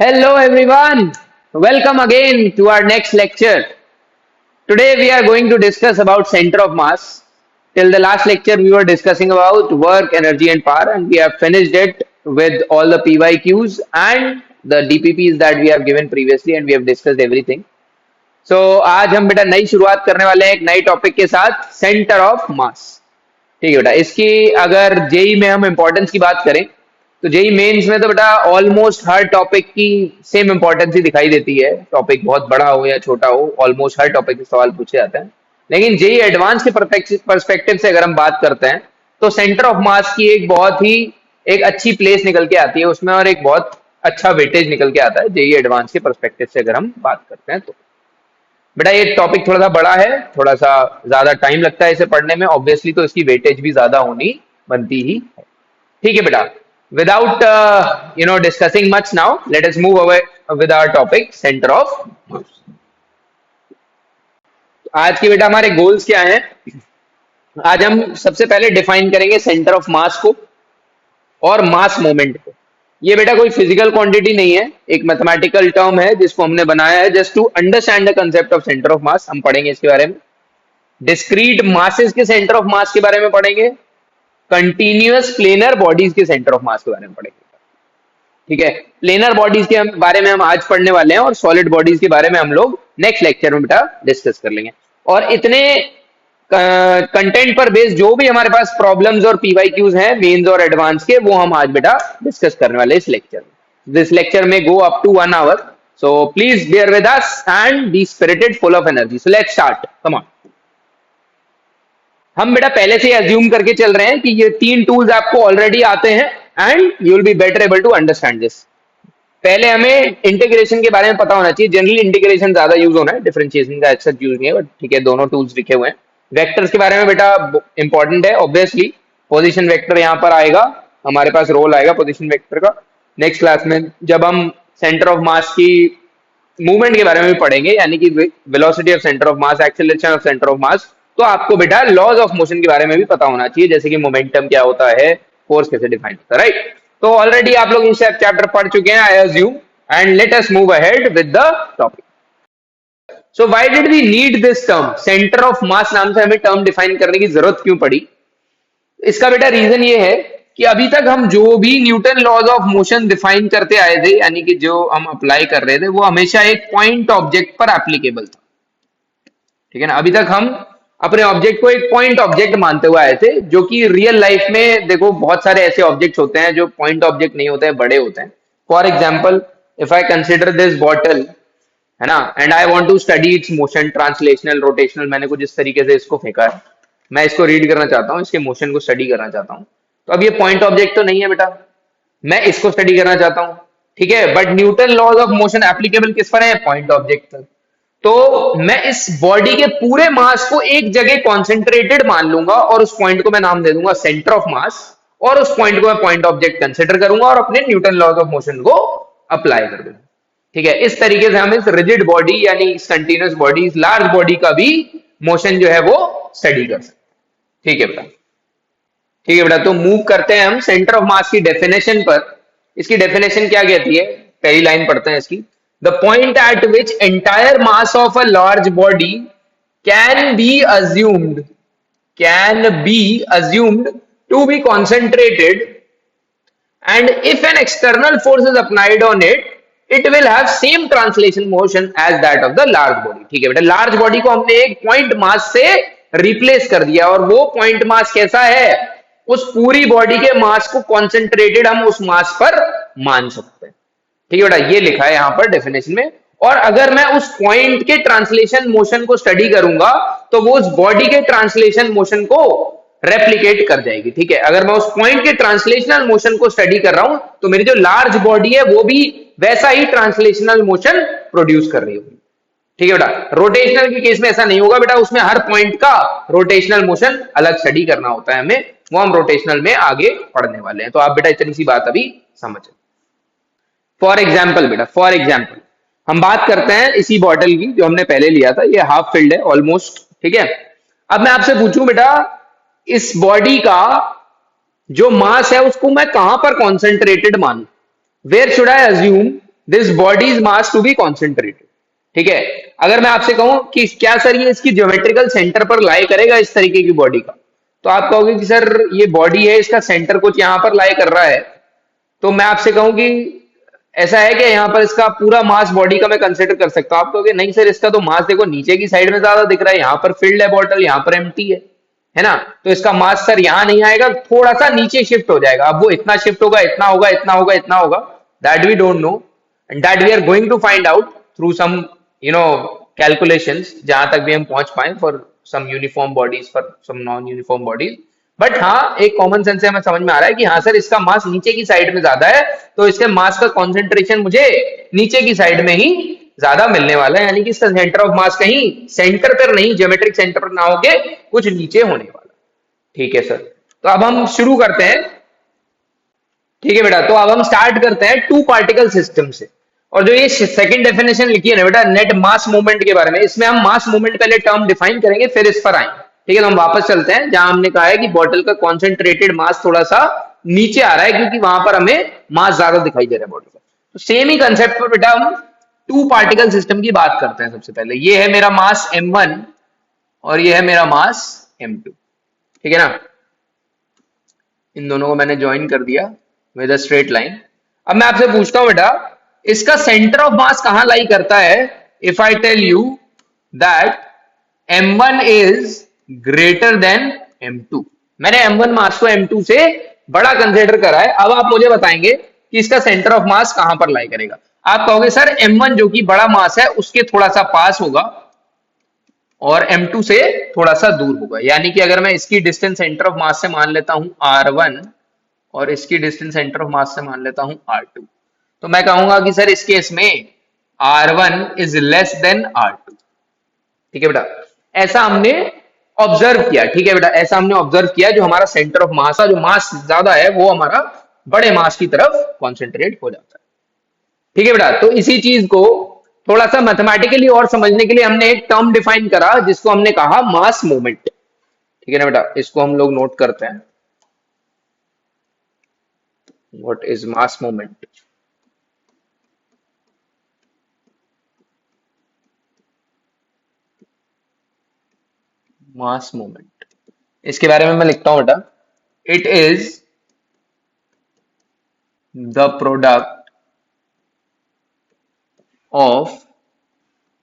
Hello everyone, welcome again to our next lecture. Today we are going to discuss about center of mass. Till the last lecture we were discussing about work, energy and power and we have finished it with all the PYQs and the DPPs that we have given previously and we have discussed everything. So आज हम बेटा नई शुरुआत करने वाले हैं एक नई टॉपिक के साथ सेंटर ऑफ मास. ठीक है बेटा. इसकी अगर जेई में हम इंपॉर्टेंस की बात करें तो जेई मेंस में तो बेटा ऑलमोस्ट हर टॉपिक की सेम इंपॉर्टेंस ही दिखाई देती है. टॉपिक बहुत बड़ा हो या छोटा हो, ऑलमोस्ट हर टॉपिक के सवाल पूछे जाते हैं. लेकिन जेई एडवांस के परस्पेक्टिव से अगर हम बात करते हैं तो सेंटर ऑफ मास की एक बहुत ही एक अच्छी प्लेस निकल के आती है उसमें और एक बहुत अच्छा वेटेज निकल के आता है जेई एडवांस के परस्पेक्टिव से अगर हम बात करते हैं तो. बेटा ये टॉपिक थोड़ा सा बड़ा है, थोड़ा सा ज्यादा टाइम लगता है इसे पढ़ने में ऑब्वियसली, तो इसकी वेटेज भी ज्यादा होनी बनती ही है. ठीक है बेटा. Without discussing much now, let us move away with our topic center of mass. आज के बेटा हमारे गोल्स क्या हैं? आज हम सबसे पहले डिफाइन करेंगे सेंटर ऑफ मास को और मास मोमेंट को. ये बेटा कोई फिजिकल क्वांटिटी नहीं है, एक मैथमेटिकल टर्म है जिसको हमने बनाया है just to understand the concept of centre of mass. हम पढ़ेंगे इसके बारे में. डिस्क्रीट मासेस के सेंटर ऑफ मास के बारे में पढ़ेंगे. कंटिन्यूअस प्लेनर बॉडीज के सेंटर ऑफ मास के बारे में पढ़ेंगे. ठीक है. प्लेनर बॉडीज के बारे में हम आज पढ़ने वाले हैं और सॉलिड बॉडीज के बारे में हम लोग नेक्स्ट लेक्चर में बेटा डिस्कस कर लेंगे. और इतने कंटेंट पर बेस्ड जो भी हमारे पास प्रॉब्लम्स और पीवाईक्यूज हैं मेंस और एडवांस के, वो हम आज बेटा डिस्कस करने वाले इस लेक्चर में. दिस लेक्चर में go up to 1 hour, so please bear with us and be spirited, full of energy. So let's start. Come on. हम बेटा पहले से अज्यूम करके चल रहे हैं कि ये 3 टूल्स आपको ऑलरेडी आते हैं and you will be better able to understand this. पहले हमें इंटीग्रेशन के बारे में पता होना चाहिए. जनरली इंटीग्रेशन ज्यादा यूज होना है, डिफरेंशिएशन का अच्छा यूज नहीं है, बट ठीक है दोनों टूल्स लिखे हुए हैं. वेक्टर्स के बारे में बेटा इंपॉर्टेंट है ऑब्वियसली. पोजीशन वेक्टर यहाँ पर आएगा, हमारे पास रोल आएगा पोजीशन वेक्टर का. नेक्स्ट क्लास में जब हम सेंटर ऑफ मास की मूवमेंट के बारे में भी पढ़ेंगे, यानी कि velocity of centre of mass, acceleration of centre of मास, तो आपको बेटा लॉज ऑफ मोशन के बारे में भी पता होना चाहिए, जैसे कि मोमेंटम क्या होता है, फोर्स कैसे डिफाइन होता है, राइट. तो ऑलरेडी आप लोग इस चैप्टर पढ़ चुके हैं I assume, and let us move ahead with the topic. So why did we need this term? Centre of mass नाम से हमें टर्म डिफाइन करने की जरूरत क्यों पड़ी? इसका बेटा रीजन ये है कि अभी तक हम जो भी Newton laws of motion define करते आए थे, यानी कि जो हम अप्लाई कर रहे थे, वो हमेशा एक पॉइंट ऑब्जेक्ट पर एप्लीकेबल था. ठीक है ना. अभी तक हम अपने ऑब्जेक्ट को एक पॉइंट ऑब्जेक्ट मानते हुए आए थे, जो कि रियल लाइफ में देखो बहुत सारे ऐसे ऑब्जेक्ट्स होते हैं जो पॉइंट ऑब्जेक्ट नहीं होते हैं, बड़े होते हैं. For example, if I consider this bottle, है ना, and I want to study its motion, translational, rotational, मैंने कुछ इस तरीके से इसको फेंका है, मैं इसको रीड करना चाहता हूँ, इसके मोशन को स्टडी करना चाहता हूँ. तो अब ये पॉइंट ऑब्जेक्ट तो नहीं है बेटा, मैं इसको स्टडी करना चाहता हूँ. ठीक है. But Newton laws of motion applicable किस पर है? पॉइंट ऑब्जेक्ट पर. तो मैं इस बॉडी के पूरे मास को एक जगह कॉन्सेंट्रेटेड मान लूंगा और उस पॉइंट को मैं नाम दे दूंगा सेंटर ऑफ मास, और उस पॉइंट को मैं पॉइंट ऑब्जेक्ट कंसिडर करूंगा और अपने न्यूटन लॉज ऑफ मोशन को अप्लाई कर दूंगा. ठीक है. इस तरीके से हम इस रिजिड बॉडी यानी इस कंटिन्यूअस बॉडी, इस लार्ज बॉडी का भी मोशन जो है वो स्टडी कर सकते. ठीक है बेटा. ठीक है बेटा. तो मूव करते हैं हम सेंटर ऑफ मास की डेफिनेशन पर. इसकी डेफिनेशन क्या कहती है? पहली लाइन पढ़ते हैं इसकी. The point at which entire mass of a large body can be assumed to be concentrated, and if an external force is applied on it, it will have same translation motion as that of the large body. ठीक है बेटा. Large body को हमने एक point mass से replace कर दिया, और वो पॉइंट मास कैसा है? उस पूरी बॉडी के मास को कॉन्सेंट्रेटेड हम उस मास पर मान सकते हैं. ठीक है बेटा. ये लिखा है यहां पर डेफिनेशन में. और अगर मैं उस पॉइंट के ट्रांसलेशन मोशन को स्टडी करूंगा तो वो उस बॉडी के ट्रांसलेशन मोशन को रेप्लिकेट कर जाएगी. ठीक है. अगर मैं उस पॉइंट के ट्रांसलेशनल मोशन को स्टडी कर रहा हूं तो मेरी जो लार्ज बॉडी है वो भी वैसा ही ट्रांसलेशनल मोशन प्रोड्यूस कर रही होगी. ठीक है बेटा. रोटेशनल के केस में ऐसा नहीं होगा बेटा, उसमें हर पॉइंट का रोटेशनल मोशन अलग स्टडी करना होता है हमें, वो हम रोटेशनल में आगे पढ़ने वाले हैं. तो आप बेटा इतनी सी बात अभी समझे. फॉर एग्जाम्पल बेटा, फॉर एग्जाम्पल हम बात करते हैं इसी बॉटल की जो हमने पहले लिया था. ये हाफ फिल्ड है ऑलमोस्ट. ठीक है. अब मैं आपसे पूछूं बेटा, इस बॉडी का जो मास है उसको मैं कहां पर कॉन्सेंट्रेटेड मानूं? Where should I assume this bodies mass to be concentrated. ठीक है, अगर मैं आपसे कहूं कि क्या सर ये इसकी ज्योमेट्रिकल सेंटर पर लाई करेगा इस तरीके की बॉडी का, तो आप कहोगे कि सर ये बॉडी है, इसका सेंटर कुछ यहां पर लाई कर रहा है, तो मैं आपसे कहूं कि ऐसा है कि यहाँ पर इसका पूरा मास बॉडी का मैं कंसिडर कर सकता हूं। आप कहोगे नहीं सर, इसका तो मास देखो नीचे की साइड में ज्यादा दिख रहा है, यहाँ पर फिल्ड है बॉटल, यहाँ पर एम्प्टी है ना, तो इसका मास सर यहाँ नहीं आएगा, थोड़ा सा नीचे शिफ्ट हो जाएगा। अब वो इतना शिफ्ट होगा, इतना होगा, इतना होगा, इतना होगा, that we don't know and that we are going to find out through some calculations, जहां तक भी हम पहुंच पाए for some uniform bodies, for some non uniform bodies. But हाँ, एक कॉमन सेंस से हमें समझ में आ रहा है कि हाँ सर, इसका मास नीचे की साइड में ज्यादा है, तो इसके मास का कॉन्सेंट्रेशन मुझे नीचे की साइड में ही ज्यादा मिलने वाला है, यानी कि इसका सेंटर ऑफ मास कहीं सेंटर पर नहीं, ज्योमेट्रिक सेंटर पर ना होके कुछ नीचे होने वाला। ठीक है सर, तो अब हम शुरू करते हैं। ठीक है बेटा, तो अब हम स्टार्ट करते हैं टू पार्टिकल सिस्टम से। और जो ये सेकंड डेफिनेशन लिखी है ना बेटा, नेट मास मूवमेंट के बारे में, इसमें हम मास मूवमेंट पहले टर्म डिफाइन करेंगे, फिर इस पर आएंगे। ठीक है, तो हम वापस चलते हैं जहां हमने कहा है कि बॉटल का कॉन्सेंट्रेटेड मास थोड़ा सा नीचे आ रहा है, क्योंकि वहां पर हमें मास ज्यादा दिखाई दे रहा है बॉटल का। तो सेम ही कंसेप्ट पर बेटा हम टू पार्टिकल सिस्टम की बात करते हैं। सबसे पहले ये है मेरा मास m1 और ये है मेरा मास m2। ठीक है ना, इन दोनों को मैंने ज्वाइन कर दिया विद अ स्ट्रेट लाइन। अब मैं आपसे पूछता हूं बेटा, इसका सेंटर ऑफ मास कहां लाई करता है? If I tell you that m1 is greater than m2, मैंने m1 मास को m2 से बड़ा कंसिडर करा है। अब आप मुझे बताएंगे कि इसका सेंटर ऑफ मास कहां पर लाई करेगा। आप कहोगे सर m1 जो कि बड़ा मास है उसके थोड़ा सा पास होगा और m2 से थोड़ा सा दूर होगा, यानी कि अगर मैं इसकी डिस्टेंस सेंटर ऑफ मास से मान लेता हूं r1 और इसकी डिस्टेंस सेंटर ऑफ मास से मान लेता हूं r2, तो मैं कहूंगा कि सर इस केस में r1 is less than r2। ठीक है बेटा, ऐसा हमने ऑब्जर्व किया। ठीक है बेटा, ऐसा हमने ऑब्जर्व किया, जो हमारा सेंटर ऑफ मास है, जो मास ज्यादा है वो हमारा बड़े मास की तरफ कॉन्सेंट्रेट हो जाता है। ठीक है बेटा, तो इसी चीज को थोड़ा सा मैथमेटिकली और समझने के लिए हमने एक टर्म डिफाइन करा जिसको हमने कहा मास मूवमेंट। ठीक है ना बेटा, इसको हम लोग नोट करते हैं, what is mass movement. Mass movement, इसके बारे में मैं लिखता हूं बेटा, it is the product of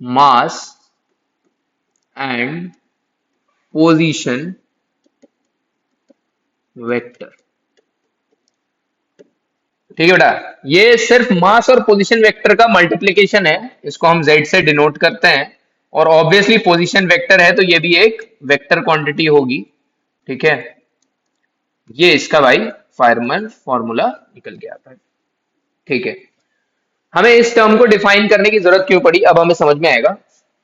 mass and position vector. ठीक है बेटा, ये सिर्फ मास और पोजीशन वेक्टर का मल्टीप्लीकेशन है, इसको हम z से डिनोट करते हैं, और ऑब्वियसली पोजीशन वेक्टर है तो ये भी एक वेक्टर क्वांटिटी होगी। ठीक है, ये इसका भाई फायरमैन फॉर्मूला निकल के आता है। ठीक है, हमें इस टर्म को डिफाइन करने की जरूरत क्यों पड़ी, अब हमें समझ में आएगा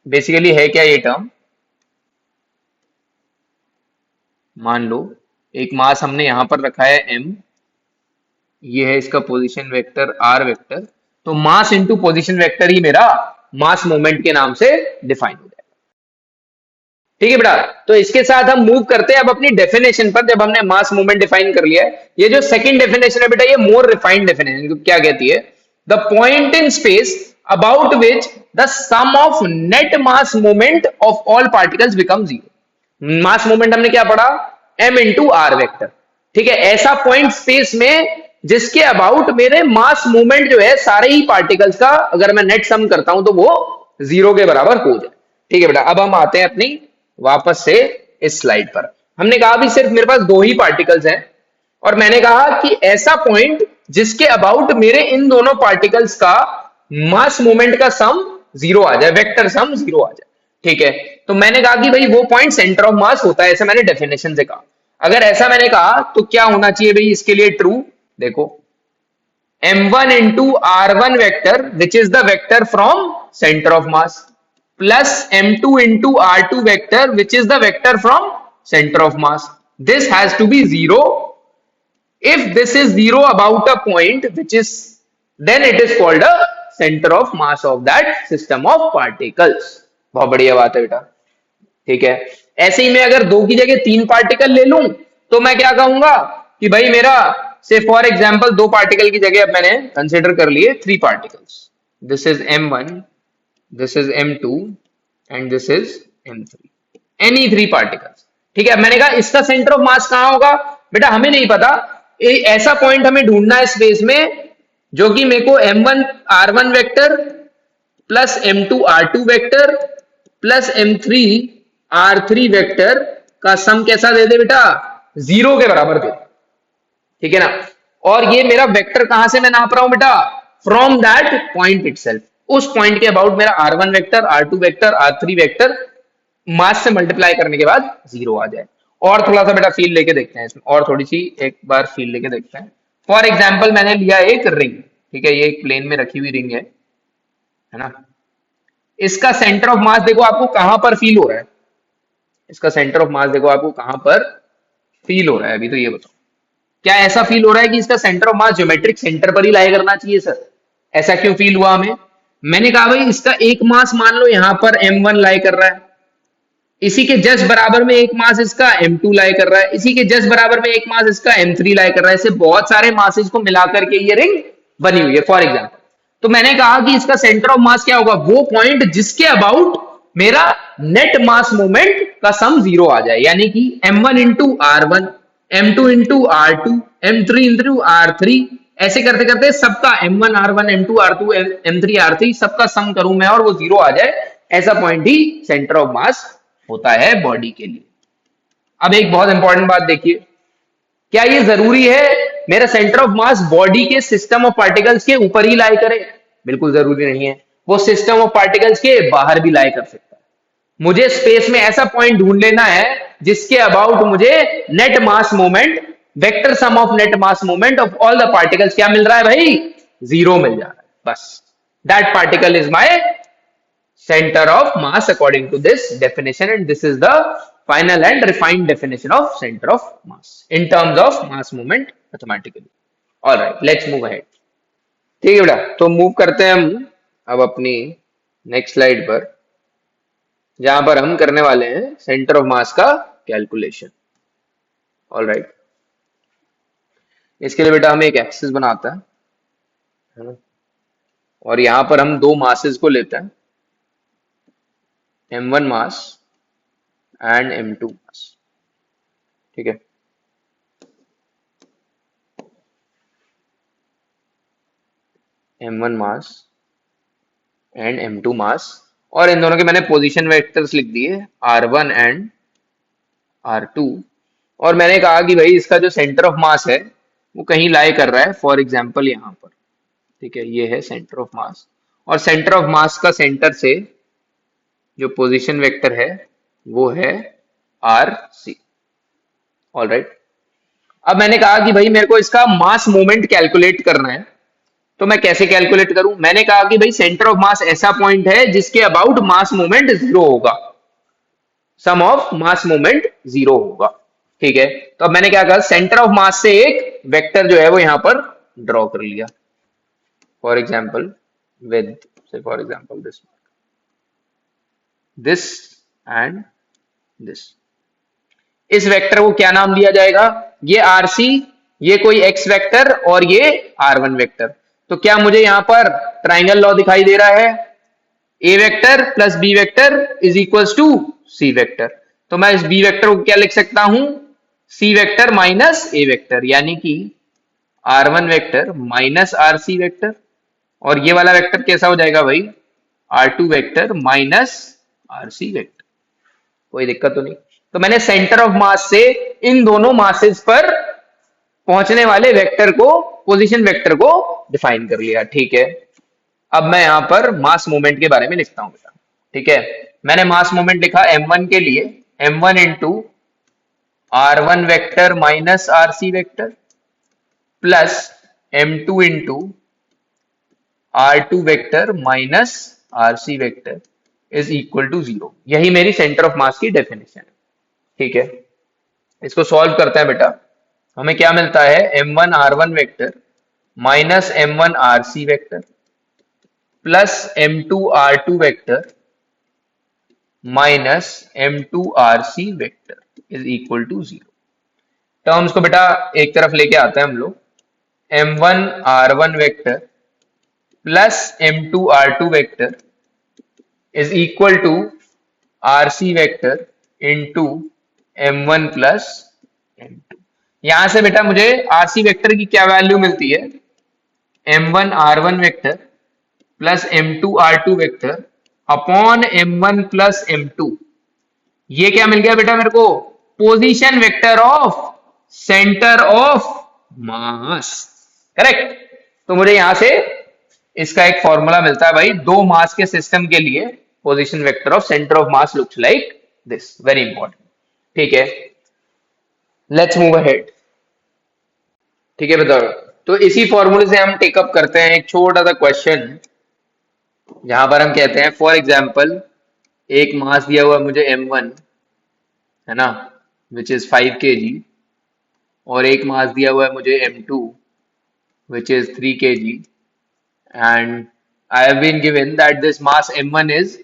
बेसिकली है क्या ये टर्म। मान लो एक मास हमने यहां पर रखा है m, ये है इसका पोजीशन वेक्टर r वेक्टर, तो मास इंटू पोजीशन वेक्टर ही मेरा मास मोमेंट के नाम से डिफाइन हो जाएगा। ठीक है बेटा, तो इसके साथ हम मूव करते हैं अब अपनी डेफिनेशन पर। जब हमने मास मूवमेंट डिफाइन कर लिया है, ये जो सेकंड डेफिनेशन है बेटा, ये मोर रिफाइंड डेफिनेशन क्या कहती है, the point in space about which the sum of net mass movement of all particles become zero. Mass movement हमने क्या पढ़ा, m इंटू आर वेक्टर। ठीक है, ऐसा पॉइंट स्पेस में जिसके अबाउट मेरे मास मूवमेंट जो है सारे ही पार्टिकल्स का अगर मैं नेट सम करता हूं तो वो जीरो के बराबर हो जाए। ठीक है बेटा, अब हम आते हैं अपनी वापस से इस स्लाइड पर। हमने कहा भी सिर्फ मेरे पास दो ही पार्टिकल्स हैं, और मैंने कहा कि ऐसा पॉइंट जिसके अबाउट मेरे इन दोनों पार्टिकल्स का मास मूवमेंट का सम जीरो आ जाए, वेक्टर सम जीरो आ जाए। ठीक है, तो मैंने कहा कि भाई वो पॉइंट सेंटर ऑफ मास होता है, ऐसा मैंने डेफिनेशन से कहा। अगर ऐसा मैंने कहा तो क्या होना चाहिए भाई इसके लिए ट्रू, देखो m1 into r1 vector which is the vector from centre of mass plus m2 into r2 vector which is the vector from center of mass. This has to be zero. If this is zero about a point which is, then it is called a center of mass of that system of particles. बहुत बढ़िया बात है बेटा। ठीक है, ऐसे ही मैं अगर दो की जगह तीन पार्टिकल ले लूं तो मैं क्या कहूंगा कि भाई मेरा से फॉर एग्जांपल दो पार्टिकल की जगह अब मैंने कंसिडर कर लिए three particles. This is M1, this is M2 and this is M3. Any three particles. ठीक है. अब मैंने कहा इसका सेंटर ऑफ मास कहां होगा. बेटा हमें नहीं पता. ऐसा पॉइंट हमें ढूंढना है स्पेस में जो कि मेरे को M1 R1 vector plus M2 R2 vector plus M3 R3 vector का सम कैसा दे दे बेटा. 0 के बराबर दे. ठीक है ना. और ये मेरा वेक्टर कहां से मैं नाप रहा हूं बेटा. From that point itself. उस पॉइंट के अबाउट मेरा R1 vector R2 vector R3 vector मास से मल्टीप्लाई करने के बाद 0 आ जाए. और थोड़ा सा बेटा फील लेके देखते हैं इसमें. और थोड़ी सी एक बार फील लेके देखते हैं. फॉर एग्जाम्पल मैंने लिया एक रिंग. ठीक है. ये एक प्लेन में रखी हुई रिंग है ना. इसका सेंटर ऑफ मास देखो आपको कहां पर फील हो रहा है. इसका सेंटर ऑफ मास देखो आपको कहां पर फील हो रहा है. अभी तो ये बताओ क्या ऐसा फील हो रहा है कि इसका centre of mass geometric centre पर ही लाई करना चाहिए सर. ऐसा क्यों फील हुआ हमें. मैंने कहा भाई इसका एक मास मान लो यहां पर M1 लाई कर रहा है. इसी के जस्ट बराबर में एक मास इसका M2 लाई कर रहा है. इसी के जस्ट बराबर में एक मास इसका M3 लाई कर रहा है. ऐसे बहुत सारे मासेज को मिलाकर के ये रिंग बनी हुई है फॉर एग्जाम्पल. तो मैंने कहा कि इसका सेंटर ऑफ मास क्या होगा. वो पॉइंट जिसके अबाउट मेरा नेट मास मूवमेंट का सम 0 आ जाए. यानी कि M1 into R1 M2 into R2 M3 into R3 ऐसे करते करते सबका M1 R1 M2 R2 M3 R3 सबका सम करूं मैं और वो 0 आ जाए. ऐसा पॉइंट ही सेंटर ऑफ मास होता है बॉडी के लिए. अब एक बहुत इंपॉर्टेंट बात देखिए. क्या ये जरूरी है मेरा सेंटर ऑफ मास बॉडी के सिस्टम ऑफ पार्टिकल्स के ऊपर ही लाई करे. बिल्कुल जरूरी नहीं है. वो सिस्टम ऑफ पार्टिकल्स के बाहर भी लाई कर सकता है. मुझे स्पेस में ऐसा पॉइंट ढूंढ लेना है जिसके अबाउट मुझे net mass movement vector sum of net mass movement of all the particles क्या मिल रहा है भाई. 0 मिल जा रहा है. बस that particle is my center of mass according to this definition, and this is the final and refined definition of center of mass in terms of mass movement mathematically. All right, let's move ahead. ठीक है बेटा. तो move करते हैं हम अब अपनी next slide पर जहां पर हम करने वाले हैं सेंटर ऑफ मास का कैलकुलेशन. All right. इसके लिए बेटा हमें एक एक्सिस बनाता है ना. और यहां पर हम दो मासेस को लेते हैं M1 मास एंड M2 मास. ठीक है. M1 मास एंड M2 मास और इन दोनों के मैंने पोजीशन वेक्टर्स लिख दिए R1 एंड R2. और मैंने कहा कि भाई इसका जो सेंटर ऑफ मास है वो कहीं लाई कर रहा है फॉर एग्जांपल यहां पर. ठीक है. ये है सेंटर ऑफ मास और सेंटर ऑफ मास का सेंटर से जो पोजीशन वेक्टर है वो है RC. All right. अब मैंने कहा कि भाई मेरे को इसका मास मोमेंट कैलकुलेट करना है. तो मैं कैसे कैलकुलेट करूं. मैंने कहा कि भाई सेंटर ऑफ मास ऐसा पॉइंट है जिसके अबाउट मास मोमेंट 0 होगा. सम ऑफ मास मोमेंट 0 होगा. ठीक है. तो अब मैंने क्या कहा सेंटर ऑफ मास से एक वेक्टर जो है वो यहां पर ड्रॉ कर लिया फॉर एग्जाम्पल विद से for example this and this. इस वेक्टर को क्या नाम दिया जाएगा. ये RC, ये कोई x वेक्टर और ये R1 वेक्टर. तो क्या मुझे यहां पर ट्राइंगल लॉ दिखाई दे रहा है. A vector plus B vector is equals to C vector. तो मैं इस B वेक्टर को क्या लिख सकता हूं C vector minus A vector. यानी कि R1 vector minus RC vector और ये वाला वेक्टर कैसा हो जाएगा भाई R2 vector minus RC vector. कोई दिक्कत तो नहीं. तो मैंने सेंटर ऑफ मास से इन दोनों मासेस पर पहुंचने वाले वेक्टर को पोजीशन वेक्टर को डिफाइन कर लिया. ठीक है. अब मैं यहां पर मास मूवमेंट के बारे में लिखता हूं बेटा. ठीक है. मैंने मास मूवमेंट लिखा M1 के लिए M1 into R1 vector minus RC vector plus M2 into R2 vector minus RC vector is equal to 0. यही मेरी सेंटर ऑफ मास की डेफिनेशन है. ठीक है. इसको सॉल्व करते हैं बेटा. हमें क्या मिलता है M1 R1 vector minus M1 RC vector plus M2 R2 vector minus M2 RC vector is equal to 0. Terms को बेटा एक तरफ लेके आते हैं हम लोग. m1 r1 vector plus m2 r2 vector is equal to rc vector into m1 plus m2। यहां से बेटा मुझे rc वेक्टर की क्या वैल्यू मिलती है, m1 r1 vector plus m2 r2 vector upon m1 plus m2। ये क्या मिल गया बेटा मेरे को, position vector of centre of mass. Correct. तो मुझे यहां से इसका एक फॉर्मूला मिलता है भाई, दो मास के सिस्टम के लिए position vector of centre of mass looks like this. Very important. ठीक है, लेट्स मूव अहेड। ठीक है बताओ। तो इसी फॉर्मूले से हम टेकअप करते हैं एक छोटा सा क्वेश्चन, जहां पर हम कहते हैं फॉर एग्जाम्पल एक मास दिया हुआ है मुझे m1, है ना, विच इज 5 kg, और एक मास दिया हुआ है मुझे m2 which is 3 kg, and I have been given that this mass m1 is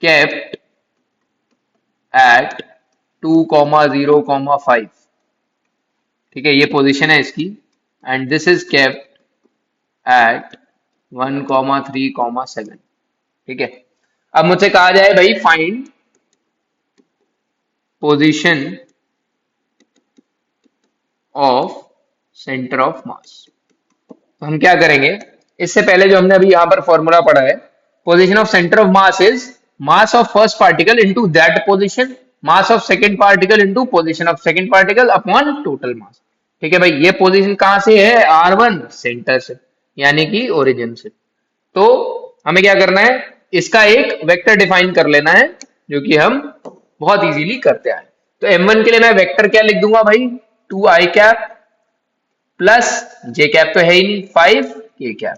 kept at 2,0,5। ठीक है, ये पोजीशन है इसकी, and this is kept at 1,3,7। ठीक है, अब मुझसे कहा जाए भाई find position of centre of मास। तो हम क्या करेंगे, इससे पहले जो हमने अभी यहां पर फॉर्मूला पढ़ा है, position of centre of mass is mass of first particle into that position, mass of second particle into position of second particle upon total mass. ठीक है भाई, ये पोजीशन कहां से है, r1 सेंटर से, यानी कि ओरिजिन से। तो हमें क्या करना है, इसका एक वेक्टर डिफाइन कर लेना है, जो कि हम बहुत इजीली करते आए। तो m1 के लिए मैं वेक्टर क्या लिख दूंगा भाई, 2i कैप प्लस जे कैप तो है ही नहीं, 5 के कैप।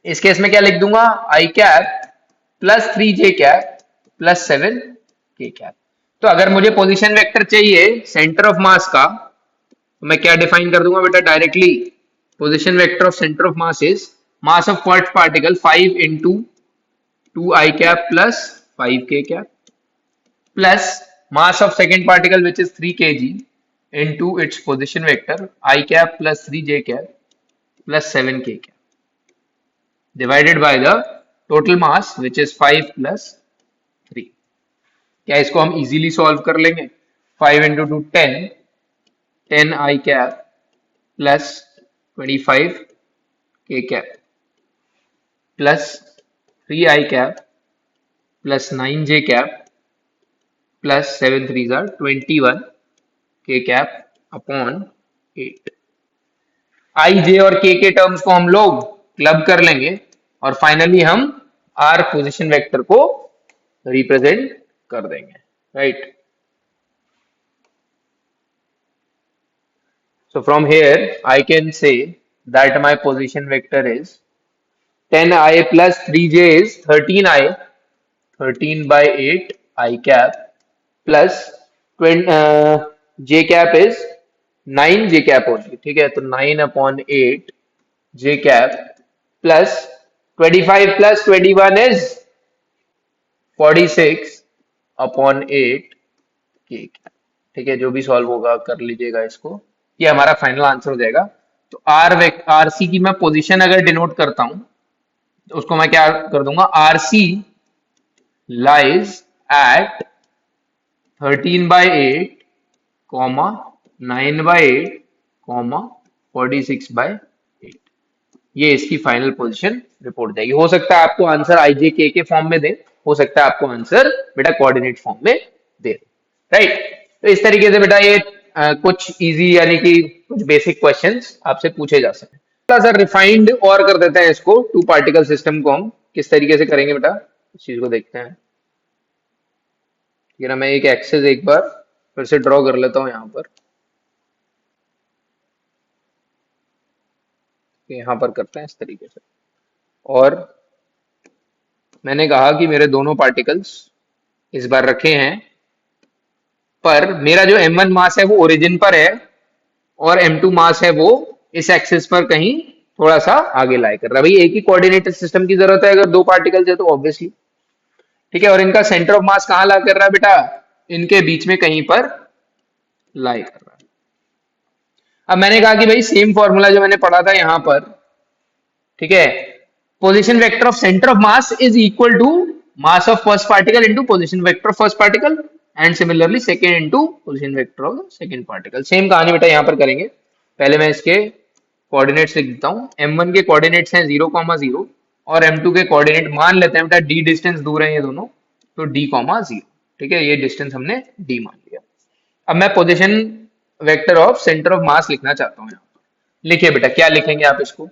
इस केस में क्या लिख दूंगा, आई कैप प्लस 3 जे कैप प्लस 7 के कैप। तो अगर मुझे पोजीशन वेक्टर चाहिए सेंटर ऑफ मास का, तो मैं क्या डिफाइन कर दूंगा बेटा directly, position vector of centre of mass is mass of first particle 5 into 2i cap plus 5 के cap plus mass of second particle which is 3 kg into its position vector I cap plus 3j cap plus 7k cap divided by the total mass which is 5 plus 3। क्या इसको हम easily solve कर लेंगे, 5 into 2 10, 10 I cap plus 25 k cap plus 3 I cap plus 9 j cap plus 7 3s are 21 के cap upon 8। आई जे और के terms को हम लोग क्लब कर लेंगे और फाइनली हम आर पोजीशन वेक्टर को रिप्रेजेंट कर देंगे, right. So from here I can say that my position vector is 10i plus 3j is 13i, 13 by 8 I cap plus J cap is 9 J cap होगी। ठीक है, तो 9 upon 8 J cap plus 25 plus 21 is 46 upon 8 के cap. ठीक है, जो भी solve होगा कर लीजिएगा इसको, ये हमारा फाइनल आंसर हो जाएगा। तो आर सी की मैं पोजीशन अगर डिनोट करता हूं, तो उसको मैं क्या कर दूंगा, R C lies at 13 by 8, 9 by 8, 46 by 8। ये इसकी फाइनल पोजीशन रिपोर्ट जाएगी। हो सकता है आपको आंसर आईजे के फॉर्म में दे, हो सकता है आपको आंसर बेटा कोऑर्डिनेट फॉर्म में दे, राइट। तो इस तरीके से बेटा ये कुछ इजी यानी कि कुछ बेसिक क्वेश्चंस आपसे पूछे जा सकते हैं। थोड़ा सा रिफाइंड और कर देते हैं इसको, टू पार्टिकल सिस्टम को हम किस तरीके से करेंगे बेटा, इस चीज को देखते हैं। ये ना, मैं एक एक्सेस एक बार फिर से ड्रॉ कर लेता हूं यहां पर, यहां पर करते हैं इस तरीके से। और मैंने कहा कि मेरे दोनों पार्टिकल्स इस बार रखे हैं, पर मेरा जो m1 मास है वो ओरिजिन पर है और m2 मास है वो इस एक्सिस पर कहीं थोड़ा सा आगे लाई कर रहा है। भाई एक ही कोऑर्डिनेट सिस्टम की जरूरत है अगर दो पार्टिकल्स है तो ऑब्वियसली। ठीक है, और इनका सेंटर ऑफ मास कहां ला कर रहा है बेटा, इनके बीच में कहीं पर लाई कर रहा है। अब मैंने कहा कि भाई सेम फॉर्मूला जो मैंने पढ़ा था यहाँ पर, ठीक है, position vector of centre of mass is equal to mass of first particle into position vector of first particle and similarly second into position vector of second particle. Same कहानी बेटा यहाँ पर करेंगे। पहले मैं इसके कोऑर्डिनेट्स लिख देता हूँ। m1 के कोऑर्डिनेट्स हैं 0,0 और m2 के कोऑर्डिनेट मान लेते हैं बेटा d डिस्टेंस दूर है ये दोनों, तो d,0, ठीक है, ये डिस्टेंस हमने d मान लिया। अब मैं position vector of centre of मास लिखना चाहता हूँ यहाँ पर। लिखिए बेटा, क्या लिखेंगे आप इसको?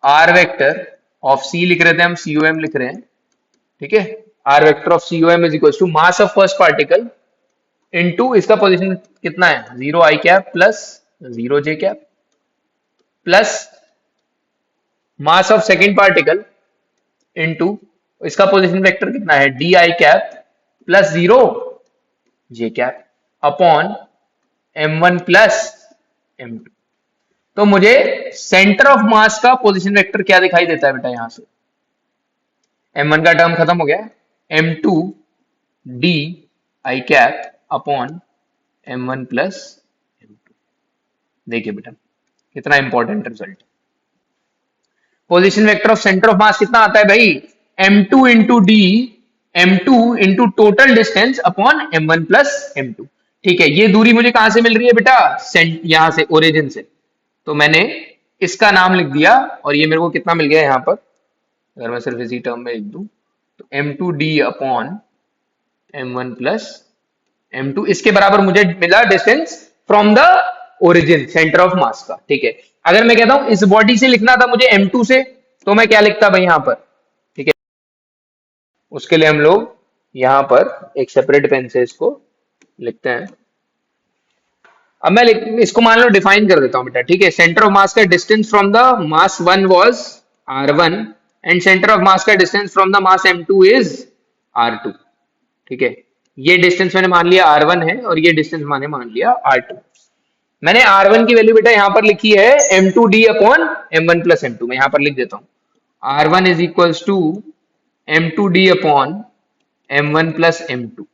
आर वेक्टर ऑफ सी लिख रहे थे हम, COM लिख रहे हैं, ठीक है। R vector of COM is equal to mass of first particle into इसका पोजीशन कितना है 0 i cap plus 0 j cap plus mass of second particle into इसका पोजीशन वेक्टर कितना है D I cap plus 0 j cap upon m1 plus m2। तो मुझे centre of mass का position vector क्या दिखाई देता है बेटा? यहां से m1 का टर्म खत्म हो गया, m2 d i cap upon m1 plus m2। देखिए बेटा कितना important result. Position vector of centre of मास कितना आता है भाई? m2 into D, m2 into total distance upon m1 plus m2। ठीक है, ये दूरी मुझे कहां से मिल रही है बेटा? यहां से, ओरिजिन से। तो मैंने इसका नाम लिख दिया और ये मेरे को कितना मिल गया यहाँ पर, अगर मैं सिर्फ इसी टर्म में लिख दूं तो m2d upon m1 plus m2, इसके बराबर मुझे मिला distance from the origin, centre of mass का। ठीक है, अगर मैं कहता हूं इस बॉडी से लिखना था मुझे m2 से, तो मैं क्या लिखता भाई यहाँ पर? ठीक है, उसके लिए हम लोग यहाँ पर एक सेपरेट पेन से इसको लिखते हैं। अब मैं इसको मान लो डिफाइन कर देता हूं बेटा, ठीक है। सेंटर ऑफ मास का distance from the mass 1 was r1 and centre of mass का distance from the mass m2 is r2। ठीक है, ये डिस्टेंस मैंने मान लिया r1 है और ये डिस्टेंस मैंने मान लिया r2। मैंने r1 की वैल्यू बेटा यहां पर लिखी है m2d upon m1 plus m2। मैं यहां पर लिख देता हूं r1 is equals to m2d upon m1 plus m2।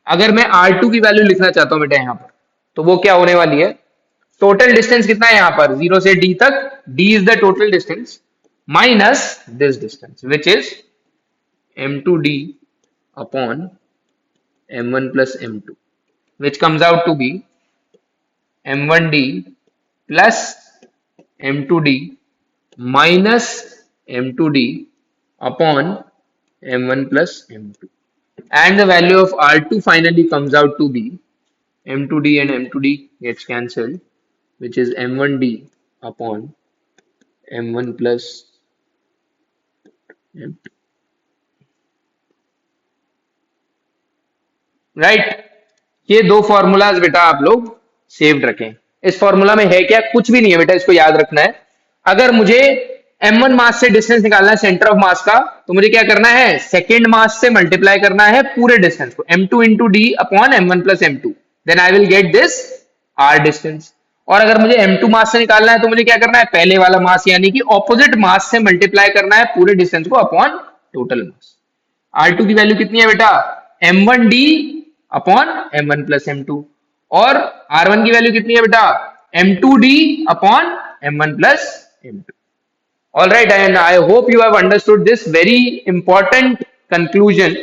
अगर मैं r2 की वैल्यू लिखना चाहता हूं बेटा यहां पर, तो वो क्या होने वाली है? टोटल डिस्टेंस कितना है यहां पर 0 से d तक, d is the total distance minus this distance which is m2d upon m1 plus m2, which comes out to be m1d plus m2d minus m2d upon m1 plus m2, and the value of r2 finally comes out to be m2d and m2d gets cancelled, which is m1d upon m1 plus m2। Right, ये दो formulas बेटा आप लोग saved रखें। इस formula में है क्या? कुछ भी नहीं है बेटा, इसको याद रखना है। अगर मुझे m1 मास से डिस्टेंस निकालना है सेंटर ऑफ मास का, तो मुझे क्या करना है? सेकेंड मास से मल्टीप्लाई करना है पूरे डिस्टेंस को, m2 into D upon m1 plus m2, then I will get this r distance. और अगर मुझे m2 मास से निकालना है तो मुझे क्या करना है? पहले वाला मास यानी कि ऑपोजिट मास से मल्टीप्लाई करना है पूरे डिस्टेंस को अपॉन टोटल मास। r2 की वैल्यू कितनी है बेटा? m1d upon m1 plus m2। और r1 की वैल्यू कितनी है बेटा? m2d upon m1 plus m2। All right, and I hope you have understood this very important conclusion,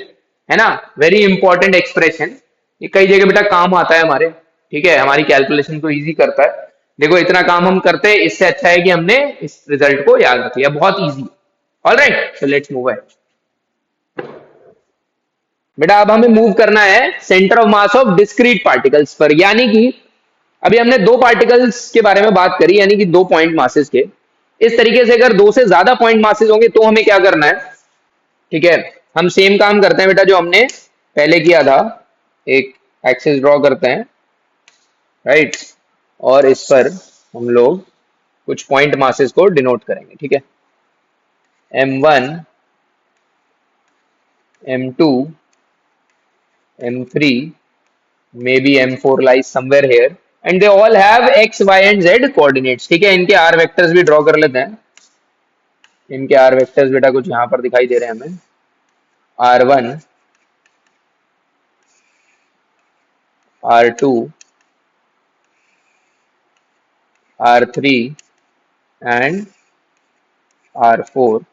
है ना, वेरी इंपॉर्टेंट एक्सप्रेशन। ये कई जगह बेटा काम आता है हमारे, ठीक है, हमारी कैलकुलेशन को इजी करता है। देखो इतना काम हम करते हैं, इससे अच्छा है कि हमने इस रिजल्ट को याद रख लिया, बहुत easy. All right, so let's move ahead बेटा। अब हमें मूव करना है centre of mass of discrete particles पर, यानी कि अभी हमने दो पार्टिकल्स के बारे में बात करी, यानी कि 2 पॉइंट मासेस के। इस तरीके से अगर 2 से ज्यादा पॉइंट मासेस होंगे तो हमें क्या करना है? ठीक है, हम सेम काम करते हैं बेटा जो हमने पहले किया था। एक एक्सिस ड्रॉ करते हैं, राइट, और इस पर हम लोग कुछ पॉइंट मासेस को डिनोट करेंगे। ठीक है, m1, m2, m3, maybe m4 lies somewhere here, and they all have x, y and z coordinates। ठीक है, इनके r वेक्टर्स भी ड्रॉ कर लेते हैं। इनके r वेक्टर्स बेटा कुछ यहां पर दिखाई दे रहे हैं हमें, r1, r2, R3 and R4.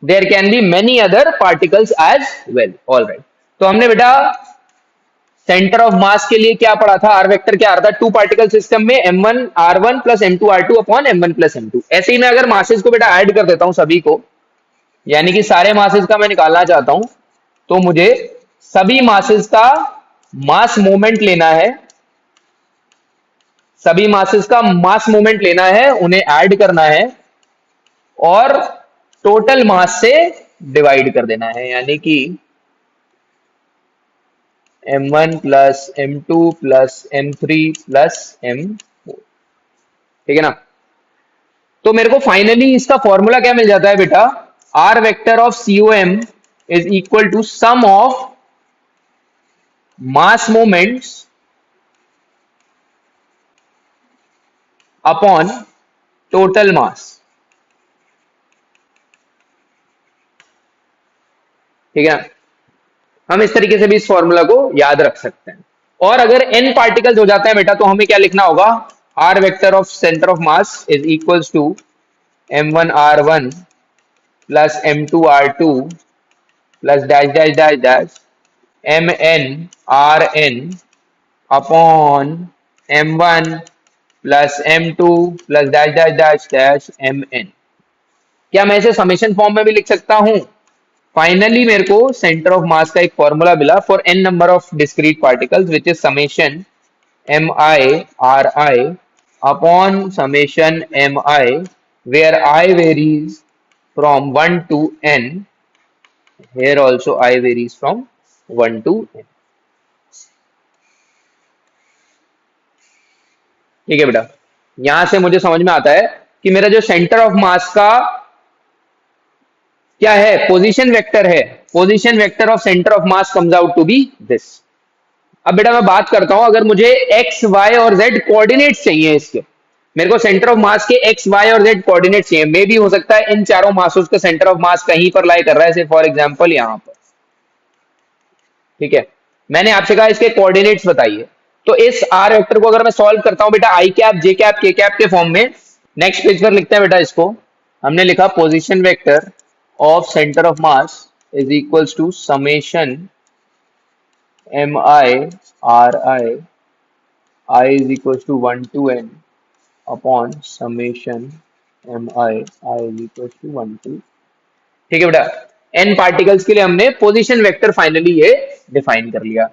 There can be many other particles as well. All right. तो हमने बेटा सेंटर ऑफ मास के लिए क्या पढ़ा था? आर वेक्टर क्या आ रहा था? टू पार्टिकल सिस्टम में m1 r1 plus m2 r2 upon m1 plus m2। ऐसे ही मैं अगर मासेस को बेटा ऐड कर देता हूं सभी को, यानी कि सारे मासेस का मैं निकालना चाहता हूं, तो मुझे सभी मासेस का मास मोमेंट लेना है, सभी मासेस का मास मोमेंट लेना है, उन्हें ऐड करना है और टोटल मास से डिवाइड कर देना है, यानी कि m1 plus m2 plus m3 plus m4। ठीक है ना? तो मेरे को फाइनली इसका फॉर्मूला क्या मिल जाता है बेटा? R vector of COM is equal to sum of mass moments upon total mass. ठीक है ना? हम इस तरीके से भी इस फॉर्मूला को याद रख सकते हैं। और अगर n पार्टिकल्स हो जाते हैं बेटा, तो हमें क्या लिखना होगा? R vector of centre of mass is equals to m1 r1 plus m2 r2 plus dash dash dash dash mn rn upon m1 plus m2 plus dash dash dash dash mn। क्या मैं इसे summation form में भी लिख सकता हूं? Finally मेरे को सेंटर ऑफ मास का एक फॉर्मूला मिला for n number of discrete particles which is summation mi ri upon summation mi where I varies from 1 to n, here also I varies from 1 to n। ठीक है बेटा, यहां से मुझे समझ में आता है कि मेरा जो सेंटर ऑफ मास का क्या है? पोजीशन वेक्टर है। Position vector of centre of mass comes out to be this. अब बेटा मैं बात करता हूं, अगर मुझे एक्स वाई और जेड कोऑर्डिनेट्स चाहिए इसके, मेरे को सेंटर ऑफ मास के एक्स वाई और जेड कोऑर्डिनेट्स चाहिए। मे भी हो सकता है इन चारों मासों का सेंटर ऑफ मास कहीं पर लाई कर रहा है, जैसे फॉर एग्जांपल यहां पर। ठीक है, मैंने आपसे कहा इसके कोऑर्डिनेट्स बताइए। तो इस आर वेक्टर को अगर मैं सॉल्व करता हूं बेटा आई कैप जे कैप के कैप के फॉर्म में, नेक्स्ट पेज पर लिखते हैं बेटा इसको। हमने लिखा position vector of center of mass is equals to summation mi ri I is equals to 1 to n upon summation mi I is equals to 1 to। ठीक है बेटा, n पार्टिकल्स के लिए हमने पोजीशन वेक्टर फाइनली ये define कर लिया।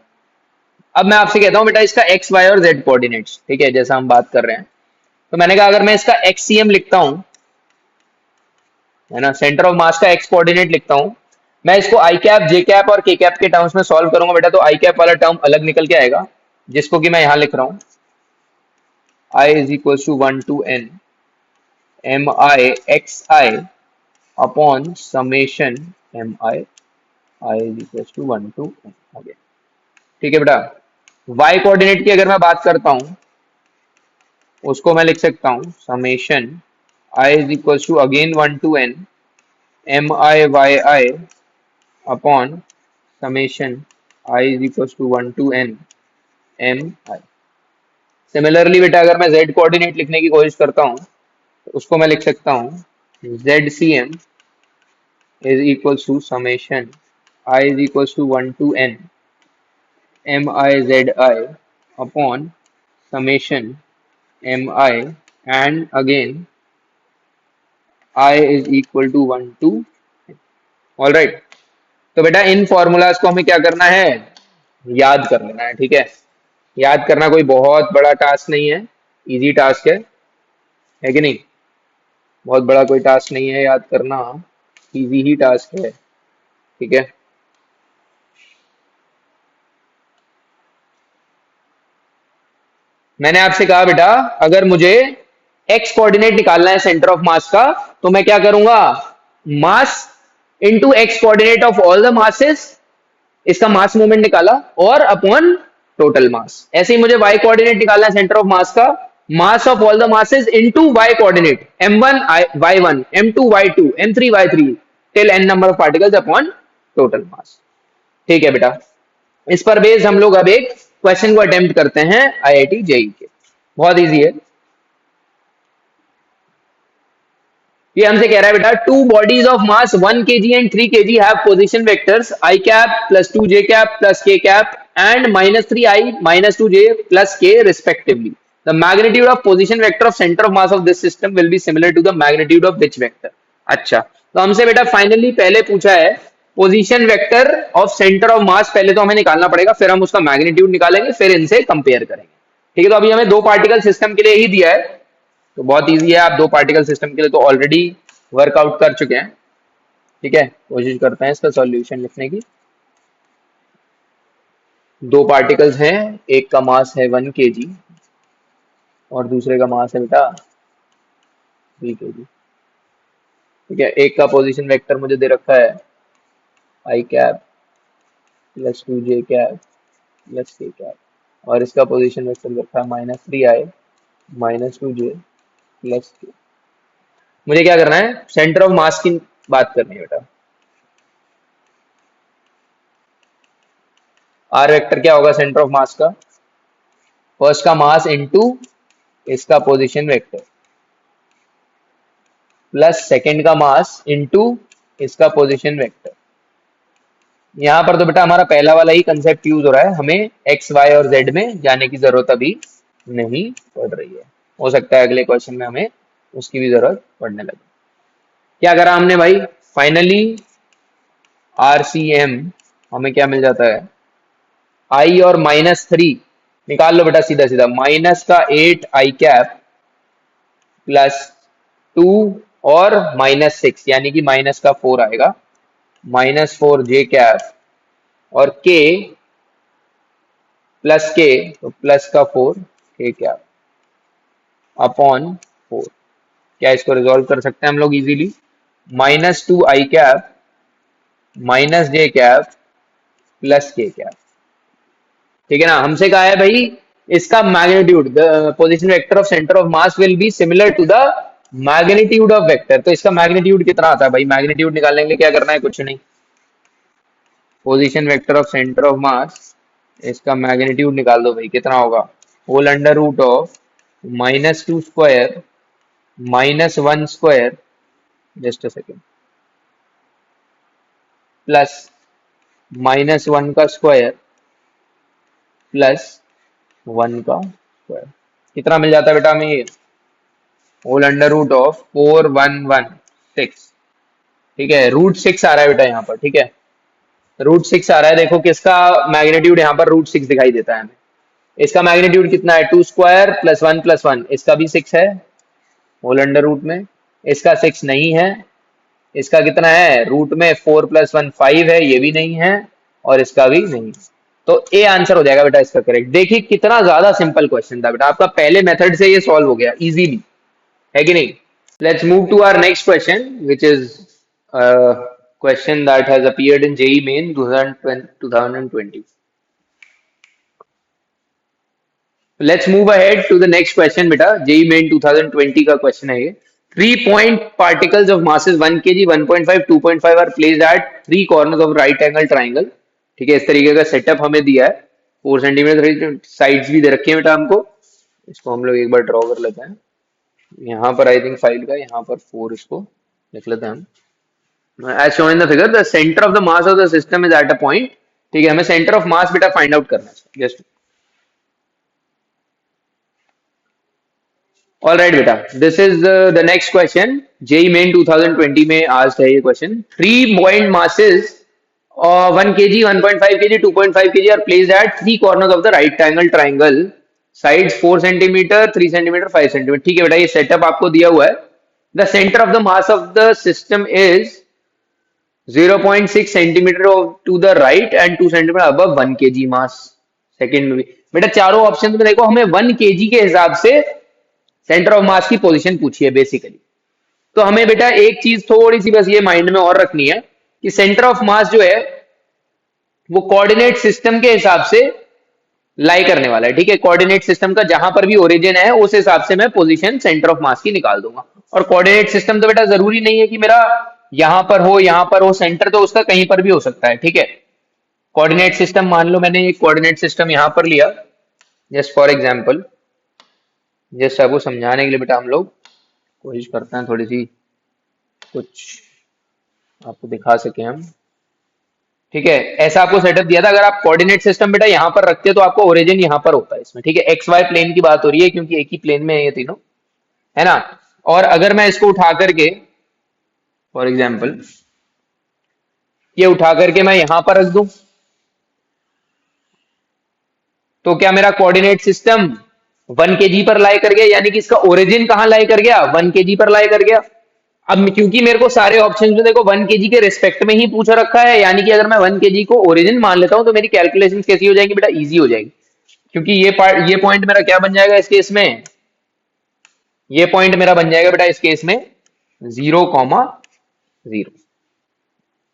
अब मैं आपसे कहता हूं बेटा इसका x y और z कोऑर्डिनेट्स, ठीक है, जैसा हम बात कर रहे हैं। तो मैंने कहा अगर मैं इसका xcm लिखता हूं, है ना, सेंटर ऑफ मास का एक्स कोऑर्डिनेट लिखता हूं, मैं इसको आई कैप जे कैप और के कैप के टर्म्स में सॉल्व करूंगा बेटा, तो आई कैप वाला टर्म अलग निकल के आएगा, जिसको कि मैं यहां लिख रहा हूं I is equal to 1 to n M I X I upon summation M I is equal to 1 to n। ठीक है बेटा, y कोऑर्डिनेट की अगर मैं बात करता हूं, उसको मैं लिख सकता हूं summation I is equals to again 1 to n m I y I upon summation I is equals to 1 to n m I। Similarly बेटा अगर मैं z कोऑर्डिनेट लिखने की कोशिश करता हूं, तो उसको मैं लिख सकता हूं ZCM is equals to summation I is equals to 1 to n m I z I upon summation m I and again I is equal to 1 to। All right. तो बेटा इन फॉर्मूलाज को हमें क्या करना है? याद कर लेना है। ठीक है, याद करना कोई बहुत बड़ा टास्क नहीं है, इजी टास्क है कि नहीं? बहुत बड़ा कोई टास्क नहीं है, याद करना इजी ही टास्क है। ठीक है, मैंने आपसे कहा बेटा अगर मुझे एक्स कोऑर्डिनेट निकालना है सेंटर ऑफ मास का, तो मैं क्या करूंगा? Mass into x coordinate of all the masses, इसका मास मूवमेंट निकाला, और अपॉन टोटल मास। ऐसे ही मुझे वाई कोऑर्डिनेट निकालना है सेंटर ऑफ मास का, mass of all the masses into Y coordinate m1 y1 m2 y2 m3 y3 till n number of particles upon total mass. ठीक है बेटा, इस पर बेस हम लोग अब एक क्वेश्चन को अटेम्प्ट करते हैं आईआईटी जेई के। बहुत इजी है। ये हमसे कह रहा है बेटा two bodies of mass 1 kg and 3 kg have position vectors I cap plus 2j cap plus k cap and -3i -2j plus k respectively. The magnitude of position vector of centre of mass of this system will be similar to the magnitude of which vector. अच्छा, तो हमसे बेटा finally पहले पूछा है position vector of centre of mass. पहले तो हमें निकालना पड़ेगा, फिर हम उसका मैग्नीट्यूड निकालेंगे, फिर इनसे कंपेयर करेंगे. ठीक है, तो अभी हमें दो पार्टिकल सिस्टम के लिए ही दिया है, तो बहुत इजी है. आप दो पार्टिकल सिस्टम के लिए तो ऑलरेडी वर्कआउट कर चुके हैं. ठीक है, कोशिश करते हैं इसका सॉल्यूशन लिखने की. दो पार्टिकल्स हैं, एक का मास है 1 kg और दूसरे का मास है बेटा 3 kg. ठीक है, एक का पोजीशन वेक्टर मुझे दे रखा है I cap plus 2j cap plus k cap और इसका पोजीशन वेक्टर दे रखा है -3i -2j प्लस k. मुझे क्या करना है, सेंटर ऑफ मास की बात करनी है बेटा. आर वेक्टर क्या होगा सेंटर ऑफ मास का, फर्स्ट का मास इनटू इसका पोजीशन वेक्टर प्लस सेकंड का मास इनटू इसका पोजीशन वेक्टर. यहां पर तो बेटा हमारा पहला वाला ही कंसेप्ट यूज हो रहा है, हमें एक्स वाई और जेड में जाने की जरूरत अभी नहीं पड़ रही है. हो सकता है अगले क्वेश्चन में हमें उसकी भी जरूरत पड़ने लगे. क्या करा हमने भाई, फाइनली RCM हमें क्या मिल जाता है, आई और -3 निकाल लो बेटा सीधा सीधा. माइनस का 8i कैप प्लस 2 और -6 यानी कि माइनस का 4 आएगा, -4j कैप और k प्लस k तो प्लस का 4k कैप अपॉन 4. क्या इसको रिजॉल्व कर सकते हैं हम लोग easily, -2i cap -j cap plus k cap. ठीक है ना, हमसे कहा है भाई इसका magnitude, the position vector of centre of mass will be similar to the magnitude of vector. तो इसका मैग्नीट्यूड कितना आता है भाई, मैग्नीट्यूड निकालने के लिए क्या करना है, कुछ नहीं, position vector of centre of mass इसका मैग्नीट्यूड निकाल दो भाई. कितना होगा, whole under root of -2 square -1 square, just a second, plus -1 का स्क्वायर प्लस 1 का स्क्वायर. कितना मिल जाता है बेटा हमें, ये होल अंडर रूट ऑफ 4116. ठीक है, √6 आ रहा है बेटा यहाँ पर. ठीक है, √6 आ रहा है. देखो किसका मैग्नीट्यूड यहाँ पर √6 दिखाई देता है हमें. इसका मैग्नीट्यूड कितना है, 2 स्क्वायर प्लस 1 प्लस 1, इसका भी 6 है होल अंडर रूट में. इसका 6 नहीं है, इसका कितना है, रूट में 4 प्लस 1 5 है, ये भी नहीं है और इसका भी नहीं. तो ए आंसर हो जाएगा बेटा इसका करेक्ट. देखिए कितना ज्यादा सिंपल क्वेश्चन था बेटा, आपका पहले मेथड से ये सॉल्व हो गया इजीली, है कि नहीं. Let's move to our next question which is question that has appeared in JEE Main 2020. Let's move ahead to the next question बेटा. जेईई मेन 2020 का क्वेश्चन है ये. 3 point particles of masses 1 kg 1.5 2.5 are placed at 3 corners of right angle triangle. ठीक है, इस तरीके का setup हमें दिया है. 4 सेंटीमीटर साइड्स भी दे रखी है बेटा हमको. इसको हम लोग एक बार ड्रॉ कर लेते हैं. यहाँ पर आई थिंक 5 का, यहाँ पर 4 इसको लिख लेते हैं हम. As shown in the figure, the center of the mass of the system is at a point. ठीक है, हमें सेंटर ऑफ मास बेटा फाइंड आउट करना है. जस्ट ऑल राइट बेटा, this is the next question. JEE Main 2020 में आज है ये question. 3 point masses 1 kg 1.5 kg 2.5 kg are placed at 3 corners of the right angle triangle. Sides 4 centimeter 3 centimeter 5 centimeter. ठीक है बेटा, ये सेटअप आपको दिया हुआ है. The center of the mass of the system is 0.6 centimeter to the right and 2 centimeter above 1 kg mass. Second में भी बेटा चारों ऑप्शन में देखो हमें 1 kg के हिसाब से सेंटर ऑफ मास की पोजीशन पूछी है बेसिकली. तो हमें बेटा एक चीज थोड़ी सी बस ये माइंड में और रखनी है कि सेंटर ऑफ मास जो है वो कोऑर्डिनेट सिस्टम के हिसाब से लाई करने वाला है. ठीक है, कोऑर्डिनेट सिस्टम का जहां पर भी ओरिजिन है उस हिसाब से मैं पोजीशन सेंटर ऑफ मास की निकाल दूंगा. और कोऑर्डिनेट सिस्टम तो बेटा जरूरी नहीं है कि मेरा यहां पर हो, सेंटर तो उसका कहीं पर भी हो सकता है. ठीक है, कोऑर्डिनेट सिस्टम मान लो मैंने एक कोऑर्डिनेट सिस्टम यहां पर लिया जस्ट फॉर एग्जांपल, जस्ट आपको समझाने के लिए बेटा हम लोग कोशिश करते हैं थोड़ी सी कुछ आपको दिखा सके हम। ठीक है, ऐसा आपको सेटअप दिया था। अगर आप कोऑर्डिनेट सिस्टम बेटा यहाँ पर रखते हो तो आपको ओरिजिन यहाँ पर होता है इसमें। ठीक है, एक्स वाई प्लेन की बात हो रही है क्योंकि एक ही प्लेन में है ये तीनों, है ना। और अगर मैं इसको उठा करके, फॉर एग्जाम्पल ये उठा करके मैं यहां पर रख दूं, तो क्या मेरा कोऑर्डिनेट सिस्टम 1 kg पर लाई कर गया, यानी कि इसका ओरिजिन कहां लाई कर गया, 1 kg पर लाई कर गया। अब क्योंकि मेरे को सारे ऑप्शन में देखो 1 kg के रिस्पेक्ट में ही पूछ रखा है, यानी कि अगर मैं 1 kg को ओरिजिन मान लेता हूं तो मेरी कैलकुलेशन कैसी हो जाएगी बेटा, इजी हो जाएगी। क्योंकि ये पॉइंट मेरा क्या बन जाएगा इस केस में, ये पॉइंट मेरा बन जाएगा बेटा इस केस में 0,0।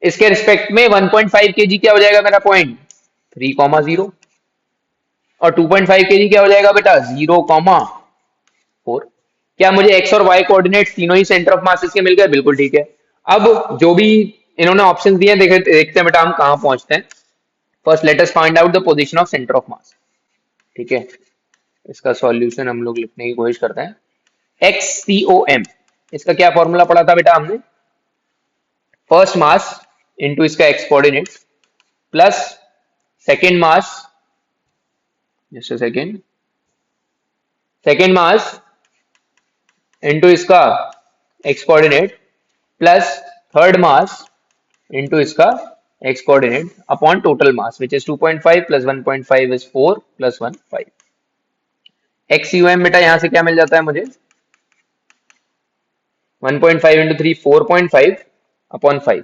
इसके रिस्पेक्ट में 1.5 kg क्या हो जाएगा मेरा पॉइंट, 3,0। और 2.5 kg क्या हो जाएगा बेटा, 0,4। क्या मुझे एक्स और वाई कोऑर्डिनेट्स तीनों ही सेंटर ऑफ मासेस के मिल गए, बिल्कुल ठीक है। अब जो भी इन्होंने ऑप्शंस दिए देखते हैं बेटा हम कहां पहुंचते हैं। First let us find out the position of centre of मास। ठीक है, इसका सॉल्यूशन हम लोग लिखने की कोशिश करते हैं। XCOM, इसका क्या फॉर्मूला पढ़ा था बेटा हमने, फर्स्ट मास इनटू इसका X coordinate plus second mass, just a second, second mass into इसका X coordinate plus third mass into इसका X coordinate upon total mass which is 2.5 plus 1.5 is 4 plus 1 5। XCOM बेटा यहां से क्या मिल जाता है मुझे, 1.5 into 3 4.5 upon 5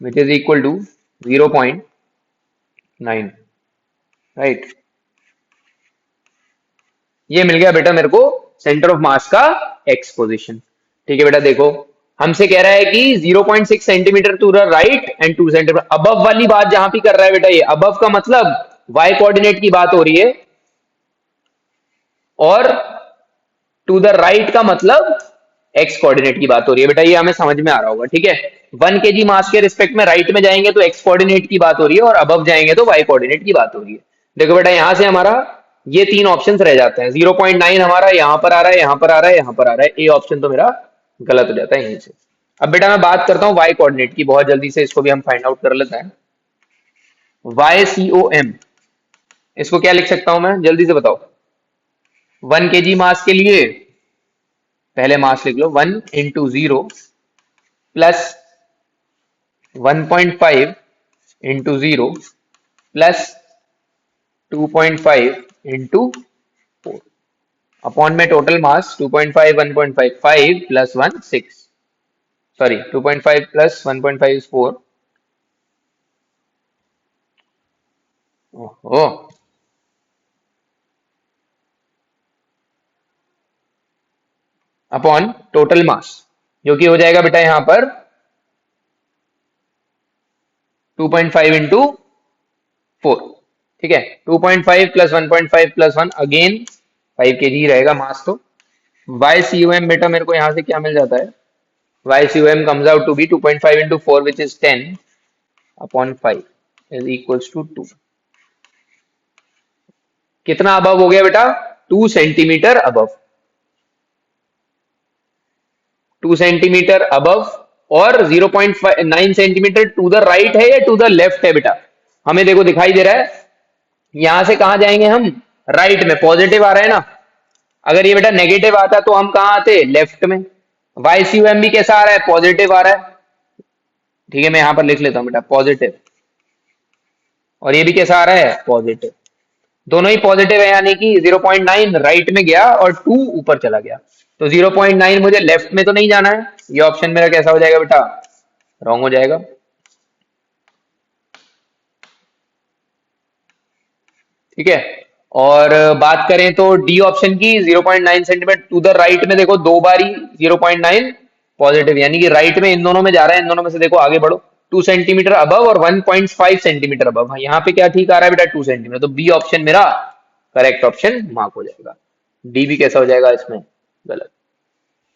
which is equal to 0.9, right. ये मिल गया बेटा मेरे को सेंटर ऑफ मास का एक्स पोजीशन। ठीक है बेटा, देखो हमसे कह रहा है कि 0.6 centimetre to the right and 2 centimetre above वाली बात जहां भी कर रहा है बेटा, ये अबव का मतलब वाई कोऑर्डिनेट की बात हो रही है, और टू द राइट का मतलब एक्स कोऑर्डिनेट की बात हो रही है बेटा, ये हमें समझ में आ रहा होगा। ठीक है, 1 kg मास के रिस्पेक्ट में राइट में जाएंगे तो एक्स कोऑर्डिनेट की बात हो रही है, और अबव जाएंगे तो वाई कोऑर्डिनेट की बात हो रही है। देखो बेटा यहां से हमारा ये तीन ऑप्शंस रह जाते हैं, 0.9 हमारा यहां पर आ रहा है, यहां पर आ रहा है, यहां पर आ रहा है, ए ऑप्शन तो मेरा गलत हो जाता है यहीं से। अब बेटा मैं बात करता हूं वाई कोऑर्डिनेट की, बहुत जल्दी से इसको भी हम फाइंड आउट कर लेते हैं। YCOM, इसको क्या लिख सकता हूं मैं, जल्दी से बताओ। 1 kg मास के लिए पहले मास लिख लो, 1 into 0 plus 1.5 into 0 plus 2.5 into 4 upon में total mass 2.5 1.5 5 plus 1 6, sorry 2.5 plus 1.5 is 4। ओहो, अपॉन टोटल मास जो कि हो जाएगा बेटा यहां पर 2.5 इंटू 4। ठीक है, 2.5 प्लस 1.5 प्लस 1 अगेन 5 kg रहेगा मास। तो YCOM बेटा मेरे को यहां से क्या मिल जाता है, YCOM comes out to be 2.5 into 4 which is 10 upon 5 is equals to 2। कितना अबव हो गया बेटा, 2 सेंटीमीटर अबव, 2 सेंटीमीटर अबव, और 0.9 सेंटीमीटर टू द राइट है या टू द लेफ्ट है बेटा, हमें देखो दिखाई दे रहा है। यहां से कहां जाएंगे हम, राइट में, पॉजिटिव आ रहा है ना। अगर ये बेटा नेगेटिव आता तो हम कहां आते, लेफ्ट में। YCOM भी कैसा आ रहा है, पॉजिटिव आ रहा है। ठीक है, मैं यहां पर लिख लेता हूं बेटा पॉजिटिव, और ये भी कैसा आ रहा है, पॉजिटिव। दोनों ही पॉजिटिव है, यानी कि 0.9 राइट में गया और 2 ऊपर चला गया। तो 0.9 मुझे लेफ्ट में तो नहीं जाना है, ये ऑप्शन मेरा कैसा हो जाएगा बेटा, रॉन्ग हो जाएगा। ठीक है, और बात करें तो डी ऑप्शन की, 0.9 सेंटीमीटर टू द राइट में देखो दो बारी 0.9 पॉजिटिव, यानी कि राइट में इन दोनों में जा रहा है, इन दोनों में से देखो आगे बढ़ो, 2 सेंटीमीटर अबव और 1.5 सेंटीमीटर अबव। यहाँ पे क्या ठीक आ रहा है बेटा, 2 सेंटीमीटर, तो बी ऑप्शन मेरा करेक्ट ऑप्शन मार्क हो जाएगा। डी भी कैसा हो जाएगा इसमें, गलत।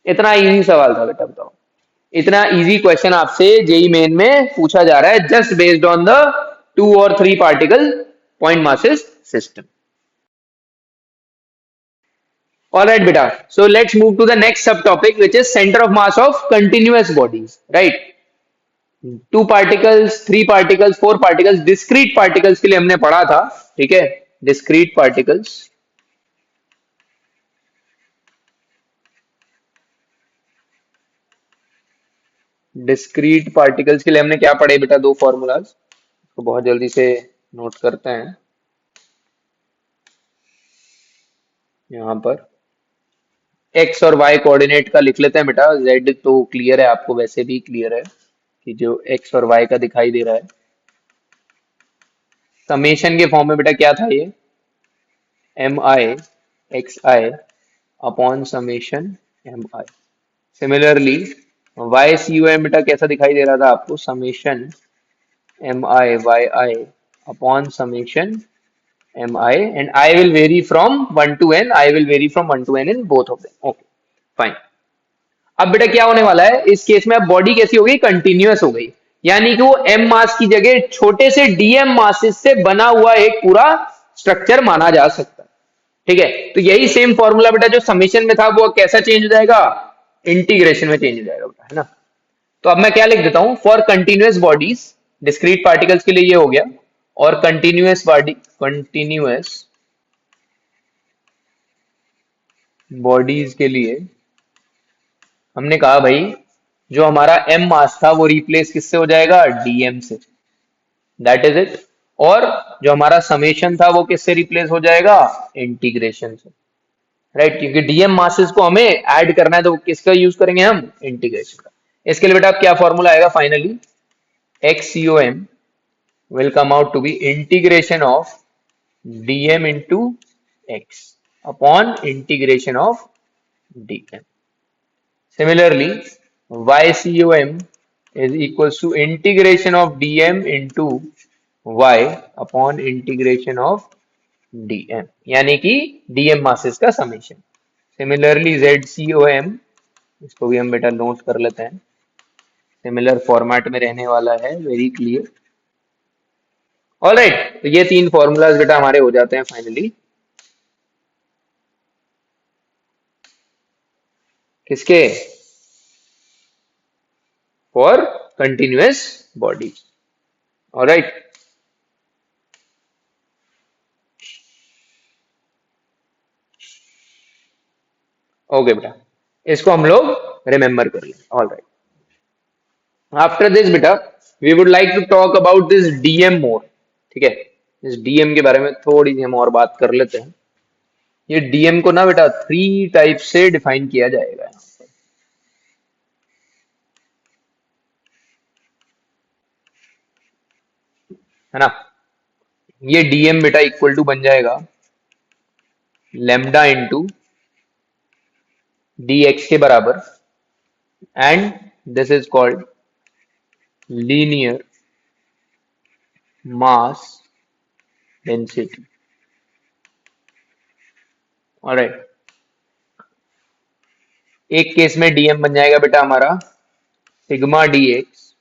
इतना इजी सवाल था बेटा, बताओ। इतना इजी क्वेश्चन आपसे जेई मेन में पूछा जा रहा है, जस्ट बेस्ड ऑन द 2 और 3 particle point masses system. All right, beta. So let's move to the next subtopic, which is center of mass of continuous bodies. Right? Two particles, three particles, four particles, discrete particles के लिए हमने पढ़ा था. ठीक है, discrete particles. Discrete particles के लिए हमने क्या पढ़े बेटा? दो फॉर्मूलाज, तो बहुत जल्दी से नोट करते हैं यहां पर. एक्स और वाई कोऑर्डिनेट का लिख लेते हैं बेटा. जेड तो क्लियर है, आपको वैसे भी क्लियर है कि जो एक्स और वाई का दिखाई दे रहा है. समेशन के फॉर्म में बेटा क्या था ये? M I X I upon summation M I. Similarly Y C U M बेटा कैसा दिखाई दे रहा था आपको? Summation M I Y I upon summation M I, and I will vary from 1 to n. I will vary from 1 to n in both of them. Okay fine. अब बेटा क्या होने वाला है इस केस में? अब बॉडी कैसी हो गई? कंटिन्यूअस हो गई. यानी कि वो एम मास की जगह छोटे से डीएम मासेस से बना हुआ एक पूरा स्ट्रक्चर माना जा सकता है. ठीक है, तो यही सेम फॉर्मूला बेटा जो समेशन में था वो कैसा चेंज हो जाएगा? इंटीग्रेशन में चेंज हो जाएगा बेटा, है ना. तो अब मैं क्या लिख देता हूं? For continuous bodies, discrete particles के लिए ये हो गया, और कंटिन्यूअस बॉडी, कंटिन्यूअस बॉडीज के लिए हमने कहा भाई जो हमारा एम मास था वो रिप्लेस किससे हो जाएगा? डीएम से. That is it. और जो हमारा समेशन था वो किससे रिप्लेस हो जाएगा? इंटीग्रेशन से. राइट, क्योंकि डीएम मासेस को हमें ऐड करना है तो किसका यूज करेंगे हम? इंटीग्रेशन का. इसके लिए बेटा अब क्या फॉर्मूला आएगा finally? XCOM will come out to be integration of dm into x upon integration of dm. Similarly, YCOM is equals to integration of dm into y upon integration of dm, यानी कि dm masses का summation. Similarly, ZCOM, इसको भी हम बेटा note कर लेते हैं, सिमिलर फॉर्मेट में रहने वाला है, वेरी क्लियर. ऑलराइट, तो ये तीन फॉर्मूलाज बेटा हमारे हो जाते हैं फाइनली. किसके? For continuous bodies. Alright, okay बेटा, इसको हम लोग रिमेंबर कर लें. ऑलराइट, आफ्टर दिस बेटा we would like to talk about this DM more. ठीक है, इस डीएम के बारे में थोड़ी सी हम और बात कर लेते हैं. ये डीएम को ना बेटा थ्री टाइप से डिफाइन किया जाएगा, है ना. ये डीएम बेटा इक्वल टू बन जाएगा लेमडा इंटू डी एक्स के बराबर, and this is called linear mass density. Alright, एक केस में डीएम बन जाएगा बेटा हमारा सिग्मा डी एक्स.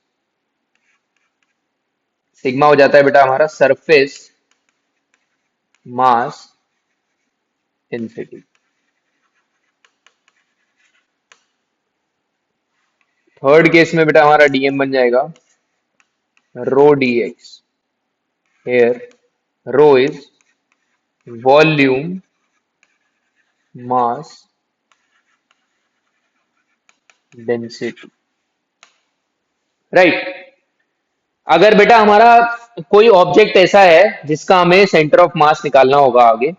सिग्मा हो जाता है बेटा हमारा surface mass density. Third case में बेटा हमारा डीएम बन जाएगा rho D X. Here rho is volume mass density. Right, अगर बेटा हमारा कोई ऑब्जेक्ट ऐसा है जिसका हमें सेंटर ऑफ मास निकालना होगा आगे,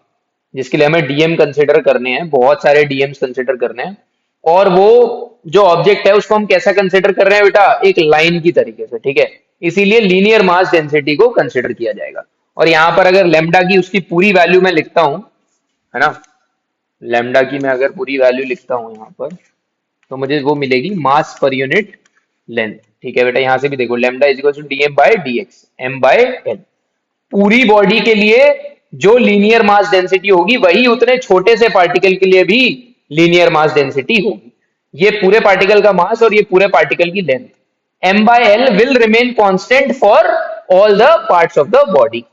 जिसके लिए हमें डीएम कंसिडर करने हैं, बहुत सारे डीएम्स कंसिडर करने हैं, और वो जो ऑब्जेक्ट है उसको हम कैसा कंसिडर कर रहे हैं बेटा? एक लाइन की तरीके से. ठीक है, इसीलिए लीनियर मास डेंसिटी को कंसिडर किया जाएगा. और यहां पर अगर लेमडा की उसकी पूरी वैल्यू मैं लिखता हूं, है ना, लेमडा की मैं अगर पूरी वैल्यू लिखता हूं यहां पर, तो मुझे वो मिलेगी मास पर यूनिट लेंथ. ठीक है बेटा, यहां से भी देखो lambda is equal to DM by DX, M by L. पूरी बॉडी के लिए जो लीनियर मास डेंसिटी होगी वही उतने छोटे से पार्टिकल के लिए भी लीनियर मास डेंसिटी होगी. ये पूरे पार्टिकल का मास और ये पूरे पार्टिकल की length, M by L will remain constant for all the parts of the body.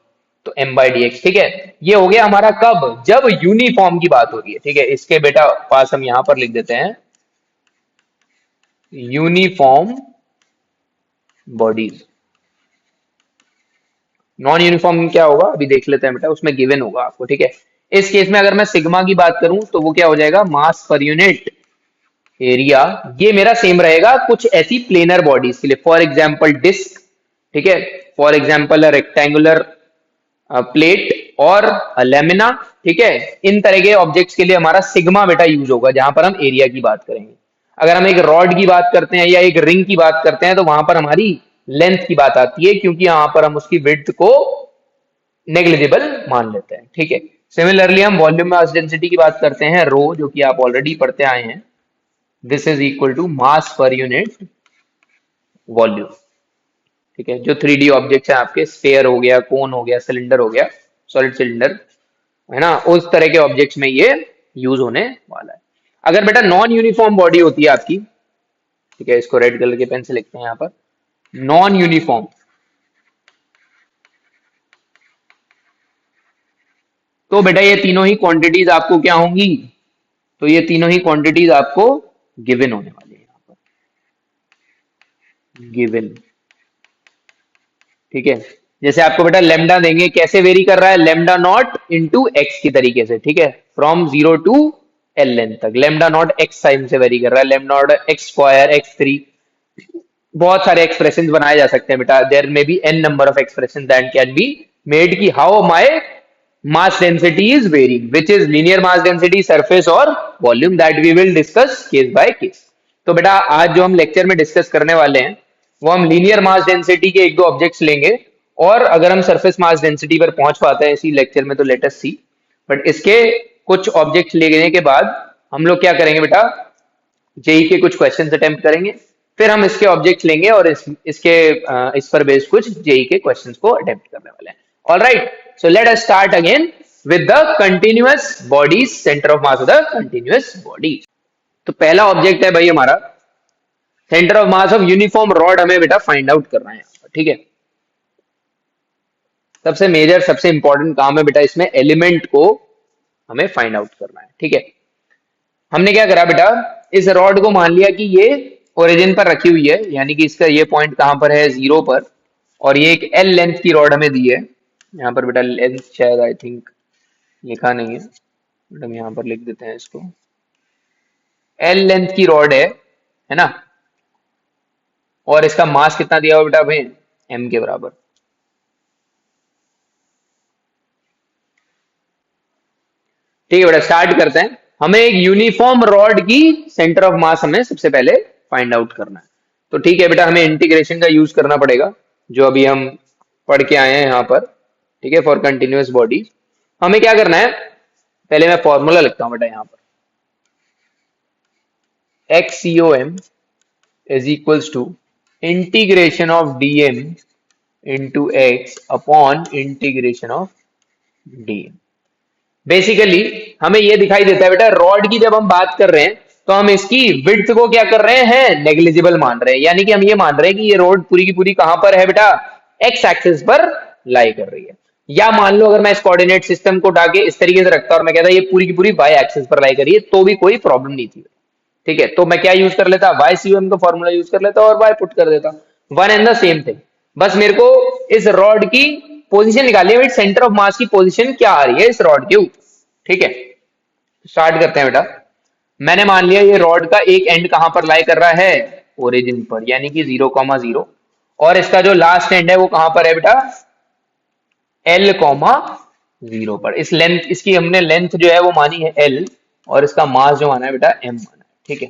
तो m बाई डी एक्स। ठीक है, ये हो गया हमारा कब, जब यूनिफॉर्म की बात हो रही है। ठीक है, इसके बेटा पास हम यहां पर लिख देते हैं यूनिफॉर्म बॉडीज। नॉन यूनिफॉर्म क्या होगा अभी देख लेते हैं बेटा, उसमें गिवन होगा आपको। ठीक है, इस केस में अगर मैं सिग्मा की बात करूं तो वो क्या हो जाएगा, मास पर यूनिट एरिया। ये मेरा सेम रहेगा कुछ ऐसी प्लेनर बॉडीज के लिए, फॉर एग्जांपल डिस्क। ठीक है, फॉर एग्जांपल रेक्टेंगुलर प्लेट और लेमिना। ठीक है, इन तरह के ऑब्जेक्ट्स के लिए हमारा सिग्मा बेटा यूज होगा जहां पर हम एरिया की बात करेंगे। अगर हम एक रॉड की बात करते हैं या एक रिंग की बात करते हैं तो वहां पर हमारी लेंथ की बात आती है, क्योंकि यहां पर हम उसकी विड्थ को नेग्लिजिबल मान लेते हैं। ठीक है, सिमिलरली हम वॉल्यूम मास डेंसिटी की बात करते हैं, रो, जो कि आप ऑलरेडी पढ़ते आए हैं। This is equal to mass per unit volume. ठीक है, जो 3D ऑब्जेक्ट्स हैं आपके, स्फीयर हो गया, कोन हो गया, सिलेंडर हो गया, सॉलिड सिलेंडर, है ना, उस तरह के ऑब्जेक्ट्स में ये यूज होने वाला है। अगर बेटा नॉन यूनिफॉर्म बॉडी होती है आपकी, ठीक है, इसको रेड कलर के पेन से लिखते हैं यहां पर, नॉन यूनिफॉर्म, तो बेटा ये तीनों ही क्वांटिटीज आपको क्या होंगी, तो ये तीनों ही क्वांटिटीज आपको गिवन होने वाली है यहां पर, गिवन। ठीक है, जैसे आपको बेटा लेमडा देंगे, कैसे वेरी कर रहा है, लेमडा नॉट इंटू एक्स की तरीके से। ठीक है, फ्रॉम 0 टू एल लेंथ तक लेमडा नॉट एक्स टाइम से वेरी कर रहा है, lambda naught x square, x3, बहुत सारे एक्सप्रेशन बनाए जा सकते हैं बेटा। There may be N number of expression that can be made की how my mass density is varying, which is linear mass density, surface और volume, that we will discuss case by case। तो बेटा आज जो हम lecture में discuss करने वाले हैं वो हम लीनियर मास डेंसिटी के एक दो ऑब्जेक्ट्स लेंगे, और अगर हम सरफेस मास डेंसिटी पर पहुंच पाते हैं इसी लेक्चर में तो लेट अस सी। बट इसके कुछ ऑब्जेक्ट्स लेने के बाद हम लोग क्या करेंगे बेटा, जेई के कुछ क्वेश्चंस अटेम्प्ट करेंगे, फिर हम इसके ऑब्जेक्ट्स लेंगे और इस पर बेस्ड कुछ जेई के क्वेश्चंस को अटेम्प्ट करने वाले हैं। Alright, so let us start again with the continuous bodies, center of mass of the continuous body। तो पहला ऑब्जेक्ट है भाई हमारा centre of mass of uniform rod, हमें बेटा फाइंड आउट करना है यहाँ पर। ठीक है, सबसे मेजर सबसे इंपॉर्टेंट काम है बेटा इसमें एलिमेंट को हमें फाइंड आउट करना है। ठीक है, हमने क्या करा बेटा, इस रॉड को मान लिया कि ये ओरिजिन पर रखी हुई है, यानी कि इसका ये पॉइंट कहां पर है, 0 पर, और ये एक एल लेंथ की रॉड हमें दी है। यहाँ पर बेटा लेंथ शायद आई थिंक लिखा नहीं है, बट हम यहाँ पर लिख देते हैं इसको, एल लेंथ की रॉड है ना, और इसका मास कितना दिया हुआ बेटा भाई, एम के बराबर। ठीक है बेटा, स्टार्ट करते हैं। हमें एक यूनिफॉर्म रॉड की सेंटर ऑफ मास हमें सबसे पहले फाइंड आउट करना है। तो ठीक है बेटा, हमें इंटीग्रेशन का यूज करना पड़ेगा, जो अभी हम पढ़ के आए हैं यहाँ पर। ठीक है, फॉर कंटिन्यूअस बॉडी हमें क्या करना है, पहले मैं फॉर्मूला लिखता हूं बेटा यहाँ पर, XCOM is equals to integration of dm into X upon integration of dm। Basically हमें यह दिखाई देता है बेटा, रॉड की जब हम बात कर रहे हैं तो हम इसकी विड्थ को क्या कर रहे हैं, नेग्लिजिबल मान रहे हैं, यानी कि हम ये मान रहे हैं कि ये रोड पूरी की पूरी कहां पर है बेटा, एक्स एक्सिस पर लाई कर रही है। या मान लो अगर मैं इस कोऑर्डिनेट सिस्टम को उठा के इस तरीके से रखता और मैं कहता ये पूरी की पूरी वाई एक्सिस पर लाई कर रही है, तो भी कोई प्रॉब्लम नहीं थी। ठीक है, तो मैं क्या यूज कर लेता, वाई सीओएम का फॉर्मूला यूज कर लेता और वाई पुट कर देता, one and the same thing. बस मेरे को इस रॉड की पोजीशन निकालनी है, सेंटर ऑफ मास की पोजीशन क्या आ रही है इस रॉड के ऊपर। ठीक है, स्टार्ट करते हैं बेटा। मैंने मान लिया ये रॉड का एक एंड कहां पर लाई कर रहा है, ओरिजिन पर, यानी कि 0,0, और इसका जो लास्ट एंड है वो कहां पर है बेटा, L,0 पर। इस लेंथ, इसकी हमने लेंथ जो है वो मानी है L, और इसका मास जो माना है बेटा M माना है। ठीक है,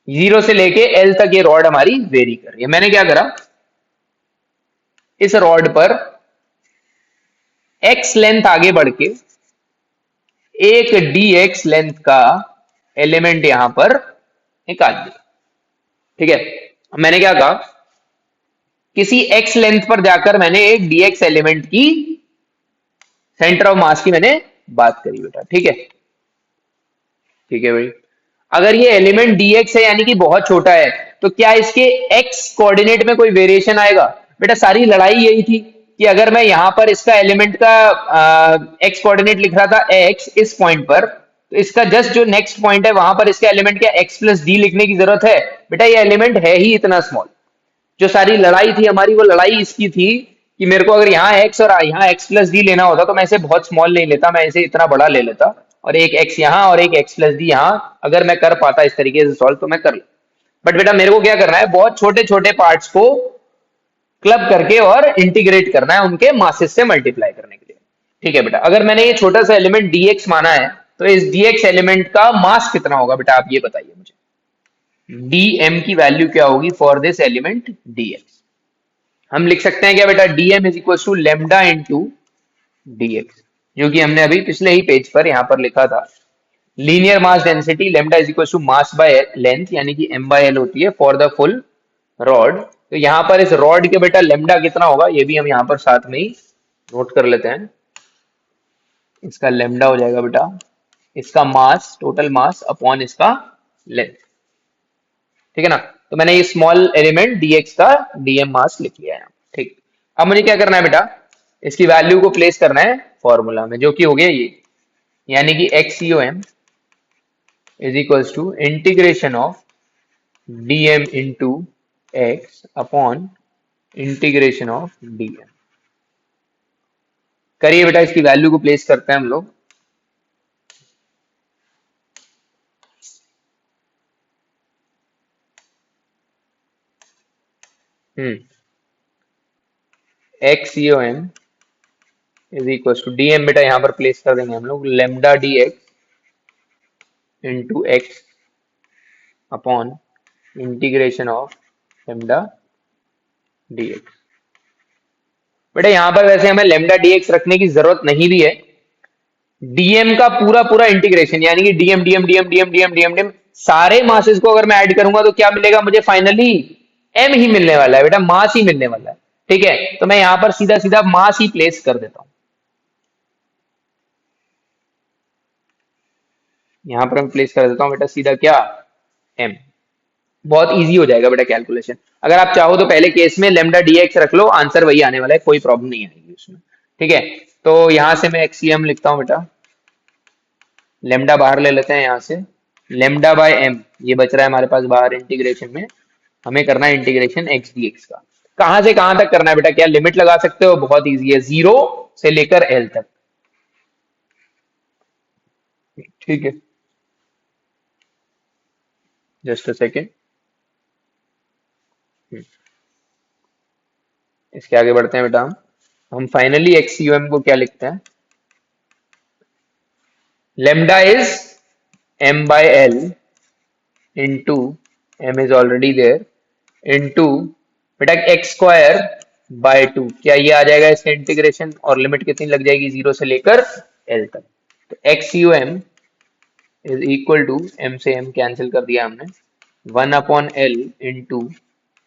0 से लेके L तक ये रॉड हमारी वेरी कर रही है। मैंने क्या करा, इस रॉड पर X लेंथ आगे बढ़ के एक dx लेंथ का एलिमेंट यहां पर निकाल दिया। ठीक है, मैंने क्या कहा, किसी x लेंथ पर जाकर मैंने एक dx एलिमेंट की सेंटर ऑफ मास की मैंने बात करी बेटा। ठीक है, ठीक है भाई, अगर ये एलिमेंट dx है यानी कि बहुत छोटा है, तो क्या इसके x कोऑर्डिनेट में कोई वेरिएशन आएगा बेटा? सारी लड़ाई यही थी कि अगर मैं यहाँ पर इसका एलिमेंट का एक्स कोऑर्डिनेट लिख रहा था एक्स इस पॉइंट पर, तो इसका जस्ट जो नेक्स्ट पॉइंट है वहां पर इसका एलिमेंट क्या एक्स प्लस डी लिखने की जरूरत है? बेटा ये एलिमेंट है ही इतना स्मॉल। जो सारी लड़ाई थी हमारी, वो लड़ाई इसकी थी कि मेरे को अगर यहाँ एक्स और यहाँ एक्स प्लस डी लेना होता तो मैं इसे बहुत स्मॉल नहीं लेता, मैं इसे इतना बड़ा ले लेता, और एक एक्स यहाँ और एक एक्स प्लस डी यहाँ। अगर मैं कर पाता इस तरीके से सॉल्व तो मैं कर लेता। बट बेटा मेरे को क्या करना है, बहुत छोटे छोटे पार्ट्स को क्लब करके और इंटीग्रेट करना है उनके मासेस से मल्टीप्लाई करने के लिए। ठीक है बेटा, अगर मैंने ये छोटा सा एलिमेंट dx माना है तो इस dx एलिमेंट का मास कितना होगा बेटा, आप ये बताइए मुझे। dm की वैल्यू क्या होगी फॉर दिस एलिमेंट dx? हम लिख सकते हैं क्या बेटा, dm is equal to lambda into dx, जो कि हमने अभी पिछले ही पेज पर यहां पर लिखा था। Linear mass density lambda is equal to mass by length, यानी कि m बाय l होती है फॉर द फुल रॉड। तो यहाँ पर इस रॉड के बेटा लेमडा कितना होगा, ये भी हम यहाँ पर साथ में ही नोट कर लेते हैं। इसका लेमडा हो जाएगा बेटा इसका मास, टोटल मास अपॉन इसका लेंथ। ठीक है ना, तो मैंने ये स्मॉल एलिमेंट dx का dm मास लिख लिया है। ठीक, अब मुझे क्या करना है बेटा, इसकी वैल्यू को प्लेस करना है फॉर्मूला में, जो कि हो गया ये, यानी कि XCOM is equals to integration of dm into x upon integration of dm। करिए बेटा, इसकी वैल्यू को प्लेस करते हैं हम लोग। XCOM is equal to dm बेटा यहाँ पर प्लेस कर देंगे हम लोग lambda dx into X upon integration of lambda dx। बेटा यहाँ पर वैसे हमें लेमडा dx रखने की जरूरत नहीं भी है। dm का पूरा पूरा इंटीग्रेशन, यानी कि dm dm dm dm dm dm dm सारे मासेस को अगर मैं ऐड करूंगा तो क्या मिलेगा मुझे, फाइनली m ही मिलने वाला है बेटा, मास ही मिलने वाला है। ठीक है, तो मैं यहाँ पर सीधा सीधा मास ही प्लेस कर देता हूँ। यहाँ पर मैं प्लेस कर देता हूँ बेटा सीधा क्या, m। बहुत इजी हो जाएगा बेटा कैलकुलेशन। अगर आप चाहो तो पहले केस में लेमडा dx रख लो, आंसर वही आने वाला है, कोई प्रॉब्लम नहीं आएगी उसमें। ठीक है, तो यहां से मैं XCM लिखता हूं बेटा, लेमडा बाहर ले लेते हैं यहाँ से, लेमडा बाय m ये बच रहा है हमारे पास बाहर इंटीग्रेशन में। हमें करना है इंटीग्रेशन x dx का। कहां से कहां तक करना है बेटा, क्या लिमिट लगा सकते हो, बहुत इजी है, 0 से लेकर l तक। ठीक है, जस्ट अ सेकेंड, इसके आगे बढ़ते हैं बेटा। हम फाइनली XCOM को क्या लिखते हैं, lambda is m by l into m is already there into बेटा एक्स स्क्वायर बाय 2, क्या ये आ जाएगा इसका इंटीग्रेशन, और लिमिट कितनी लग जाएगी, 0 से लेकर l तक। तो XCOM is equal to, m से m कैंसिल कर दिया हमने, 1 upon l into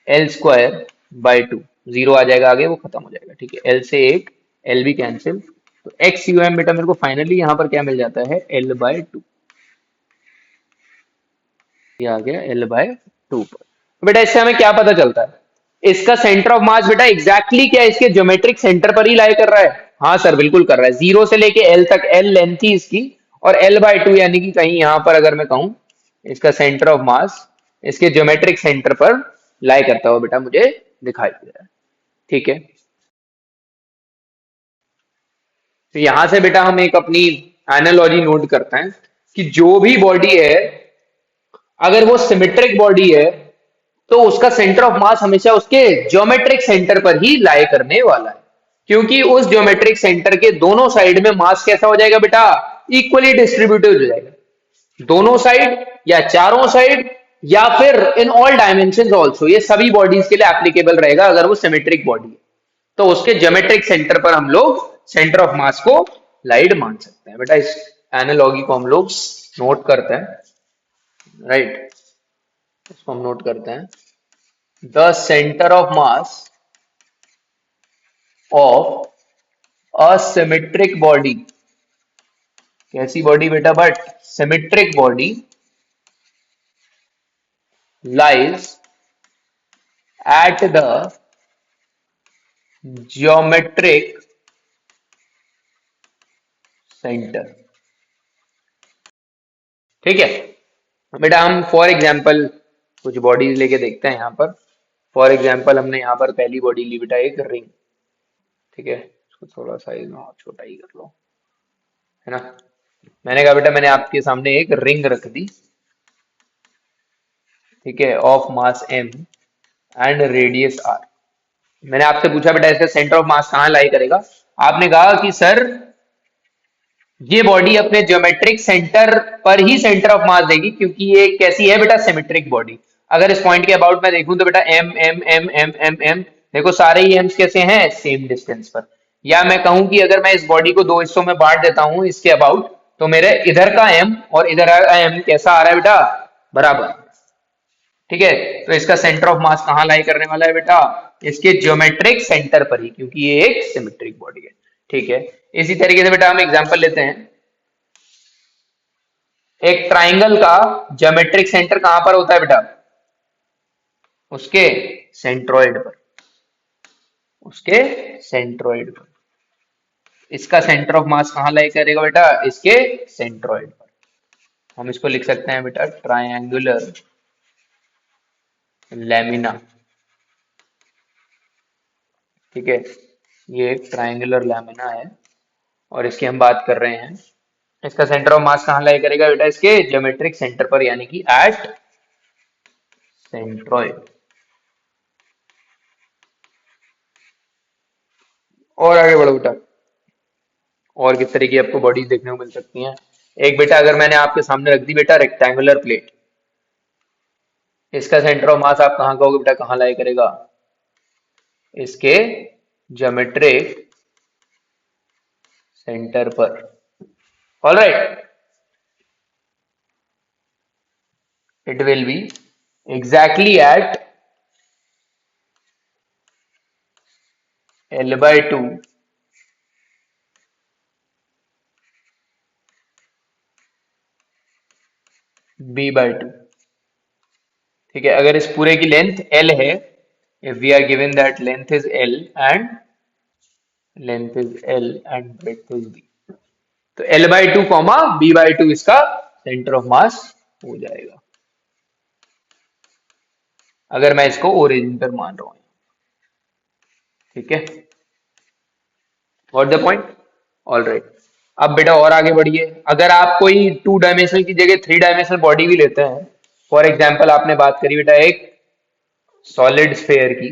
L square by 2, 0 आ जाएगा आगे, वो खत्म हो जाएगा। ठीक है, l से एक l भी कैंसिल, तो XCOM बेटा मेरे को फाइनली यहाँ पर क्या मिल जाता है, l बाय 2, ये आ गया l बाय 2 पर। तो बेटा इससे हमें क्या पता चलता है, इसका सेंटर ऑफ मास बेटा एग्जैक्टली क्या इसके ज्योमेट्रिक सेंटर पर ही लाई कर रहा है। हाँ सर बिल्कुल कर रहा है, 0 से लेके l तक, l लेंथ थी इसकी, और l बाय 2 यानी कि कहीं यहां पर अगर मैं कहूं इसका सेंटर ऑफ मास इसके ज्योमेट्रिक सेंटर पर लाई करता हुआ बेटा मुझे दिखाई दे रहा है। ठीक है, तो यहां से बेटा हम एक अपनी एनालॉजी नोट करते हैं कि जो भी बॉडी है, अगर वो सिमेट्रिक बॉडी है तो उसका सेंटर ऑफ मास हमेशा उसके ज्योमेट्रिक सेंटर पर ही लाई करने वाला है, क्योंकि उस ज्योमेट्रिक सेंटर के दोनों साइड में मास कैसा हो जाएगा बेटा, इक्वली डिस्ट्रीब्यूटेड हो जाएगा। दोनों साइड या चारों साइड या फिर इन ऑल डायमेंशन ऑल्सो, ये सभी बॉडीज के लिए एप्लीकेबल रहेगा अगर वो सिमेट्रिक बॉडी है। तो उसके ज्योमेट्रिक सेंटर पर हम लोग सेंटर ऑफ मास को लाइड मान सकते हैं बेटा। इस एनालॉगी को हम लोग नोट करते हैं, राइट, इसको हम नोट करते हैं, the centre of mass of a symmetric body, कैसी बॉडी बेटा, but symmetric body lies at the geometric centre. ठीक है बेटा, हम फॉर एग्जांपल कुछ बॉडीज लेके देखते हैं यहाँ पर। फॉर एग्जांपल हमने यहाँ पर पहली बॉडी ली बेटा एक रिंग। ठीक है, इसको थोड़ा साइज में और छोटा ही कर लो, है ना। मैंने कहा बेटा मैंने आपके सामने एक रिंग रख दी, ठीक है, of mass m and radius r। मैंने आपसे पूछा बेटा इसका सेंटर ऑफ मास कहाँ लाई करेगा। आपने कहा कि सर ये बॉडी अपने ज्योमेट्रिक सेंटर पर ही सेंटर ऑफ मास देगी, क्योंकि ये कैसी है बेटा, सिमेट्रिक बॉडी। अगर इस पॉइंट के अबाउट मैं देखूं तो बेटा M M M M M M, देखो सारे ही एम्स कैसे हैं, सेम डिस्टेंस पर। या मैं कहूं कि अगर मैं इस बॉडी को दो हिस्सों में बांट देता हूं इसके अबाउट, तो मेरे इधर का एम और इधर का एम कैसा आ रहा है बेटा, बराबर। ठीक है, तो इसका सेंटर ऑफ मास कहाँ लाई करने वाला है बेटा, इसके ज्योमेट्रिक सेंटर पर ही, क्योंकि ये एक सिमेट्रिक बॉडी है। ठीक है, इसी तरीके से बेटा हम एग्जांपल लेते हैं। एक ट्राइंगल का ज्योमेट्रिक सेंटर कहां पर होता है बेटा, उसके सेंट्रोइड पर, उसके सेंट्रोइड पर। इसका सेंटर ऑफ मास कहां लाई करेगा बेटा, इसके सेंट्रोइड पर। हम इसको लिख सकते हैं बेटा ट्रायंगुलर लैमिना। ठीक है, ये एक ट्रायंगुलर लैमिना है और इसकी हम बात कर रहे हैं। इसका सेंटर ऑफ मास कहां लाई करेगा बेटा, इसके ज्योमेट्रिक सेंटर पर, यानी कि एट सेंट्रोइड। और आगे बढ़ो बेटा, और किस तरह की आपको बॉडीज देखने को मिल सकती हैं। एक बेटा अगर मैंने आपके सामने रख दी बेटा रेक्टेंगुलर प्लेट, इसका सेंटर ऑफ मास आप कहां कहोगे बेटा, कहां लाई करेगा, इसके ज्योमेट्रिक सेंटर पर। Alright, it will be exactly at L by 2 B by 2। ठीक है, अगर इस पूरे की लेंथ L है, if we are given that length is L and breadth is B, तो L by 2 comma B by 2 इसका सेंटर ऑफ मास हो जाएगा, अगर मैं इसको ओरिजिन पर मान रहा हूं। ठीक है, गॉट द पॉइंट। ऑलराइट, अब बेटा और आगे बढ़िए। अगर आप कोई 2 डायमेंशनल की जगह 3 डायमेंशनल बॉडी भी लेते हैं, फॉर एग्जाम्पल आपने बात करी बेटा एक सॉलिड स्फेयर की,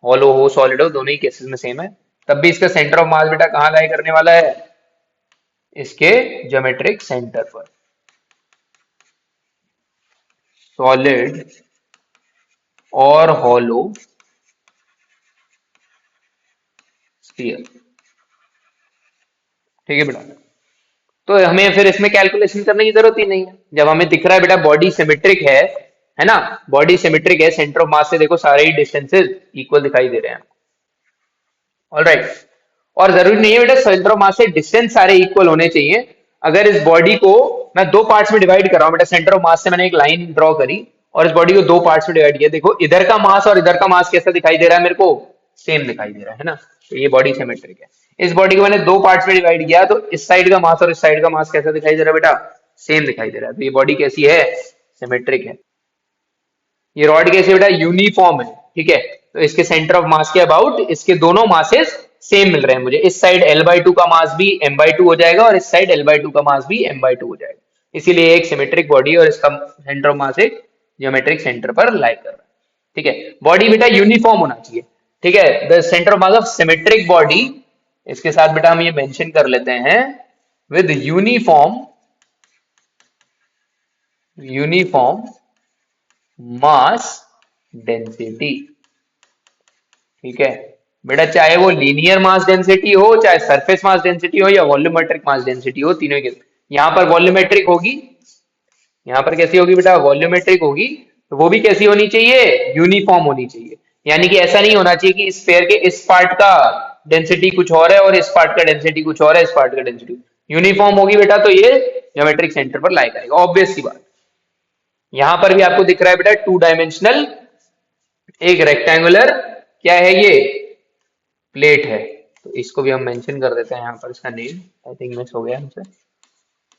हॉलो हो सॉलिड हो दोनों ही केसेस में सेम है, तब भी इसका सेंटर ऑफ मास बेटा कहां लाई करने वाला है, इसके ज्योमेट्रिक सेंटर पर। सॉलिड और हॉलो स्फीयर। ठीक है बेटा, तो हमें फिर इसमें कैलकुलेशन करने की जरूरत ही नहीं है। जब हमें दिख रहा है बेटा बॉडी सिमेट्रिक है ना, बॉडी सिमेट्रिक है, सेंटर ऑफ मास से देखो सारे ही डिस्टेंसेस इक्वल दिखाई दे रहे हैं। ऑलराइट, और जरूरी नहीं है बेटा सेंटर ऑफ मास से डिस्टेंस सारे इक्वल होने चाहिए। अगर इस बॉडी को मैं दो पार्ट्स में डिवाइड कर रहा हूं बेटा, सेंटर ऑफ मास से मैंने एक लाइन ड्रॉ करी और इस बॉडी को दो पार्ट्स में डिवाइड किया, देखो इधर का मास और इधर का मास कैसा दिखाई दे रहा है, मेरे को सेम दिखाई दे रहा है ना, तो ये बॉडी सिमेट्रिक है। इस बॉडी को मैंने दो पार्ट्स में डिवाइड किया, तो इस साइड का मास और इस साइड का मास कैसा दिखाई दे रहा है बेटा, सेम दिखाई दे रहा है, तो ये बॉडी कैसी है, सिमेट्रिक है। ये रॉड कैसे बेटा, यूनिफॉर्म है। ठीक है, तो इसके सेंटर ऑफ मास के अबाउट इसके दोनों मासेस सेम मिल रहे हैं मुझे। इस साइड L by 2 का मास भी M by 2 हो जाएगा और इस साइड L by 2 का मास भी M by 2 हो जाएगा। इसीलिए एक सिमेट्रिक बॉडी और इसका सेंटर ऑफ मास एक ज्योमेट्रिक सेंटर पर लाई कर रहा है। ठीक है, बॉडी बेटा यूनिफॉर्म होना चाहिए। ठीक है, the centre of mass of symmetric body, इसके साथ बेटा हम ये मेंशन कर लेते हैं, विद यूनिफॉर्म मास डेंसिटी। ठीक है बेटा, चाहे वो लीनियर मास डेंसिटी हो, चाहे सरफेस मास डेंसिटी हो, या वॉल्यूमेट्रिक मास डेंसिटी हो, तीनों के। यहां पर वॉल्यूमेट्रिक होगी, यहां पर कैसी होगी बेटा, वॉल्यूमेट्रिक होगी, तो वो भी कैसी होनी चाहिए, यूनिफॉर्म होनी चाहिए। यानी कि ऐसा नहीं होना चाहिए कि इस पेयर के इस पार्ट का डेंसिटी कुछ और है और इस पार्ट का डेंसिटी कुछ और है, इस पार्ट का डेंसिटी यूनिफॉर्म होगी बेटा, तो ये ज्योमेट्रिक सेंटर पर लाई करेगा, ऑब्वियस सी बात। यहां पर भी आपको दिख रहा है बेटा 2 डायमेंशनल एक रेक्टेंगुलर, क्या है ये, प्लेट है, तो इसको भी हम मेंशन कर देते हैं यहाँ पर, इसका नेम आई थिंक मिस हो गया हमसे,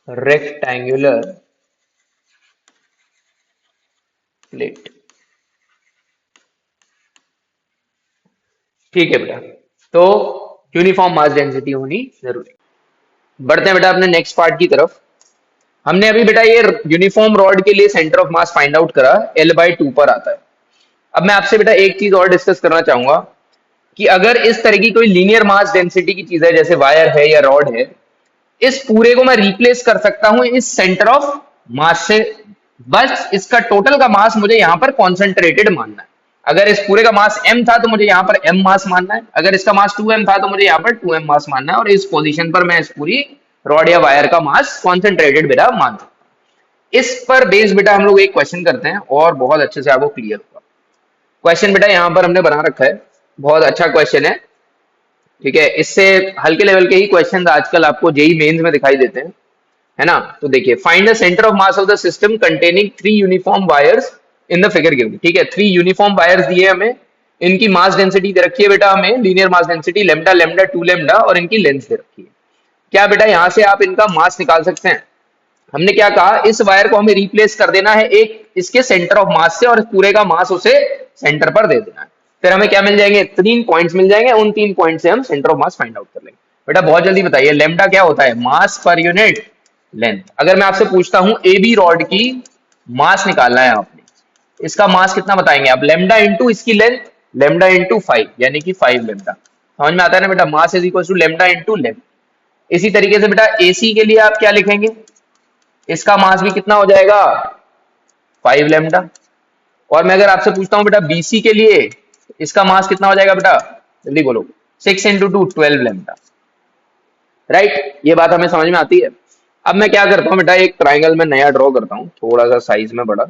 रेक्टेंगुलर प्लेट। ठीक है बेटा, तो यूनिफॉर्म मास डेंसिटी होनी जरूरी। बढ़ते हैं बेटा अपने नेक्स्ट पार्ट की तरफ। हमने अभी बेटा ये यूनिफॉर्म रॉड के लिए centre of mass find out करा, L/2 पर आता है। अब मैं आपसे बेटा एक चीज और डिस्कस करना चाहूंगा कि अगर इस तरह की कोई लीनियर मास डेंसिटी की चीज है, जैसे वायर है या रॉड है, इस पूरे को मैं रिप्लेस कर सकता हूं इस सेंटर ऑफ मास से, बस इसका टोटल का मास मुझे यहां पर कॉन्सेंट्रेटेड मानना है। अगर इस पूरे का मास m था तो मुझे यहां पर m मास मानना है, अगर इसका मास 2m था तो मुझे यहां पर 2m मास मानना है, और इस पोजीशन पर मैं इस पूरी रॉड या वायर का मास कॉन्सेंट्रेटेड बेटा मान सकता हूं। इस पर बेस बेटा हम लोग एक क्वेश्चन करते हैं और बहुत अच्छे से आपको क्लियर होगा। क्वेश्चन बेटा यहां पर हमने बना रखा है, बहुत अच्छा क्वेश्चन है। ठीक है, इससे हल्के लेवल के ही क्वेश्चन आजकल आपको जेई मेंस में दिखाई देते हैं, है ना। तो देखिए, find the centre of mass of the system containing 3 uniform wires in the figure given. ठीक है, 3 यूनिफॉर्म वायर्स दिए हमें, इनकी मास डेंसिटी दे रखी है बेटा हमें, linear mass density lambda lambda 2 lambda, और इनकी लेंथ दे रखी है। क्या बेटा यहां से आप इनका मास निकाल सकते हैं? हमने क्या कहा, इस वायर को हमें रिप्लेस कर देना है एक इसके सेंटर ऑफ मास से, और इस पूरे का मास उसे सेंटर पर दे देना है। फिर हमें क्या मिल जाएंगे, 3 पॉइंट्स मिल जाएंगे, उन 3 पॉइंट से हम centre of mass find out कर लेंगे। बेटा बहुत जल्दी बताइए, लैम्डा क्या होता है? मास पर यूनिट लेंथ। अगर मैं आपसे पूछता हूं ए बी रॉड की मास निकालना है आपने, इसका मास कितना बताएंगे आप? लैम्डा इंटू इसकी लेंथ, लैम्डा इंटू 5, यानी कि 5 लैम्डा। समझ में आता है ना बेटा, mass is equal to lambda into length. इसी तरीके से बेटा एसी के लिए आप क्या लिखेंगे, इसका मास भी कितना हो जाएगा? 5 लैम्डा। और मैं अगर आपसे पूछता हूं बेटा बीसी के लिए, इसका मास कितना हो जाएगा बेटा? जल्दी बोलो। 6 इंटू 2 12 लैम्डा। राइट, ये बात हमें समझ में आती है। अब मैं क्या करता हूँ बेटा, एक ट्राइंगल में नया ड्रॉ करता हूँ, थोड़ा सा साइज में बड़ा,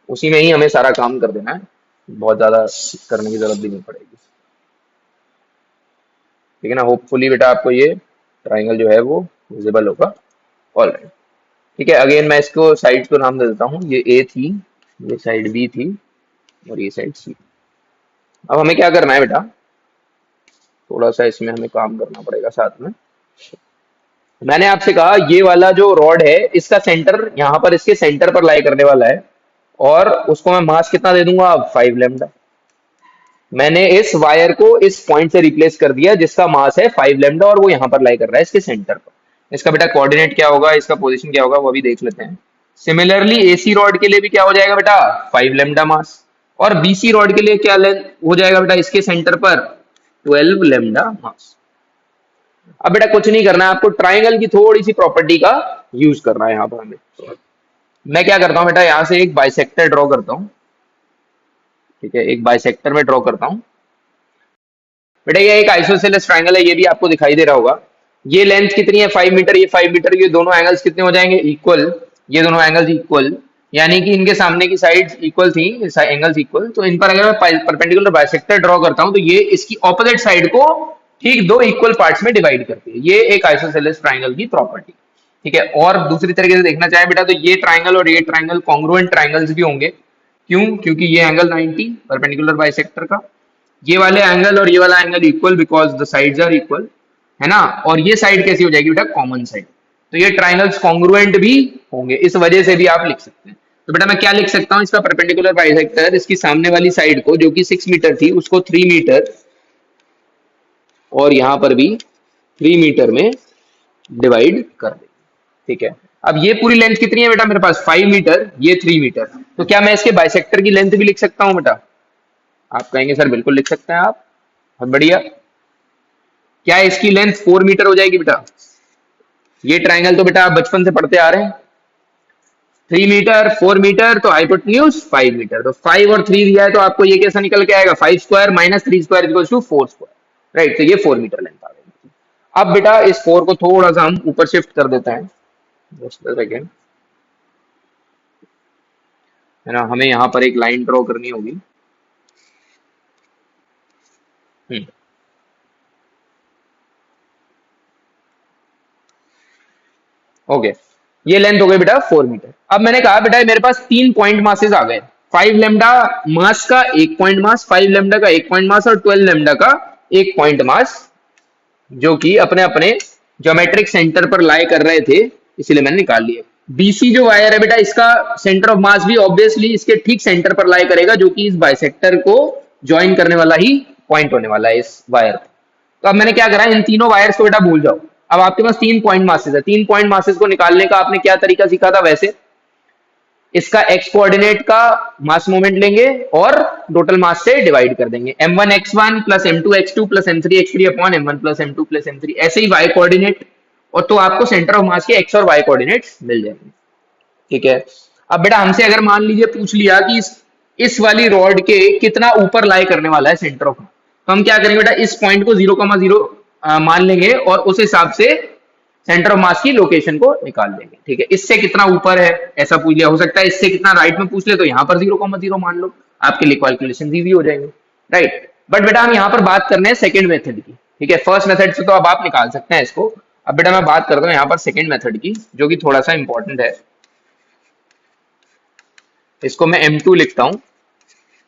उसी में ही हमें सारा काम कर देना है, बहुत ज्यादा करने की जरूरत भी नहीं पड़ेगी। ठीक है ना, होपफुली बेटा आपको ये ट्राइंगल जो है वो विजिबल होगा। ऑलराइट, ठीक है। अगेन मैं इसको साइड को नाम दे देता हूँ, ये ए थी, ये साइड बी थी, और ये साइड सी। अब हमें क्या करना है बेटा, थोड़ा सा इसमें हमें काम करना पड़ेगा साथ में। मैंने आपसे कहा ये वाला जो रॉड है, इसका सेंटर यहाँ पर इसके सेंटर पर लाई करने वाला है, और उसको मैं मास कितना दे दूंगा? 5 लैम्डा। मैंने इस वायर को इस पॉइंट से रिप्लेस कर दिया जिसका मास है 5 लैम्डा, और वो यहाँ पर लाई कर रहा है इसके सेंटर पर। इसका बेटा कोऑर्डिनेट क्या होगा, इसका पोजीशन क्या होगा, वो भी देख लेते हैं। सिमिलरली एसी रॉड के लिए भी क्या हो जाएगा बेटा? 5 लैम्डा मास। और बीसी रॉड के लिए क्या लेंथ हो जाएगा बेटा, इसके सेंटर पर 12 लैम्डा मास। अब बेटा कुछ नहीं करना है आपको, ट्राइंगल की थोड़ी सी प्रॉपर्टी का यूज करना है यहाँ पर हमें। मैं क्या करता हूँ बेटा, यहाँ से एक बाइसेक्टर ड्रॉ करता हूँ। ठीक है, एक बाइसेक्टर में ड्रॉ करता हूँ बेटा। ये एक आइसोसेलेस ट्राइंगल है, ये भी आपको दिखाई दे रहा होगा। ये लेंथ कितनी है? 5 मीटर, ये 5 मीटर। ये दोनों एंगल्स कितने हो जाएंगे? इक्वल। ये दोनों एंगल्स इक्वल, यानी कि इनके सामने की साइड्स इक्वल थी, एंगल्स इक्वल। तो इन पर अगर मैं परपेंडिकुलर बाइसेक्टर ड्रॉ करता हूं, तो ये इसकी ऑपोजिट साइड को ठीक 2 इक्वल पार्ट्स में डिवाइड करती है। ये एक आइसोसेलेस ट्राइंगल की प्रॉपर्टी। ठीक है, और दूसरी तरीके से देखना चाहे बेटा, तो ये ट्राइंगल और ये ट्राइंगल कॉन्ग्रुएंट ट्राइंगल्स भी होंगे। क्यों? क्योंकि ये एंगल 90 परपेंडिकुलर बाइसेक्टर का, ये वाले एंगल और ये वाला angle equal because the sides are equal, है ना। और ये साइड कैसी हो जाएगी बेटा? Common side. तो ये ट्राइंगल्स कॉन्ग्रुएंट भी होंगे, इस वजह से भी आप लिख सकते हैं। तो बेटा मैं क्या लिख सकता हूँ, इसका परपेंडिकुलर बाइसेक्टर, इसकी सामने वाली साइड को जो कि 6 मीटर थी उसको 3 मीटर, और यहां पर भी 3 मीटर में डिवाइड कर देंगे। ठीक है, अब ये पूरी लेंथ कितनी है बेटा मेरे पास? 5 मीटर, ये 3 मीटर। तो क्या मैं इसके बाइसेक्टर की लेंथ भी लिख सकता हूं बेटा? आप कहेंगे सर बिल्कुल लिख सकते हैं आप, बहुत बढ़िया। क्या इसकी लेंथ 4 मीटर हो जाएगी बेटा? ये ट्राइंगल तो बेटा आप बचपन से पढ़ते आ रहे हैं, 3 मीटर 4 मीटर, तो हाइपोटेन्यूज 5 मीटर। तो 5 और 3 दिया है, तो आपको ये कैसा निकल के आएगा? 5 square minus 3 square equals to 4 square. Right, तो ये 4 मीटर लेंथ आ गई। अब बेटा इस 4 को थोड़ा सा हम ऊपर शिफ्ट कर देते हैं, जस्ट अ सेकेंड, है ना। हमें यहाँ पर एक लाइन ड्रॉ करनी होगी। ओके, ये लेंथ हो गई बेटा 4 मीटर। अब मैंने कहा बेटा मेरे पास 3 पॉइंट मासेस आ गए, 5 लेमडा मास का 1 पॉइंट मास, 5 लेमडा का 1 पॉइंट मास, और 12 लेमडा का एक पॉइंट मास जो कि अपने अपने ज्योमेट्रिक सेंटर पर लाई कर रहे थे, इसीलिए मैंने निकाल लिया। बीसी जो वायर है बेटा, इसका सेंटर ऑफ मास भी ऑब्वियसली इसके ठीक सेंटर पर लाई करेगा, जो कि इस बाइसेक्टर को ज्वाइन करने वाला ही पॉइंट होने वाला है इस वायर। तो अब मैंने क्या करा, इन तीनों वायर्स को बेटा भूल जाओ। अब आपके पास 3 पॉइंट मासेस है, 3 पॉइंट मासेस को निकालने का आपने क्या तरीका सीखा था, वैसे इसका एक्स कोऑर्डिनेट का मास मोमेंट लेंगे और टोटल मास से डिवाइड कर देंगे, m1x1 plus m2x2 plus m3x3 upon m1 plus m2 plus m3, ऐसे ही y कोऑर्डिनेट, और तो आपको सेंटर ऑफ मास के x और y कोऑर्डिनेट्स मिल जाएंगे। ठीक है, अब बेटा हमसे अगर मान लीजिए पूछ लिया कि इस वाली रॉड के कितना ऊपर लाई करने वाला है सेंटर ऑफ मास, तो हम क्या करेंगे बेटा, इस पॉइंट को 0,0 मान लेंगे और उस हिसाब से सेंटर ऑफ मास की लोकेशन को निकाल देंगे। ठीक है, इससे कितना ऊपर है ऐसा पूछ लिया, हो सकता है इससे कितना राइट में पूछ ले तो यहाँ पर 0,0 मान लो, आपके लिए कैलकुलेशन इजी हो जाएंगे, राइट। बट बेटा हम यहाँ पर बात कर रहे हैं सेकंड मेथड की। ठीक है, फर्स्ट मेथड से तो अब आप निकाल सकते हैं इसको, अब बेटा मैं बात करता हूँ यहाँ पर सेकंड मेथड की, जो कि थोड़ा सा इंपॉर्टेंट है। इसको मैं m2 लिखता हूँ,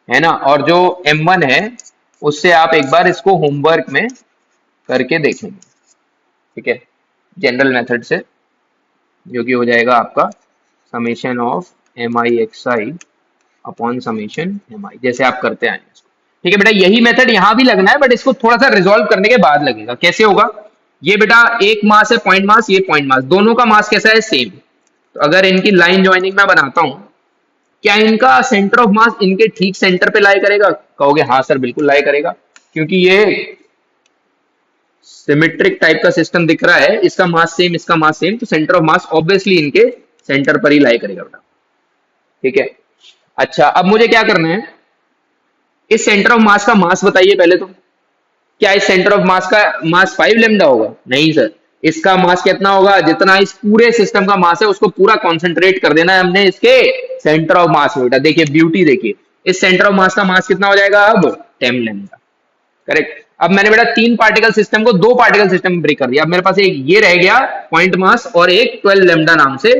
है ना, और जो m1 है उससे आप एक बार इसको होमवर्क में करके देखेंगे। ठीक है, जनरल मेथड से, जो कि हो जाएगा आपका summation of mi(xi) upon summation mi, जैसे आप करते आए इसको। ठीक है बेटा, यही मेथड यहाँ भी लगना है, बट इसको थोड़ा सा रिजॉल्व करने के बाद लगेगा। कैसे होगा, ये बेटा एक मास है पॉइंट मास, ये पॉइंट मास, दोनों का मास कैसा है, सेम। तो अगर इनकी लाइन ज्वाइनिंग मैं बनाता हूँ, क्या इनका सेंटर ऑफ मास इनके ठीक सेंटर पे लाई करेगा, कहोगे हाँ सर बिल्कुल लाई करेगा, क्योंकि ये सिमेट्रिक टाइप का सिस्टम दिख रहा है, इसका मास सेम इसका मास सेम, तो सेंटर ऑफ मास ऑब्वियसली इनके सेंटर पर ही लाई करेगा बेटा। ठीक है, अच्छा अब मुझे क्या करना है, इस सेंटर ऑफ मास का मास बताइए पहले तो, क्या इस सेंटर ऑफ मास का मास 5 लेमडा होगा, नहीं सर, इसका मास कितना होगा, जितना इस पूरे सिस्टम का मास है उसको पूरा कॉन्सेंट्रेट कर देना है हमने इसके सेंटर ऑफ मास में। बेटा देखिए ब्यूटी, देखिए इस सेंटर ऑफ मास का मास कितना हो जाएगा अब 10 लेमडा, करेक्ट। अब मैंने बेटा 3 पार्टिकल सिस्टम को 2 पार्टिकल सिस्टम में ब्रेक कर दिया, अब मेरे पास एक ये रह गया पॉइंट मास और एक 12 लेमडा नाम से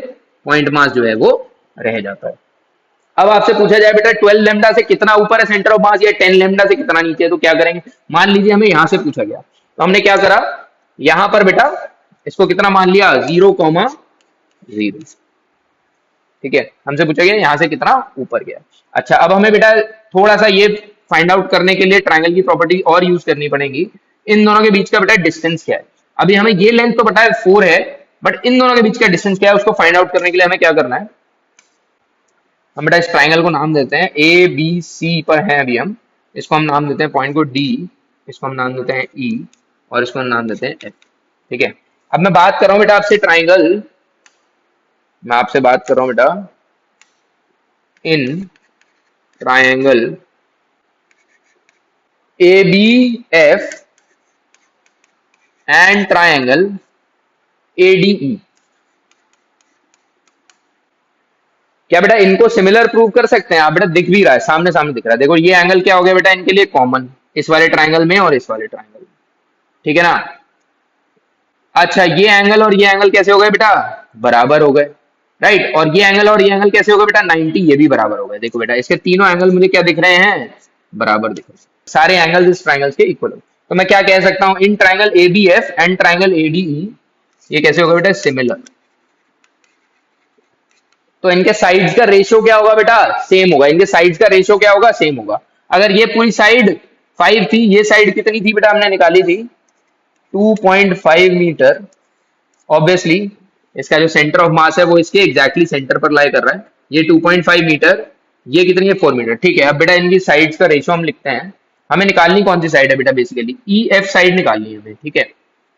पॉइंट मास जो है वो रह जाता है। अब आपसे पूछा जाए बेटा 12 लेमडा से कितना ऊपर है सेंटर ऑफ मास, या 10 लेमडा से कितना नीचे है, तो क्या करेंगे, मान लीजिए हमें यहां से पूछा गया, तो हमने क्या करा, यहां पर बेटा इसको कितना मान लिया 0,0। ठीक है, हमसे पूछा गया यहां से कितना ऊपर गया। अच्छा अब हमें बेटा थोड़ा सा ये फाइंड आउट करने के लिए ट्रायंगल की प्रॉपर्टी और यूज करनी पड़ेगी, इन दोनों के बीच का बेटा डिस्टेंस क्या है। अभी हमें ये लेंथ तो पता है 4 है, बट इन दोनों के बीच का डिस्टेंस क्या है उसको फाइंड आउट करने के लिए हमें क्या करना है, हम बेटा इस ट्राइंगल को नाम देते हैं ए बी सी पर हैं अभी हम, इसको हम नाम देते हैं पॉइंट को डी, इसको हम नाम देते हैं ई, और इसको हम नाम देते हैं एफ। ठीक है, अब मैं बात कर रहा हूं बेटा आपसे ट्राइंगल, मैं आपसे बात कर रहा हूं बेटा in triangle A B F and triangle A D E. क्या बेटा इनको सिमिलर प्रूव कर सकते हैं आप, बेटा दिख भी रहा है, सामने सामने दिख रहा है, देखो ये एंगल क्या हो गया बेटा इनके लिए कॉमन, इस वाले ट्राइंगल में और इस वाले ट्राइंगल में। ठीक है ना, अच्छा ये एंगल और ये एंगल कैसे हो गए बेटा, बराबर हो गए, राइट, और ये एंगल और ये एंगल कैसे हो गए बेटा 90, ये भी बराबर हो गए। देखो बेटा इसके तीनों एंगल मुझे क्या दिख रहे हैं, बराबर दिख रहे हैं, सारे एंगल्स इस ट्राइंगल्स के इक्वल हो। तो मैं क्या कह सकता हूं, in triangle A B F and triangle A D E, ये कैसे होगा बेटा सिमिलर। तो इनके साइड्स का रेशियो क्या होगा बेटा, सेम होगा, इनके साइड्स का रेशियो क्या होगा, सेम होगा। अगर ये पूरी साइड 5 थी, ये साइड कितनी थी बेटा, हमने निकाली थी 2.5 मीटर, ऑब्वियसली इसका जो सेंटर ऑफ मास है वो इसके एग्जैक्टली सेंटर पर लाई कर रहा है, ये 2.5 मीटर, ये कितनी है 4 मीटर। ठीक है, अब बेटा इनकी साइड्स का रेशियो हम लिखते हैं, हमें निकालनी कौन सी साइड है बेटा, बेसिकली ई एफ साइड निकालनी है हमें। ठीक है,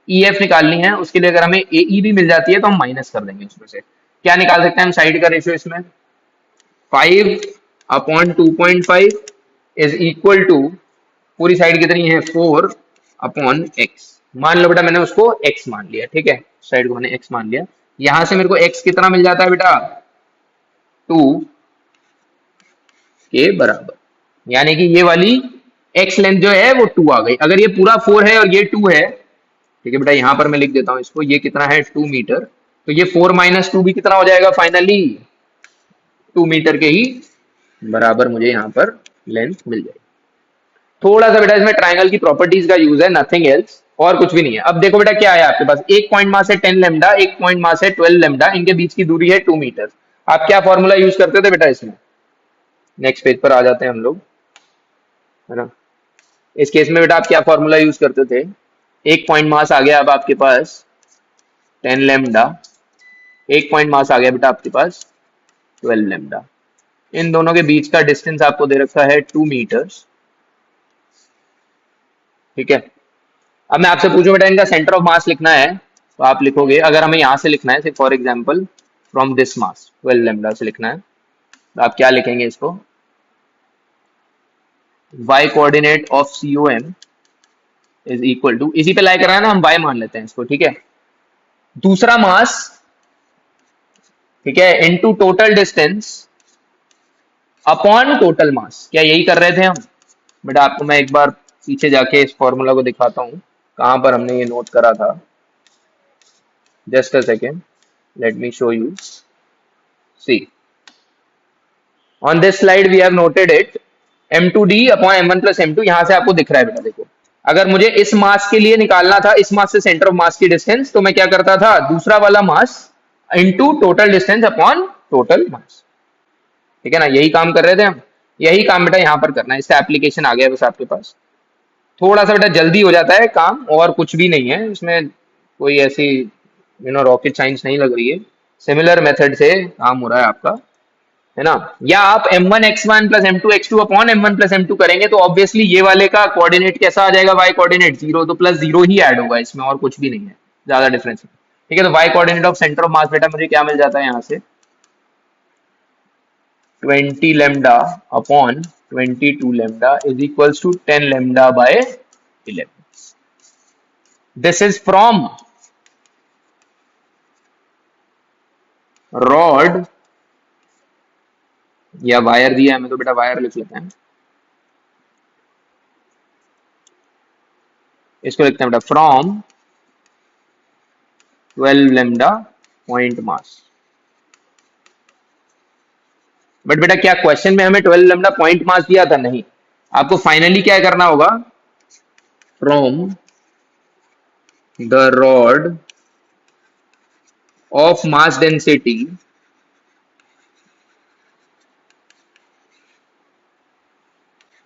ई एफ निकालनी है, उसके लिए अगर हमें ए ई भी मिल जाती है तो हम माइनस कर देंगे उसमें से। क्या निकाल सकते हैं हम साइड का रेशियो इसमें, 5/2.5 इज इक्वल टू, पूरी साइड कितनी है 4/x, मान लो बेटा मैंने उसको x मान लिया। ठीक है, साइड को मैंने x मान लिया, यहां से मेरे को x कितना मिल जाता है बेटा 2 के बराबर, यानी कि ये वाली x लेंथ जो है वो 2 आ गई। अगर ये पूरा 4 है और ये 2 है, ठीक है बेटा यहां पर मैं लिख देता हूं इसको, ये कितना है 2 मीटर, तो ये 4 - 2 भी कितना हो जाएगा फाइनली 2 मीटर के ही बराबर मुझे यहाँ पर लेंथ मिल जाएगी। थोड़ा सा बेटा इसमें ट्रायंगल की प्रॉपर्टीज का यूज है, नथिंग एल्स, और कुछ भी नहीं है। अब देखो बेटा क्या है आपके पास, एक पॉइंट मास है 10 लेमडा, एक पॉइंट मास है 12 लेमडा, इनके बीच की दूरी है 2 मीटर। आप क्या फॉर्मूला यूज करते थे बेटा इसमें? नेक्स्ट पेज पर आ जाते हैं हम लोग, है ना। इस केस में बेटा आप क्या फॉर्मूला यूज करते थे? एक पॉइंट मास आ गया अब आपके पास 10 लेमडा, एक पॉइंट मास आ गया बेटा आपके पास 12 लेमडा, इन दोनों के बीच का डिस्टेंस आपको दे रखा है 2 मीटर्स, ठीक है। अब मैं आपसे पूछूं बेटा इनका सेंटर ऑफ मास लिखना है, तो आप लिखोगे, अगर हमें यहां से लिखना है for example from this mass 12 lambda से लिखना है, तो आप क्या लिखेंगे इसको? y coordinate of COM is equal to, इसी पे लाई कर रहा है ना, हम y मान लेते हैं इसको, ठीक है। दूसरा मास, ठीक है, into total distance upon total मास। क्या यही कर रहे थे हम? बेटा आपको मैं एक बार पीछे जाके इस फॉर्मूला को दिखाता हूं, कहां पर हमने ये नोट करा था। Just a second, let me show you. See, on this slide we have noted it, m2d upon m1 plus m2, यहां से आपको दिख रहा है बेटा। देखो, अगर मुझे इस मास के लिए निकालना था, इस मास से सेंटर ऑफ मास की डिस्टेंस, तो मैं क्या करता था? दूसरा वाला mass into total distance upon total mass, ठीक है ना। यही काम कर रहे थे हम, यही काम बेटा यहाँ पर करना है। इसका एप्लीकेशन आ गया बस आपके पास। थोड़ा सा बेटा जल्दी हो जाता है काम, और कुछ भी नहीं है इसमें, कोई ऐसी रॉकेट साइंस नहीं लग रही है। सिमिलर मेथड से काम हो रहा है आपका, है ना। या आप m1x1 plus m2x2 upon m1 plus m2 करेंगे, तो ऑब्वियसली ये वाले का कोऑर्डिनेट कैसा आ जाएगा? y कोऑर्डिनेट 0, तो प्लस 0 ही ऐड होगा इसमें, और कुछ भी नहीं है, ज्यादा डिफरेंस नहीं, ठीक है। तो y coordinate of centre of mass बेटा मुझे क्या मिल जाता है यहाँ से? 20 lambda upon 22 lambda is equals to 10 lambda by 11। This is from rod, या वायर दिया है, मैं तो बेटा वायर लिख लेते हैं, इसको लिखते हैं बेटा from 12 lambda point mass. But बेटा क्या क्वेश्चन में हमें 12 लेमडा पॉइंट मास दिया था? नहीं। आपको फाइनली क्या करना होगा? From the rod of mass density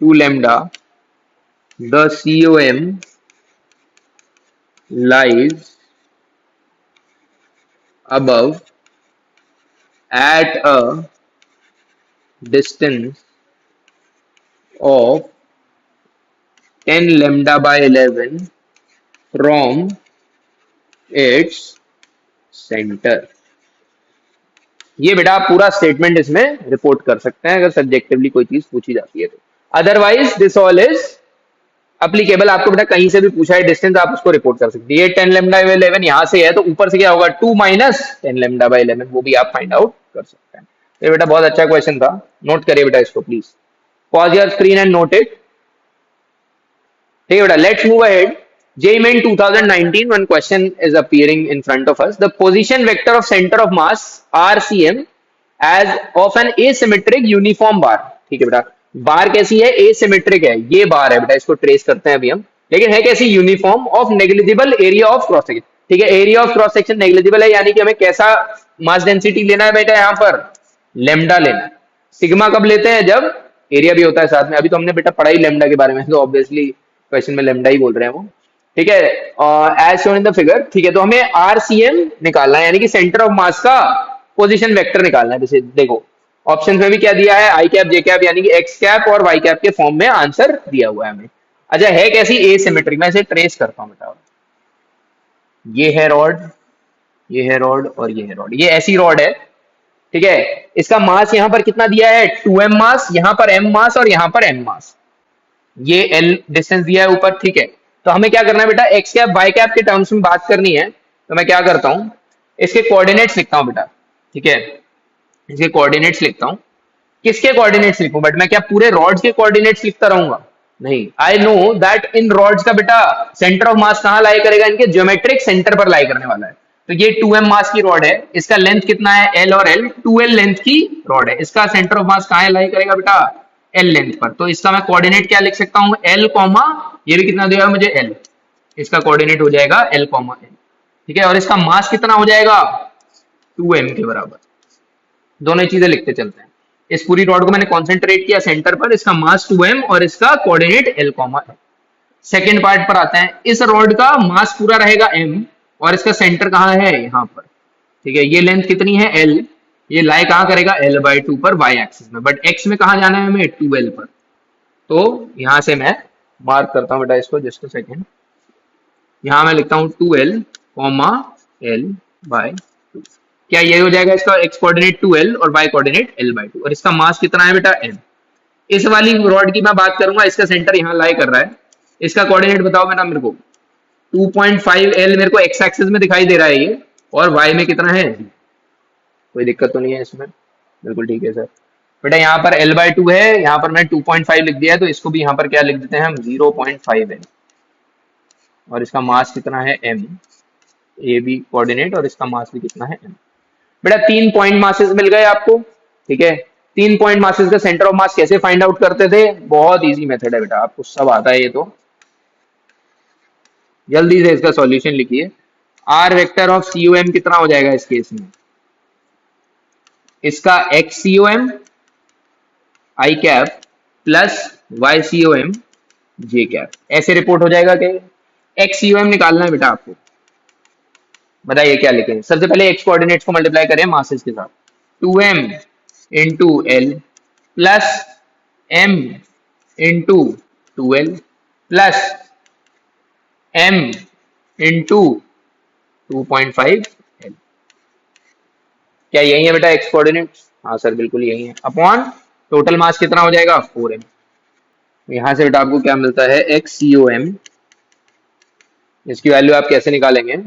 to lambda the COM lies above at a distance of 10 lambda by 11 from its center। ये बेटा आप पूरा स्टेटमेंट इसमें रिपोर्ट कर सकते हैं, अगर सब्जेक्टिवली कोई चीज पूछी जाती है तो। Otherwise this all is applicable. आपको बेटा कहीं से भी पूछा है डिस्टेंस, आप उसको रिपोर्ट कर सकते हैं। ये 10 लेमडा बाय 11 यहां से है, तो ऊपर से क्या होगा? 2 माइनस 10 लेमडा बाय 11, वो भी आप फाइंड आउट कर सकते हैं। ये बेटा बहुत अच्छा क्वेश्चन था, नोट करिए बेटा इसको please. Pause your screen and note it, ठीक है बेटा। Let's move ahead. JEE Main 2019, one question is appearing in front of us. The position vector of center of mass RCM as of an asymmetric uniform bar, ठीक है बेटा। बार कैसी है? Asymmetric है, ये बार है बेटा, इसको ट्रेस करते हैं अभी हम, लेकिन है कैसी? Uniform, of negligible area of cross section, ठीक है। Area of cross section negligible है, यानी कि हमें कैसा मास डेंसिटी लेना है बेटा? यहाँ पर लेमडा लेना है। सिग्मा कब लेते हैं? जब एरिया भी होता है साथ में। अभी तो हमने बेटा पढ़ा ही लेमडा के बारे में, तो ऑब्वियसली क्वेश्चन में लेमडा ही बोल रहे हैं वो, ठीक है। As shown in the figure, ठीक है। तो हमें RCM निकालना है, यानी कि सेंटर ऑफ मास का पोजीशन वेक्टर निकालना है। जैसे देखो ऑप्शन में भी क्या दिया है? आई कैप, जे कैप, यानी कि एक्स कैप और वाई कैप के फॉर्म में आंसर दिया हुआ है हमें। अच्छा, है कैसी? एसिमेट्रिक। मैं इसे ट्रेस करता हूं बेटा। ये है रॉड, ये है रॉड, और ये है रॉड। ये ऐसी रॉड है, ठीक है। इसका मास यहां पर कितना दिया है? 2m मास, यहां पर m मास और यहां पर m मास। ये l डिस्टेंस दिया है ऊपर, ठीक है। तो हमें क्या करना है बेटा? एक्स कैप वाई कैप के टर्म्स में बात करनी है, तो मैं क्या करता हूं? इसके कोऑर्डिनेट्स लिखता हूं बेटा, ठीक है। इसके कोऑर्डिनेट्स लिखता हूं। किसके कोऑर्डिनेट्स लिखूं? बट मैं क्या पूरे रॉड्स के कोऑर्डिनेट्स लिखता रहूंगा? नहीं। I know that in rods का बेटा सेंटर ऑफ मास कहां लाई करेगा? इनके ज्योमेट्रिक सेंटर पर लाई करने वाला है। तो ये 2m मास की रॉड है, इसका लेंथ कितना है? l और l, 2l लेंथ की रॉड है। इसका सेंटर ऑफ मास कहां लाई करेगा बेटा? एल लेंथ पर। तो इसका मैं कोऑर्डिनेट क्या लिख सकता हूँ, एल कॉमा, ये भी कितना देगा मुझे, एल। इसका कोऑर्डिनेट हो जाएगा एल कॉमा एल, ठीक है। और इसका मास कितना हो जाएगा, 2m के बराबर। दोनों चीजें लिखते चलते हैं। इस पूरी रॉड को मैंने कॉन्सेंट्रेट किया सेंटर पर, इसका मास 2m और इसका coordinate L comma L. Second part पर आते हैं। इस रॉड का मास पूरा रहेगा m और इसका सेंटर कहाँ है, यहाँ पर, ठीक है। ये लेंथ कितनी है, l, ये लाई कहाँ करेगा, l/2 पर y एक्सिस में, बट x में कहाँ जाना है हमें, 2l पर। तो यहां से मैं मार्क करता हूं बेटा इसको, जस्ट सेकेंड। यहां मैं लिखता हूं 2l कॉमा l/2। क्या ये हो जाएगा, इसका x कोऑर्डिनेट 2l और y कोऑर्डिनेट l/2, और इसका मास कितना है बेटा, m। इस वाली रॉड की मैं बात करूंगा, इसका सेंटर यहाँ लाई कर रहा है। इसका कोऑर्डिनेट बताओ बेटा मेरे को, 2.5l मेरे को x एक्सिस में दिखाई दे रहा है ये, और y में कितना है, कोई दिक्कत तो नहीं है इसमें, बिल्कुल ठीक है सर। बेटा यहाँ पर l/2 है, यहाँ पर मैं 2.5 लिख दिया है, तो इसको भी यहाँ पर क्या लिख देते हैं हम, 0.5l, और इसका मास कितना है, m। ये भी कोऑर्डिनेट और इसका मास भी कितना है, m। बेटा 3 पॉइंट मासेस मिल गए आपको, ठीक है। 3 पॉइंट मासेस का सेंटर ऑफ मास कैसे फाइंड आउट करते थे, बहुत इजी मेथड है बेटा, आपको सब आता है ये तो। जल्दी से इसका सॉल्यूशन लिखिए। r वेक्टर ऑफ COM कितना हो जाएगा इस केस में, इसका XCOM I cap plus YCOM J cap, ऐसे रिपोर्ट हो जाएगा। क्या XCOM निकालना है बेटा आपको, बताइए क्या लिखें। सबसे पहले x कोऑर्डिनेट्स को मल्टीप्लाई करें मासेस के साथ, 2m into L plus m into 2l plus m into 2.5l। क्या यही है बेटा x कोऑर्डिनेट्स, हाँ सर बिल्कुल यही है, अपॉन टोटल मास कितना हो जाएगा, 4m। यहां से बेटा आपको क्या मिलता है, XCOM, इसकी वैल्यू आप कैसे निकालेंगे,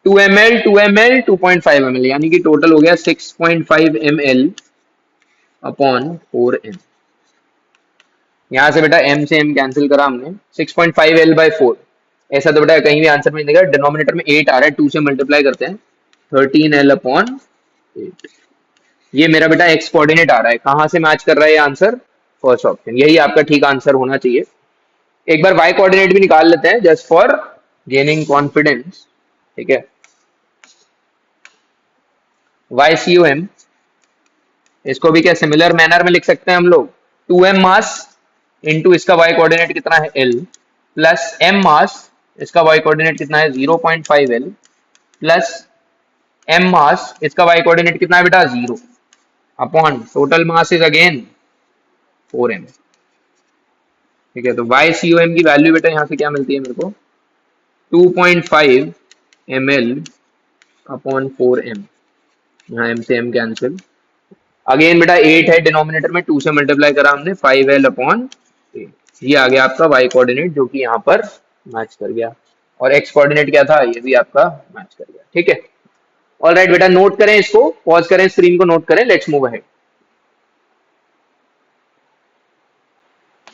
2ml 2ml 2.5 ml, यानी कि टोटल हो गया 6.5 ml अपॉन 4m। यहां से बेटा m से m कैंसिल करा हमने, 6.5l/4। ऐसा तो बेटा कहीं भी आंसर में नहीं देगा, डिनोमिनेटर में 8 आ रहा है, 2 से मल्टीप्लाई करते हैं, 13l अपॉन 8। ये मेरा बेटा x कोऑर्डिनेट आ रहा है, कहां से मैच कर रहा है ये आंसर, फर्स्ट ऑप्शन, यही आपका ठीक आंसर होना चाहिए। एक बार y कोऑर्डिनेट भी निकाल लेते हैं, जस्ट फॉर गेनिंग कॉन्फिडेंस, ठीक है। YCOM, इसको भी क्या सिमिलर मैनर में लिख सकते हैं हम लोग, 2m मास इंटू इसका y कोऑर्डिनेट कितना है l, प्लस m मास, इसका y कोऑर्डिनेट कितना है 0.5l, प्लस m मास, इसका y कोऑर्डिनेट कितना है बेटा 0, upon total mass is again 4m, ठीक है। तो YCOM की वैल्यू बेटा यहाँ से क्या मिलती है मेरे को, 2.5 ml अपॉन 4m, यहाँ m से m कैंसिल, अगेन बेटा 8 है डिनोमिनेटर में, 2 से मल्टीप्लाई करा हमने, 5l अपॉन 8। ये आ गया आपका y कोऑर्डिनेट, जो कि यहाँ पर मैच कर गया, और x कोऑर्डिनेट क्या था, ये भी आपका मैच कर गया, ठीक है। ऑलराइट बेटा, नोट करें इसको, पॉज करें स्क्रीन को, नोट करें, लेट्स मूव अहेड।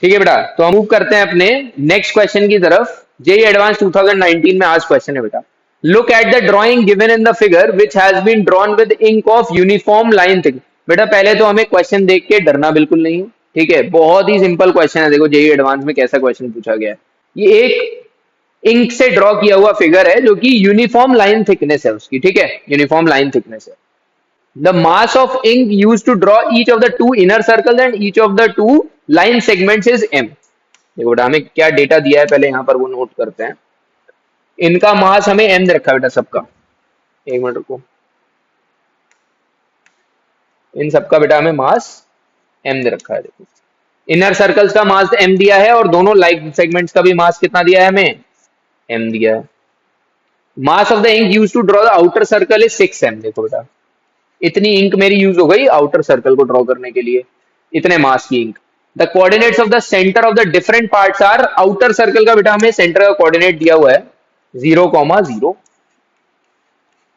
ठीक है बेटा, तो हम मूव करते हैं अपने नेक्स्ट क्वेश्चन की तरफ। जेईई एडवांस 2019 में आज क्वेश्चन है बेटा, look at the drawing given in the figure which has been drawn with ink of uniform line thick. बेटा पहले तो हमें क्वेश्चन देख के डरना बिल्कुल नहीं है, ठीक है, बहुत ही सिंपल क्वेश्चन है। देखो जेईई एडवांस में कैसा क्वेश्चन पूछा गया है, ये एक इंक से ड्रॉ किया हुआ फिगर है जो कि यूनिफॉर्म लाइन थिकनेस है उसकी, ठीक है, यूनिफॉर्म लाइन थिकनेस है। The mass of ink used to draw each of the two inner circles and each of the two line segments is m। देखो बेटा हमें क्या डेटा दिया है, पहले यहाँ पर वो नोट करते हैं। इनका मास हमें m दे रखा है बेटा सबका, एक मिनट रुको, इन सबका बेटा हमें मास m दे रखा है। देखो इनर सर्कल्स का मास m दिया है, और दोनों लाइन सेगमेंट्स का भी मास कितना दिया है हमें, m दिया है। Mass of the ink used to draw the outer circle is 6m। देखो बेटा इतनी इंक मेरी यूज हो गई आउटर सर्कल को ड्रॉ करने के लिए, इतने मास की ink. The coordinates of the centre of the different parts are, outer circle का बेटा हमें सेंटर का कोऑर्डिनेट दिया हुआ है 0,0,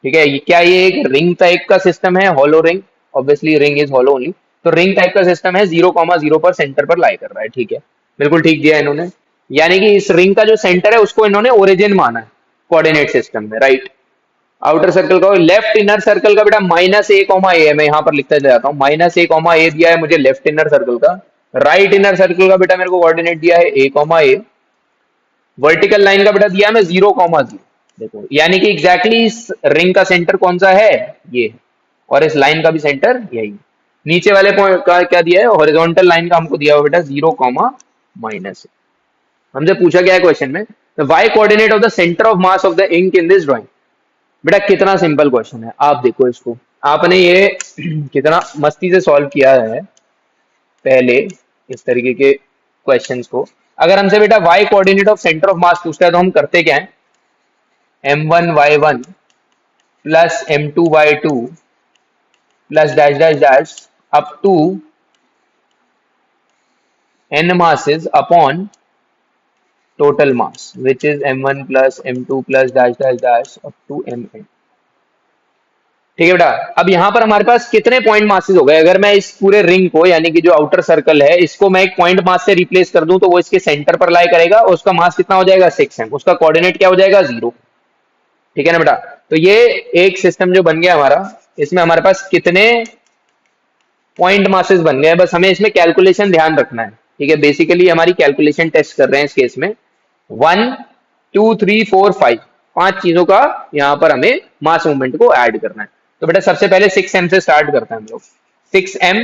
ठीक है। क्या ये एक रिंग टाइप का सिस्टम है, hollow ring, obviously ring is hollow only, तो रिंग टाइप का सिस्टम है, 0,0 पर सेंटर पर लाई कर रहा है, ठीक है, बिल्कुल ठीक दिया इन्होंने। यानी कि इस रिंग का जो सेंटर है उसको इन्होंने ओरिजिन माना है कोऑर्डिनेट सिस्टम में, राइट। आउटर सर्कल का, लेफ्ट इनर सर्कल का बेटा -a, a मैं यहाँ पर लिखता जाता हूँ, -a, a दिया है मुझे लेफ्ट इनर सर्कल का, राइट इनर सर्कल का बेटा मेरे को कोऑर्डिनेट दिया है a comma A, vertical line का बेटा दिया है मैं 0 कॉमा 0। देखो यानी कि एग्जैक्टली इस रिंग का सेंटर कौन सा है, ये है, और इस लाइन का भी सेंटर यही। नीचे वाले पॉइंट का क्या दिया है, हॉरिजॉन्टल लाइन का हमको दिया हुआ बेटा 0 कॉमा माइनस। हमसे पूछा गया है क्वेश्चन में Y coordinate of the centre of mass of the ink in this drawing. बेटा कितना सिंपल क्वेश्चन है, आप देखो इसको, आपने ये कितना मस्ती से सॉल्व किया है पहले इस तरीके के क्वेश्चंस को। अगर हमसे बेटा y coordinate of centre of mass पूछता है तो हम करते क्या है, m1y1 plus m2y2 plus dash dash dash up to n masses upon total mass which is m1 plus m2 plus dash dash dash up to mn। ठीक है बेटा, अब यहाँ पर हमारे पास कितने पॉइंट मासेस हो गए, अगर मैं इस पूरे रिंग को यानी कि जो आउटर सर्कल है इसको मैं एक पॉइंट मास से रिप्लेस कर दूं तो वो इसके सेंटर पर लाई करेगा और उसका मास कितना हो जाएगा 6m, उसका कोऑर्डिनेट क्या हो जाएगा 0। ठीक है ना बेटा, तो ये एक सिस्टम जो बन गया हमारा, इसमें हमारे पास कितने पॉइंट मासेस बन गए, बस हमें इसमें कैलकुलेशन ध्यान रखना है। ठीक है, बेसिकली हमारी कैलकुलेशन टेस्ट कर रहे हैं इस केस में 1 2 3 4 5 पांच चीजों का यहाँ पर हमें मास मूवमेंट को ऐड करना है। तो बेटा सबसे पहले 6m से स्टार्ट करते हैं हम लोग। 6m,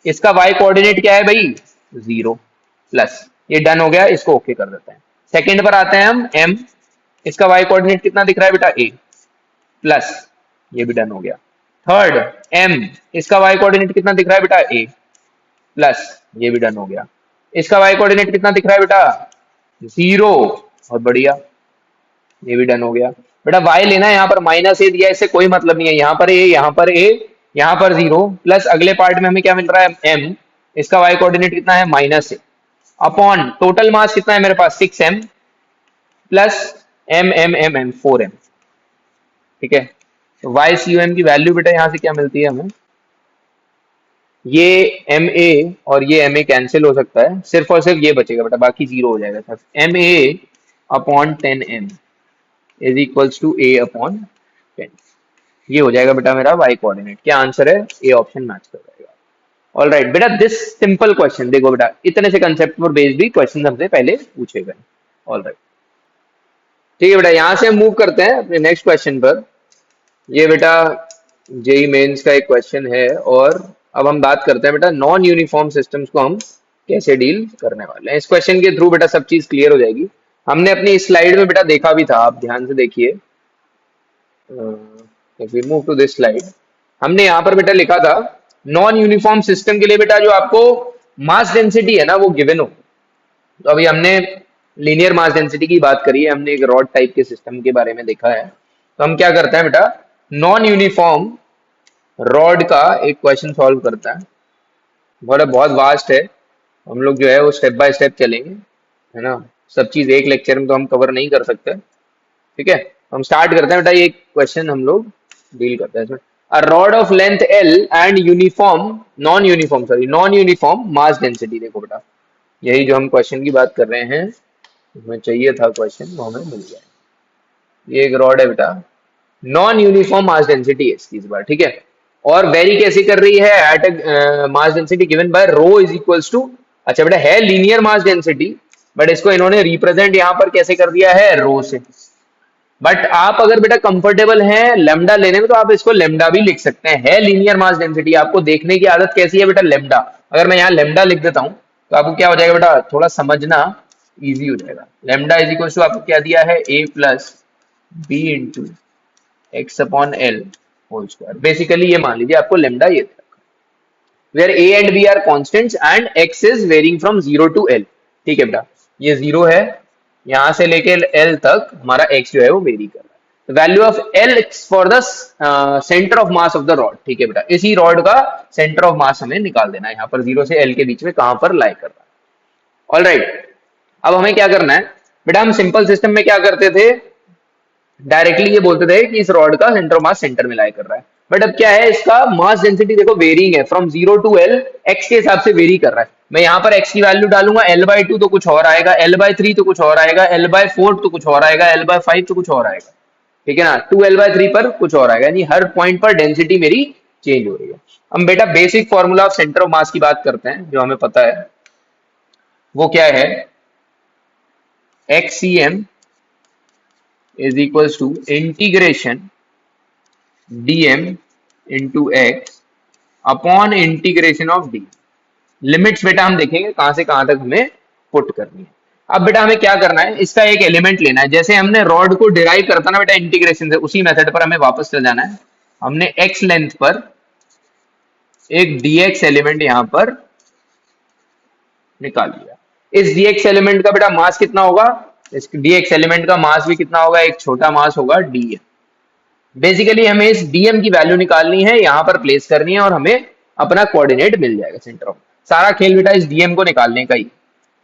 इसका y कोऑर्डिनेट क्या है भाई 0 प्लस, ये डन हो गया, इसको ओके कर देते हैं। सेकंड पर आते हैं हम m, इसका y कोऑर्डिनेट कितना दिख रहा है बेटा a प्लस, ये भी डन हो गया। थर्ड m, इसका y कोऑर्डिनेट कितना दिख रहा है बेटा a प्लस, ये भी डन हो गया। इसका y कोऑर्डिनेट कितना दिख रहा है बेटा 0, बहुत बढ़िया, ये भी डन हो गया। बेटा y लेना है, यहाँ पर माइनस ए दिया है, इससे कोई मतलब नहीं है, यहाँ पर a, यहाँ पर a, यहाँ पर 0 प्लस अगले पार्ट में हमें क्या मिल रहा है m, इसका y कोऑर्डिनेट कितना है माइनस ए अपॉन टोटल मास कितना है मेरे पास 6m प्लस m 4m। ठीक है, तो y cum की वैल्यू बेटा यहाँ से क्या मिलती है हमें, ये ma और ये ma कैंसिल हो सकता है, सिर्फ और सिर्फ ये बचेगा बेटा, बाकी 0 हो जाएगा sir. ma upon 10m is equals to a upon 10, ये हो जाएगा बेटा मेरा y कोऑर्डिनेट। क्या आंसर है, ए ऑप्शन मैच कर जाएगा। ऑल राइट बेटा, दिस सिंपल क्वेश्चन देखो बेटा, इतने से कंसेप्ट पर बेस्ड भी क्वेश्चन हमसे पहले पूछे गए। ऑल राइट, ठीक है बेटा, यहां से हम मूव करते हैं अपने नेक्स्ट क्वेश्चन पर। ये बेटा जेई मेंस का एक क्वेश्चन है, और अब हम बात करते हैं बेटा नॉन यूनिफॉर्म सिस्टम्स को हम कैसे डील करने वाले हैं। इस क्वेश्चन के थ्रू बेटा सब चीज क्लियर हो जाएगी। हमने अपनी स्लाइड में बेटा देखा भी था, आप ध्यान से देखिए, if we move to this slide, हमने यहाँ पर बेटा लिखा था नॉन यूनिफॉर्म सिस्टम के लिए बेटा जो आपको मास डेंसिटी है ना वो गिवन हो। तो अभी हमने लीनियर मास डेंसिटी की बात करी है, हमने एक रॉड टाइप के सिस्टम के बारे में देखा है। तो हम क्या करते हैं बेटा, नॉन यूनिफॉर्म रॉड का एक क्वेश्चन सॉल्व करता है। बहुत वास्ट है, हम लोग जो है वो स्टेप बाय स्टेप चलेंगे, है ना, सब चीज एक लेक्चर में तो हम कवर नहीं कर सकते। ठीक है, हम स्टार्ट करते हैं बेटा, ये क्वेश्चन हम लोग डील करते हैं इसमें। A rod of length L and non uniform mass density. देखो बेटा, यही जो हम क्वेश्चन की बात कर रहे हैं, हमें चाहिए था क्वेश्चन, वो हमें मिल गया। ये एक रॉड है बेटा, नॉन यूनिफॉर्म मास डेंसिटी है इसकी इस बार। ठीक है, और वेरी कैसे कर रही है, at mass density given by rho is equals to, अच्छा बेटा है लीनियर मास डेंसिटी, बट इसको इन्होंने रिप्रेजेंट यहाँ पर कैसे कर दिया है, रो से। बट आप अगर बेटा कंफर्टेबल हैं लेमडा लेने में तो आप इसको लेमडा भी लिख सकते हैं, है लीनियर मास डेंसिटी। आपको देखने की आदत कैसी है बेटा, लेमडा, अगर मैं यहाँ लेमडा लिख देता हूं तो आपको क्या हो जाएगा बेटा, थोड़ा समझना इजी हो जाएगा। लेमडा इज इक्वल टू आपको क्या दिया है, a plus B into X upon L whole square. Basically ये मान लीजिए आपको लेमडा ये where a and b are constants and x is varying from 0 to l। ठीक है बेटा, ये 0 है, यहां से लेके l तक हमारा x जो है वो वेरी कर रहा है। Value of l for the centre of mass of the rod. ठीक है बेटा, इसी रॉड का सेंटर ऑफ मास हमें निकाल देना है, यहाँ पर 0 से l के बीच में कहां पर लाई कर रहा है। ऑल राइट, अब हमें क्या करना है बेटा, हम सिंपल सिस्टम में क्या करते थे, डायरेक्टली ये बोलते थे कि इस रॉड का सेंटर ऑफ मास सेंटर में लाई कर रहा है। बट अब क्या है, इसका मास डेंसिटी देखो वेरिंग है फ्रॉम 0 टू l, x के हिसाब से वेरी कर रहा है। मैं यहाँ पर x की वैल्यू डालूंगा l/2 तो कुछ और आएगा, l/3 तो कुछ और आएगा, l/4 तो कुछ और आएगा, l/5 तो कुछ और आएगा। ठीक है ना, 2l/3 पर कुछ और आएगा, यानी हर पॉइंट पर डेंसिटी मेरी चेंज हो रही है। हम बेटा basic formula of centre of मास की बात करते हैं जो हमें पता है। वो क्या है, X C M is equals to integration D M into X upon integration of D. Limits बेटा हम देखेंगे कहां से कहां तक हमें पुट करनी है। अब बेटा हमें क्या करना है, इसका एक एलिमेंट लेना है, जैसे हमने रॉड को डिराइव करता ना बेटा इंटीग्रेशन से, उसी मेथड पर हमें वापस चल जाना है। हमने एक्स लेंथ पर एक dx एलिमेंट यहां पर निकाल लिया। इस dx एलिमेंट का बेटा मास कितना होगा, इस dx एलिमेंट का मास भी कितना होगा, एक छोटा मास होगा dm। बेसिकली हमें इस dm की वैल्यू निकालनी है, यहां पर प्लेस करनी है और हमें अपना कोऑर्डिनेट मिल जाएगा सेंटर ऑफ। सारा खेल बेटा इस dm को निकालने का ही।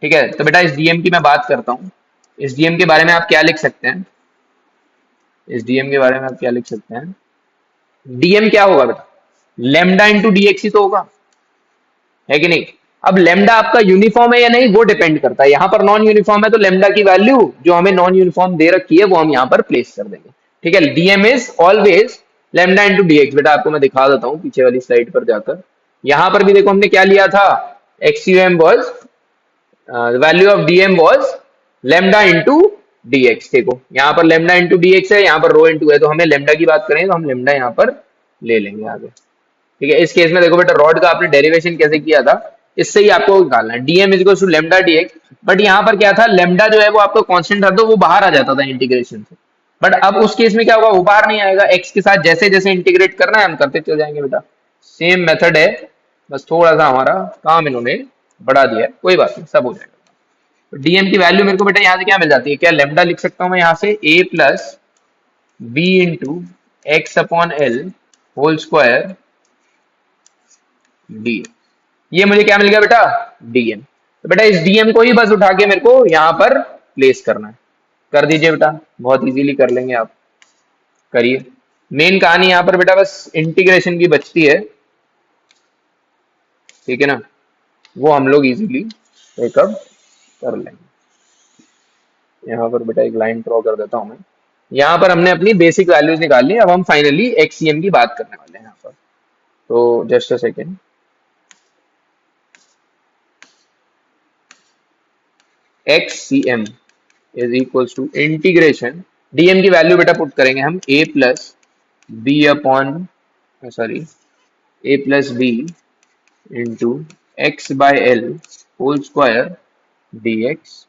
ठीक है, तो बेटा इस dm की मैं बात करता हूं। इस dm के बारे में आप क्या लिख सकते हैं, इस dm के बारे में आप क्या लिख सकते हैं, dm क्या होगा बेटा, लेमडा इंटू dx ही तो होगा, है कि नहीं। अब लेमडा आपका यूनिफॉर्म है या नहीं वो डिपेंड करता है, यहां पर नॉन यूनिफॉर्म है तो लेमडा की वैल्यू जो हमें नॉन यूनिफॉर्म दे रखी है वो हम यहां पर प्लेस कर देंगे। ठीक है, DM is always lambda into DX. बेटा आपको मैं दिखा देता हूं पीछे वाली स्लाइड पर जाकर, यहां पर भी देखो हमने क्या लिया था, XUM was value of DM was lambda into DX. देखो यहाँ पर लेमडा इंटू डीएक्स है, यहाँ पर रो इंटू है, तो हमें लेमडा की बात करें तो हम लेमडा यहाँ पर ले लेंगे आगे। ठीक है, इस केस में देखो बेटा रॉड का आपने डेरिवेशन कैसे किया था, इससे ही आपको निकालना है, DM is to lambda DX. But यहाँ पर क्या था, लेमडा जो है वो आपका कांस्टेंट था तो वो बाहर आ जाता था इंटीग्रेशन से। बट अब उस केस में क्या होगा, वो बाहर नहीं आएगा, एक्स के साथ जैसे जैसे इंटीग्रेट करना है हम करते चल जाएंगे बेटा। सेम मेथड है, बस थोड़ा सा हमारा काम इन्होंने बढ़ा दिया है, कोई बात नहीं सब हो जाएगा। डीएम की वैल्यू मेरे को बेटा यहाँ से क्या मिल जाती है, क्या लेमडा लिख सकता हूँ मैं यहाँ से, A plus B into X upon L whole square D. ये मुझे क्या मिल गया बेटा, डीएम। तो बेटा इस डीएम को ही बस उठा के मेरे को यहां पर प्लेस करना है, कर दीजिए बेटा, बहुत इजीली कर लेंगे आप, करिए। मेन कहानी यहां पर बेटा बस इंटीग्रेशन की बचती है, ठीक है ना, वो हम लोग इजीली मेकअप कर लेंगे। यहाँ पर बेटा एक लाइन ड्रॉ कर देता हूं मैं, यहाँ पर हमने अपनी बेसिक वैल्यूज निकाल ली, अब हम फाइनली एक्ससीएम की बात करने वाले हैं यहाँ पर। तो just a second, XCM is equals to integration, DM की वैल्यू बेटा पुट करेंगे हम A plus B upon sorry A plus B into X by L whole square D X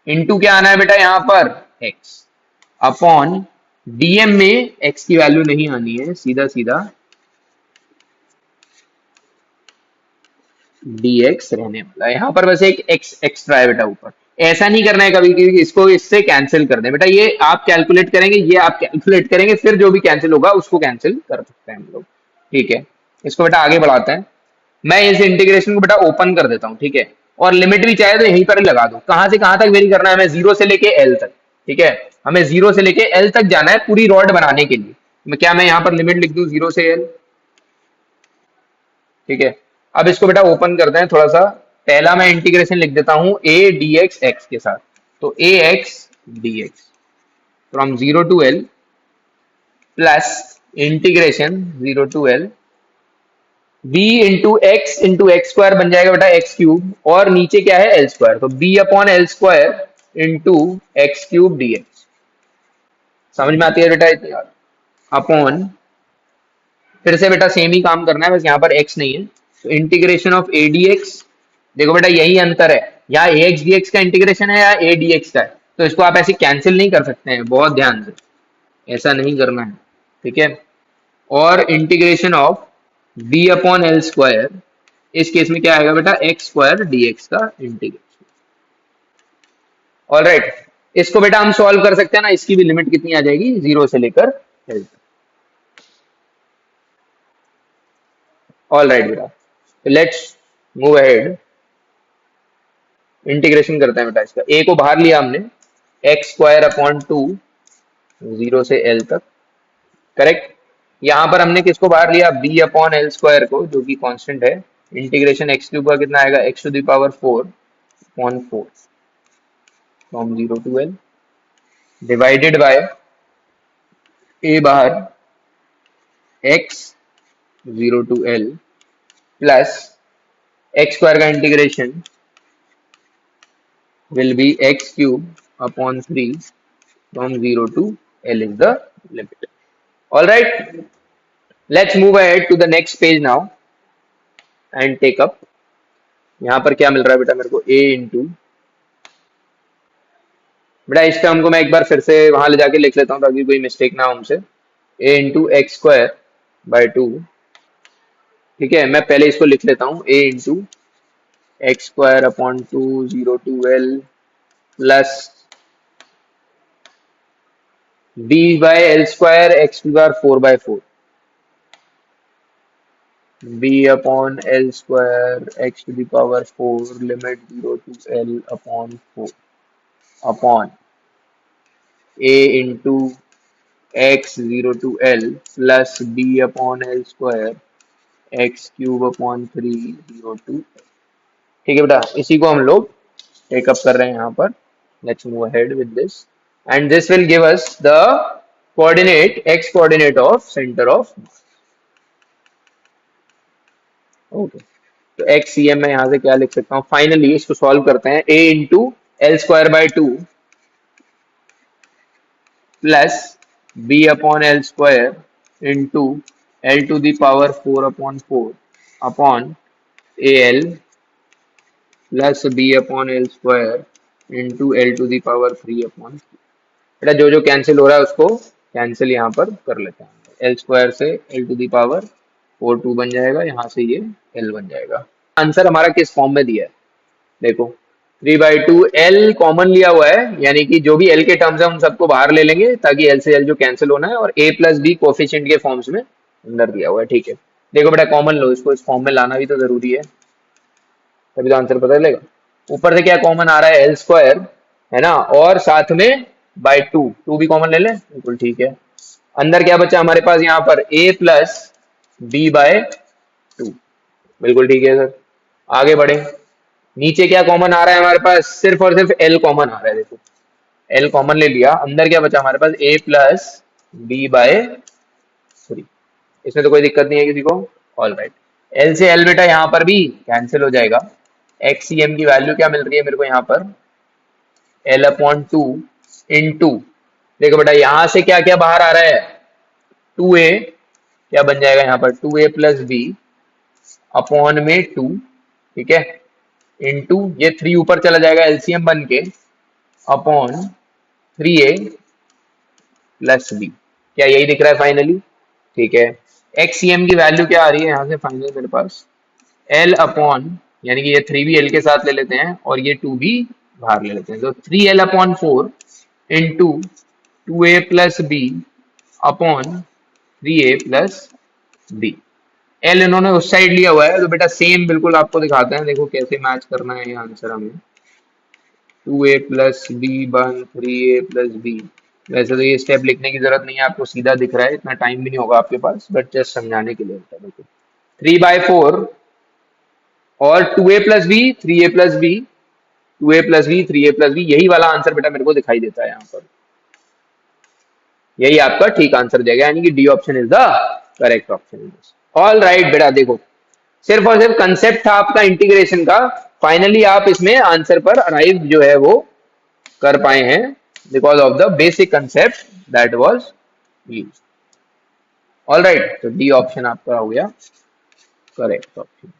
into क्या आना है बेटा यहाँ पर एक्स अपॉन डीएम में एक्स की वैल्यू नहीं आनी है, सीधा सीधा dx रहने वाला है, यहाँ पर बस एक x एक्स्ट्रा है बेटा ऊपर। ऐसा नहीं करना है कभी कि इसको इससे कैंसिल कर दें बेटा, ये आप कैलकुलेट करेंगे, ये आप कैलकुलेट करेंगे, फिर जो भी कैंसिल होगा उसको कैंसिल कर सकते हैं हम लोग। ठीक है, इसको बेटा आगे बढ़ाते हैं। मैं इस इंटीग्रेशन को बेटा ओपन कर देता हूँ, ठीक है, और लिमिट भी चाहे तो यहीं पर लगा दो, कहां से कहां तक वेरी करना है, हमें जीरो से लेके एल तक। ठीक है, हमें जीरो से लेके एल तक जाना है पूरी रॉड बनाने के लिए। क्या मैं यहाँ पर लिमिट लिख दूं जीरो से एल, ठीक है। अब इसको बेटा ओपन करते हैं थोड़ा सा, पहला मैं इंटीग्रेशन लिख देता हूं ए डी एक्स एक्स के साथ, तो A X D X from zero to L plus integration zero to L B into X square बन जाएगा बेटा एक्स क्यूब, और नीचे क्या है एल स्क्वायर, तो B upon L square into X cube D X. समझ में आती है बेटा इतनी बात, अपॉन फिर से बेटा सेम ही काम करना है, बस यहाँ पर एक्स नहीं है, तो integration of A D x. देखो बेटा यही अंतर है, यहाँ ए एक्स डी एक्स का इंटीग्रेशन है या ए डी एक्स का है, तो इसको आप ऐसे कैंसिल नहीं कर सकते हैं, बहुत ध्यान से ऐसा नहीं करना है। ठीक है, और integration of B upon L square, इस केस में क्या आएगा बेटा एक्स स्क्वायर डी एक्स का इंटीग्रेशन। ऑलराइट, इसको बेटा हम सॉल्व कर सकते हैं ना, इसकी भी लिमिट कितनी आ जाएगी, जीरो से लेकर एल तक। ऑलराइट बेटा, लेट्स मूव अहेड, इंटीग्रेशन करते हैं बेटा इसका, ए को बाहर लिया हमने, x square upon two zero से एल तक, करेक्ट। यहां पर हमने किसको बाहर लिया, बी अपॉन एल स्क्वायर को, जो कि कांस्टेंट है। इंटीग्रेशन एक्स क्यूब का कितना आएगा, X to the power four upon four from zero to L divided by A बाहर X zero to L plus X square का integration will be x cube upon 3 from 0 to L is the limit. All right, let's move ahead to the next page now and take up. यहाँ पर क्या मिल रहा है बेटा मेरे को a into, बेटा इस टर्म को मैं एक बार फिर से वहां ले जाके लिख लेता हूँ ताकि कोई मिस्टेक ना हो हमसे. a into X square by 2. ठीक है, मैं पहले इसको लिख लेता हूँ a into X square upon 2 0 to L plus b by L square X to power 4 by 4 b upon L square x to the power 4 limit 0 to L upon 4 upon a into x 0 to L plus b upon L square x cube upon 3 0 to L. ठीक है बेटा, इसी को हम लोग take up कर रहे हैं यहाँ पर. Let's move ahead with this and this will give us the coordinate x coordinate of centre of. Okay, तो एक्स सी एम मैं यहाँ से क्या लिख सकता हूँ, फाइनली इसको सॉल्व करते हैं. a into L square by 2 plus b upon L square into L two the power 4 upon 4 upon A L plus b upon L square into L two the power 3 upon. बेटा जो जो cancel हो रहा है उसको cancel यहाँ पर कर लेते हैं. एल स्क्वायर से एल टू द पावर 4 2 बन जाएगा, यहाँ से ये एल बन जाएगा. आंसर हमारा किस फॉर्म में दिया है देखो, 3/2 एल कॉमन लिया हुआ है, यानी कि जो भी एल के टर्म्स है उन सबको बाहर ले लेंगे ताकि एल से एल जो कैंसिल होना है, और a प्लस बी कोफिशिएंट के फॉर्म्स में अंदर दिया हुआ है. ठीक है, देखो बेटा कॉमन लो, इसको इस फॉर्म में लाना भी तो जरूरी है तभी तो आंसर पता चलेगा. ऊपर से क्या कॉमन आ रहा है, एल स्क्वायर है ना, और साथ में बाय 2 भी कॉमन ले लें, बिल्कुल ठीक है. अंदर क्या बचा हमारे पास यहाँ पर, a प्लस बी बाय 2, बिल्कुल ठीक है सर. आगे बढ़े, नीचे क्या कॉमन आ रहा है हमारे पास, सिर्फ और सिर्फ एल कॉमन आ रहा है. देखो एल कॉमन ले लिया, अंदर क्या बचा हमारे पास, a प्लस बी बाय 3. इसमें तो कोई दिक्कत नहीं है किसी को. ऑल राइट, एल से एल बेटा यहाँ पर भी कैंसिल हो जाएगा. एक्स सी एम की वैल्यू क्या मिल रही है मेरे को यहाँ पर, एल अपॉन 2 इंटू, देखो बेटा यहाँ से क्या क्या बाहर आ रहा है, 2a क्या बन जाएगा यहाँ पर, 2a प्लस बी अपॉन में 2, ठीक है, इंटू ये 3 ऊपर चला जाएगा एलसीएम बन के, अपॉन 3a प्लस बी. क्या यही दिख रहा है फाइनली, ठीक है. एक्ससीएम की वैल्यू क्या आ रही है यहाँ से फाइनली मेरे पास, एल अपॉन, यानी कि ये 3 भी एल के साथ ले लेते हैं और ये 2 भी बाहर ले लेते हैं, तो 3l upon 4 into 2a plus B upon 3a plus B. L इन्होंने उस साइड लिया हुआ है, तो बेटा सेम बिल्कुल आपको दिखाते हैं, देखो कैसे मैच करना है ये आंसर हमें. 2a प्लस बी बन 3a प्लस बी. वैसे तो ये स्टेप लिखने की जरूरत नहीं है, आपको सीधा दिख रहा है, इतना टाइम भी नहीं होगा आपके पास, बट जस्ट समझाने के लिए होता है. देखो 3/4 और 2a plus B 3a plus B 2a plus B 3a plus B, यही वाला आंसर बेटा मेरे को दिखाई देता है यहाँ पर. यही आपका ठीक आंसर जाएगा, यानी कि D option is the correct option. All right बेटा, देखो सिर्फ और सिर्फ कंसेप्ट था आपका इंटीग्रेशन का, फाइनली आप इसमें आंसर पर अराइव जो है वो कर पाए हैं because of the basic concept that was used. All right, तो डी ऑप्शन आपका हो गया correct option.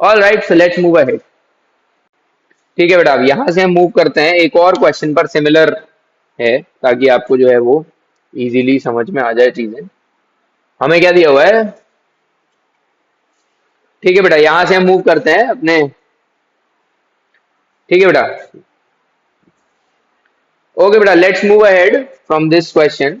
All right, so let's move ahead. ठीक है बेटा, अब यहां से हम मूव करते हैं एक और क्वेश्चन पर, सिमिलर है ताकि आपको जो है वो इजीली समझ में आ जाए चीजें. हमें क्या दिया हुआ है, ठीक है बेटा, यहां से हम मूव करते हैं अपने. ठीक है बेटा, ओके बेटा, let's move ahead from this question.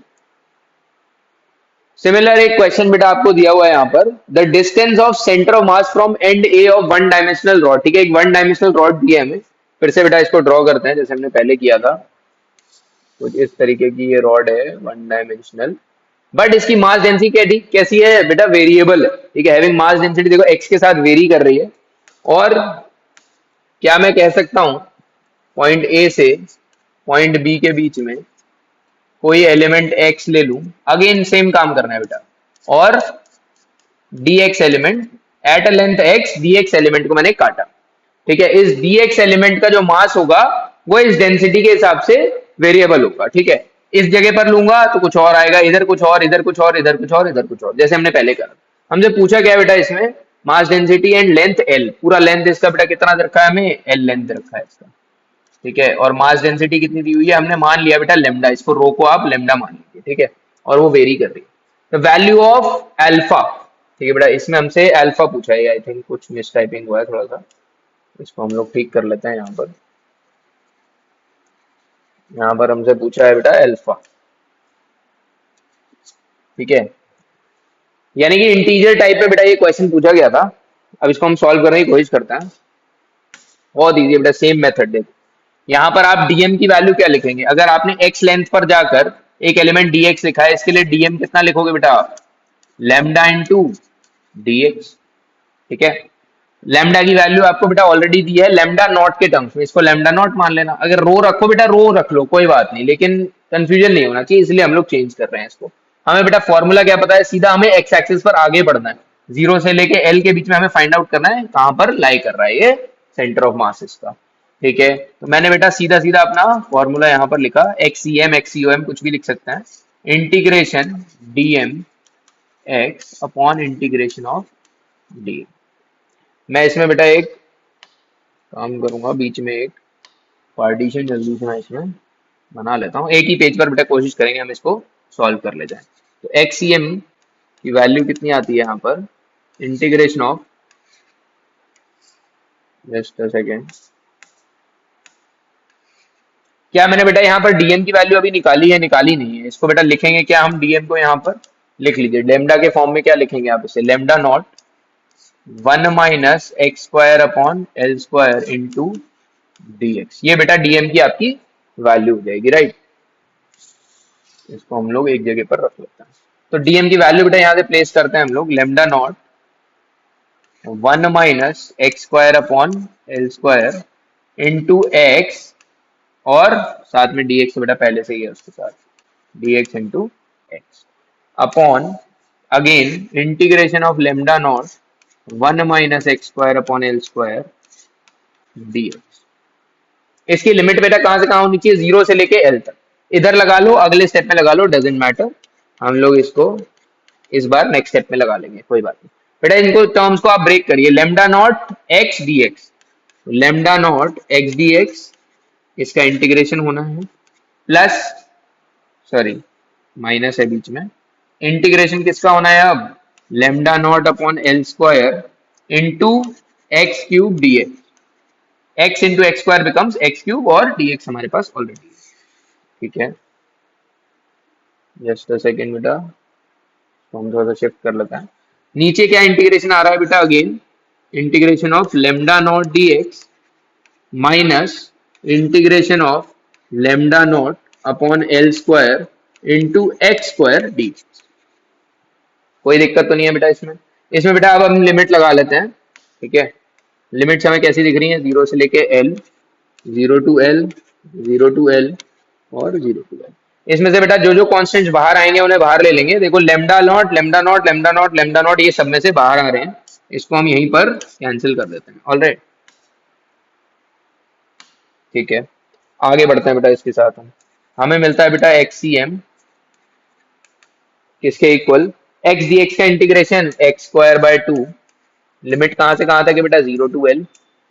Similar एक क्वेश्चन बेटा आपको दिया हुआ है यहाँ पर, the distance of centre of mass from and A of one dimensional rod. ठीक है, एक वन डायमेंशनल रॉड दिया है हमें, फिर से बेटा इसको ड्रॉ करते हैं जैसे हमने पहले किया था. कुछ इस तरीके की ये रॉड है वन डायमेंशनल, बट इसकी मास डेंसिटी कैसी है बेटा, वेरिएबल है. ठीक है, हैविंग मास डेंसिटी देखो एक्स के साथ वेरी कर रही है, और क्या मैं कह सकता हूं, पॉइंट ए से पॉइंट बी के बीच में कोई एलिमेंट x ले लूं, अगेन सेम काम करना है बेटा, और dx element at a length x dx element को मैंने काटा, ठीक है। इस dx एलिमेंट का जो मास होगा वो इस डेंसिटी के हिसाब से वेरिएबल होगा, ठीक है। इस जगह पर लूंगा तो कुछ और आएगा, इधर कुछ और, इधर कुछ और, इधर कुछ और, इधर कुछ और, जैसे हमने पहले करा। हमसे पूछा क्या बेटा इसमें, mass density and length l, पूरा लेंथ इसका बेटा कितना रखा है हमें, l लेंथ रखा है इसका, ठीक है। और मास डेंसिटी कितनी दी हुई है, हमने मान लिया बेटा लेमडा, इसको रो को आप लेमडा मान लीजिए, ठीक है। और वो वेरी कर रही है। तो वैल्यू ऑफ अल्फा, ठीक है बेटा, इसमें हमसे अल्फा पूछा है, आई थिंक कुछ मिस टाइपिंग हुआ है थोड़ा सा, इसको हम लोग ठीक कर लेते हैं। यहाँ पर हमसे पूछा है बेटा अल्फा, ठीक है। यानी कि इंटीजर टाइप में बेटा ये क्वेश्चन पूछा गया था। अब इसको हम सॉल्व करने की कोशिश करते हैं। बहुत इजी बेटा, सेम मेथड देखो। यहाँ पर आप dm की वैल्यू क्या लिखेंगे, अगर आपने x लेंथ पर जाकर एक एलिमेंट dx लिखा है, इसके लिए dm कितना लिखोगे बेटा, लैम्डा इंटू dx, ठीक है। लैम्डा की वैल्यू आपको बेटा ऑलरेडी दी है लैम्डा नॉट के टर्म्स में, इसको लैम्डा नॉट मान लेना। अगर रो रखो बेटा रो रख लो, कोई बात नहीं, लेकिन कंफ्यूजन नहीं होना चाहिए, इसलिए हम लोग चेंज कर रहे हैं इसको। हमें बेटा फॉर्मूला क्या पता है, सीधा हमें एक्स एक्सिस पर आगे बढ़ना है, जीरो से लेके एल के बीच में हमें फाइंड आउट करना है कहां पर लाई कर रहा है ये सेंटर ऑफ मास इसका, ठीक है। तो मैंने बेटा सीधा सीधा अपना फॉर्मूला यहाँ पर लिखा, एक्सीएम एक्सीओएम कुछ भी लिख सकते हैं, integration DM x upon integration of D. मैं इसमें बेटा एक काम करूंगा, बीच में एक पार्टीशन जल्दी से मैं इसमें बना लेता हूँ, एक ही पेज पर बेटा कोशिश करेंगे हम इसको सॉल्व कर ले जाए। तो एक्सीएम की वैल्यू कितनी आती है यहाँ पर, integration of, just a second, क्या मैंने बेटा यहाँ पर डीएम की वैल्यू अभी निकाली है, निकाली नहीं है। इसको बेटा लिखेंगे क्या हम, डीएम को यहाँ पर लिख लीजिए लेमडा के फॉर्म में, क्या लिखेंगे आप इसे, lambda naught 1 minus x square upon L square into dx, ये बेटा डीएम की आपकी वैल्यू हो जाएगी, राइट। इसको हम लोग एक जगह पर रख लेते हैं। तो डीएम की वैल्यू बेटा यहाँ से प्लेस करते हैं हम लोग, lambda naught 1 minus x square upon L square into x, और साथ में dx तो बेटा पहले से ही है उसके साथ, dx into X upon again integration of lambda naught 1 minus x square upon L square dx। इसकी लिमिट बेटा कहां से कहां होनी चाहिए, जीरो से लेके एल तक, इधर लगा लो अगले स्टेप में लगा लो, डजेंट मैटर, हम लोग इसको इस बार नेक्स्ट स्टेप में लगा लेंगे, कोई बात नहीं। बेटा इनको टर्म्स को आप ब्रेक करिए, lambda naught x D x, lambda naught x D x, इसका इंटीग्रेशन होना है, प्लस, सॉरी माइनस है बीच में, इंटीग्रेशन किसका होना है अब, lambda naught upon L square into X cube D x, x into X square becomes x cube, और dx हमारे पास ऑलरेडी है, ठीक है। जस्ट अ सेकेंड बेटा, तो हम थोड़ा सा शिफ्ट कर लेते हैं। नीचे क्या इंटीग्रेशन आ रहा है बेटा, again integration of lambda naught dx minus integration of lambda naught upon L square into X square D. कोई दिक्कत तो नहीं है बेटा इसमें। इसमें बेटा अब हम लिमिट लगा लेते हैं, ठीक है। लिमिट्स हमें कैसी दिख रही है, जीरो से लेके L, zero to L, zero to L, और जीरो टू एल। इसमें से बेटा जो जो कॉन्स्टेंट्स बाहर आएंगे उन्हें बाहर ले लेंगे। देखो lambda naught, lambda naught, lambda naught, lambda naught, ये सब में से बाहर आ रहे हैं, इसको हम यहीं पर कैंसिल कर देते हैं, ऑलराइट, ठीक है। आगे बढ़ते हैं बेटा इसके साथ हम, हमें मिलता है बेटा एक्सीएम किसके इक्वल, एक्स डी एक्स का integration X square by two, limit कहां से कहां तक है बेटा, zero to L,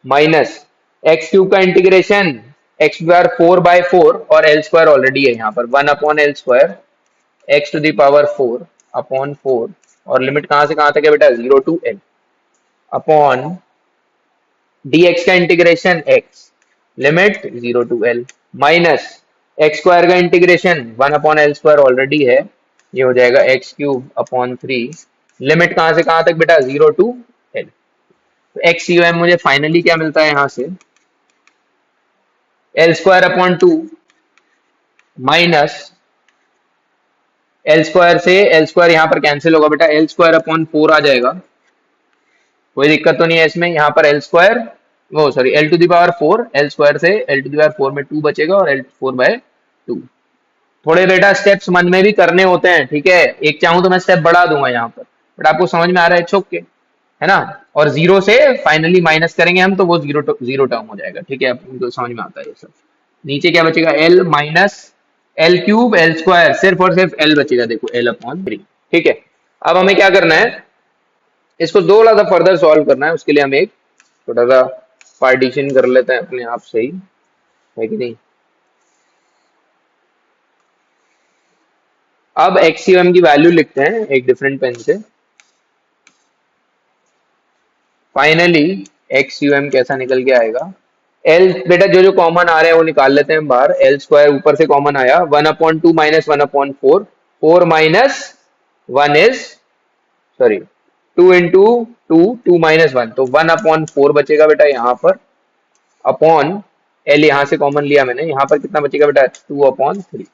minus X cube का इंटीग्रेशन एक्स स्क्वायर 4/4, और एल स्क्वायर ऑलरेडी है यहाँ पर 1 upon L square X to the power 4 upon 4, और लिमिट कहां से कहां तक है बेटा, zero to L, upon dx का integration x, limit zero to L, minus x square का integration 1 upon L square already है, ये हो जाएगा एक्स क्यूब अपॉन 3, लिमिट कहां से कहां तक बेटा, जीरो टू एल। तो एक्स यू एम मुझे फाइनली क्या मिलता है यहां से, L square upon 2 minus L square से एल स्क्वायर यहाँ पर कैंसिल होगा बेटा, एल स्क्वायर अपॉन 4 आ जाएगा, कोई दिक्कत तो नहीं है इसमें। यहाँ पर एल स्क्वायर, वो sorry L to the power 4, L square से एल टू दी पावर 4 में 2 बचेगा, और एल 4/2। थोड़े बेटा स्टेप्स मन में भी करने होते हैं, ठीक है, एक चाहूं तो मैं स्टेप बढ़ा दूंगा यहाँ पर, बट आपको समझ में आ रहा है, इट्स ओके, है ना, और जीरो से फाइनली माइनस करेंगे हम तो वो जीरो टर्म हो जाएगा। ठीक है, आपको समझ में आता है ये सब। नीचे क्या बचेगा, L minus L cube L square, सिर्फ और सिर्फ एल बचेगा, देखो एल अपॉन 3। ठीक है, अब हमें क्या करना है, इसको थोड़ा सा फर्दर सॉल्व करना है। उसके लिए हम एक छोटा सा पार्टीशन कर लेते हैं अपने आप से ही, है कि नहीं। अब एक्सयूएम की वैल्यू लिखते हैं एक डिफरेंट पेन से। फाइनली एक्सयूएम कैसा निकल के आएगा, एल बेटा जो जो कॉमन आ रहे हैं वो निकाल लेते हैं बाहर। एल स्क्वायर ऊपर से कॉमन आया, 1/2 minus 1/4, 4 minus 1 is, sorry 2 into 2, 2 minus 1, तो 1/4 बचेगा बेटा यहाँ पर, अपॉन एल यहाँ से कॉमन लिया मैंने, यहाँ पर कितना बचेगा बेटा, 2/3,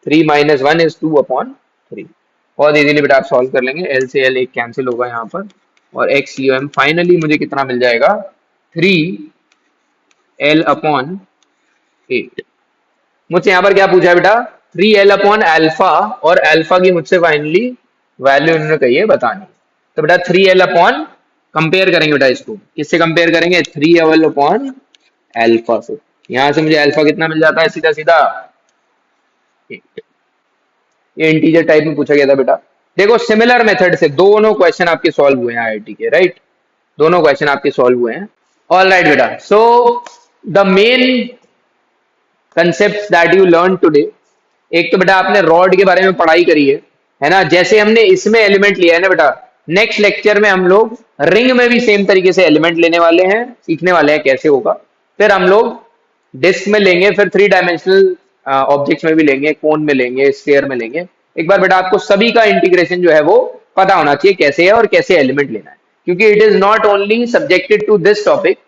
3 माइनस 1 इज 2/3। बहुत इजीली बेटा आप सॉल्व कर लेंगे, एल से एल एक कैंसिल होगा यहाँ पर, और एक्स यू एम फाइनली मुझे कितना मिल जाएगा, 3l/8। मुझसे यहाँ पर क्या पूछा है बेटा, 3l/अल्फा, और अल्फा की मुझसे फाइनली वैल्यू इन्होंने कही है बतानी। तो बेटा 3l/ कंपेयर करेंगे बेटा, इसको किससे कंपेयर करेंगे, 3l/अल्फा से। यहाँ से मुझे अल्फा कितना मिल जाता है, सीधा सीधा 8। ये इंटीजर टाइप में पूछा गया था बेटा। देखो सिमिलर मेथड से दोनों क्वेश्चन आपके सॉल्व हुए हैं आईआईटी के, राइट, दोनों क्वेश्चन आपके सॉल्व हुए हैं। ऑल राइट बेटा, so the main concept that you learn today, एक तो बेटा आपने रॉड के बारे में पढ़ाई करी है ना, जैसे हमने इसमें एलिमेंट लिया है ना बेटा, नेक्स्ट लेक्चर में हम लोग रिंग में भी सेम तरीके से एलिमेंट लेने वाले हैं, सीखने वाले हैं कैसे होगा। फिर हम लोग डिस्क में लेंगे, फिर 3 डायमेंशनल ऑब्जेक्ट्स में भी लेंगे, कोन में लेंगे, स्फीयर में लेंगे। एक बार बेटा आपको सभी का इंटीग्रेशन जो है वो पता होना चाहिए कैसे है और कैसे एलिमेंट लेना है, क्योंकि it is not only subjected to this topic.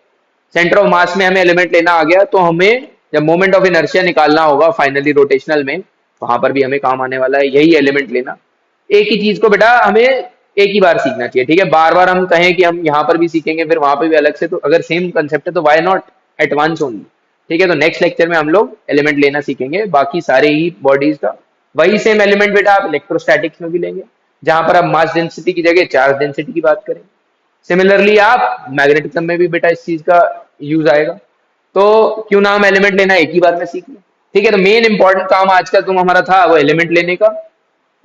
Centre of mass में हमें एलिमेंट लेना आ गया, तो हमें जब मोमेंट ऑफ इनर्शिया निकालना होगा फाइनली रोटेशनल में, वहां पर भी हमें काम आने वाला है यही एलिमेंट लेना। एक ही चीज को बेटा हमें एक ही बार सीखना चाहिए, ठीक है, बार बार हम कहें कि हम यहाँ पर भी सीखेंगे फिर वहां पर भी अलग से, तो अगर सेम कंसेप्ट है तो why not at once only. ठीक है, तो नेक्स्ट लेक्चर में हम लोग एलिमेंट लेना सीखेंगे, बाकी सारे ही बॉडीज का वही सेम एलिमेंट बेटा आप इलेक्ट्रोस्टैटिक्स में भी लेंगे, जहां पर आप मास डेंसिटी की जगह चार्ज डेंसिटी की बात करेंगे। सिमिलरली आप मैग्नेटिज्म में भी बेटा इस चीज का यूज आएगा, तो क्यों ना हम एलिमेंट लेना एक ही बार में सीख लें। ठीक है, तो मेन इंपॉर्टेंट काम आज का तुम हमारा था वो एलिमेंट लेने का,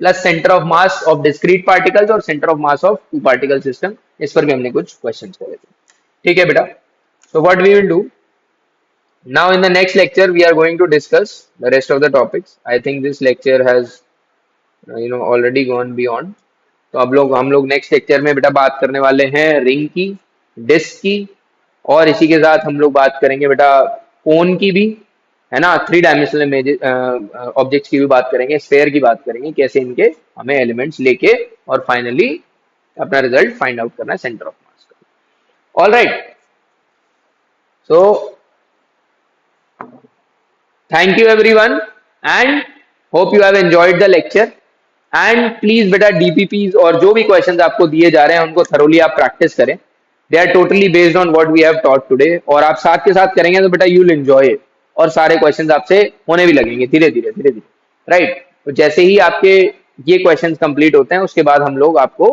plus centre of mass of discrete particles और centre of mass of two particle system, इस पर भी हमने कुछ क्वेश्चन करे थे। ठीक है बेटा, so what we will do now in the next lecture, we are going to discuss the rest of the topics. I think this lecture has already gone beyond. तो अब लोग हम लोग नेक्स्ट लेक्चर में बेटा बात करने वाले हैं रिंग की, डिस्क की, और इसी के साथ हम लोग बात करेंगे बेटा कोन की भी, है ना, 3 डायमेंशनल ऑब्जेक्ट्स की भी बात करेंगे, स्फेयर की बात करेंगे, कैसे इनके हमें एलिमेंट्स लेके और फाइनली अपना रिजल्ट फाइंड आउट करना है सेंटर ऑफ मास का। All right, so thank you everyone and hope you have enjoyed the lecture. And please बेटा डीपीपीज और जो भी क्वेश्चंस आपको दिए जा रहे हैं उनको थरोली आप प्रैक्टिस करें, they are totally based on what we have taught today, और आप साथ के साथ करेंगे तो बेटा यू विल एंजॉय इट, और सारे क्वेश्चंस आपसे होने भी लगेंगे धीरे धीरे धीरे धीरे, राइट। तो जैसे ही आपके ये क्वेश्चंस कंप्लीट होते हैं उसके बाद हम लोग आपको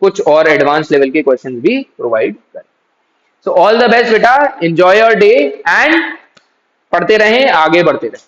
कुछ और एडवांस लेवल के क्वेश्चंस भी प्रोवाइड करें। सो ऑल द बेस्ट बेटा, एंजॉय योर डे एंड पढ़ते रहें, आगे बढ़ते रहें।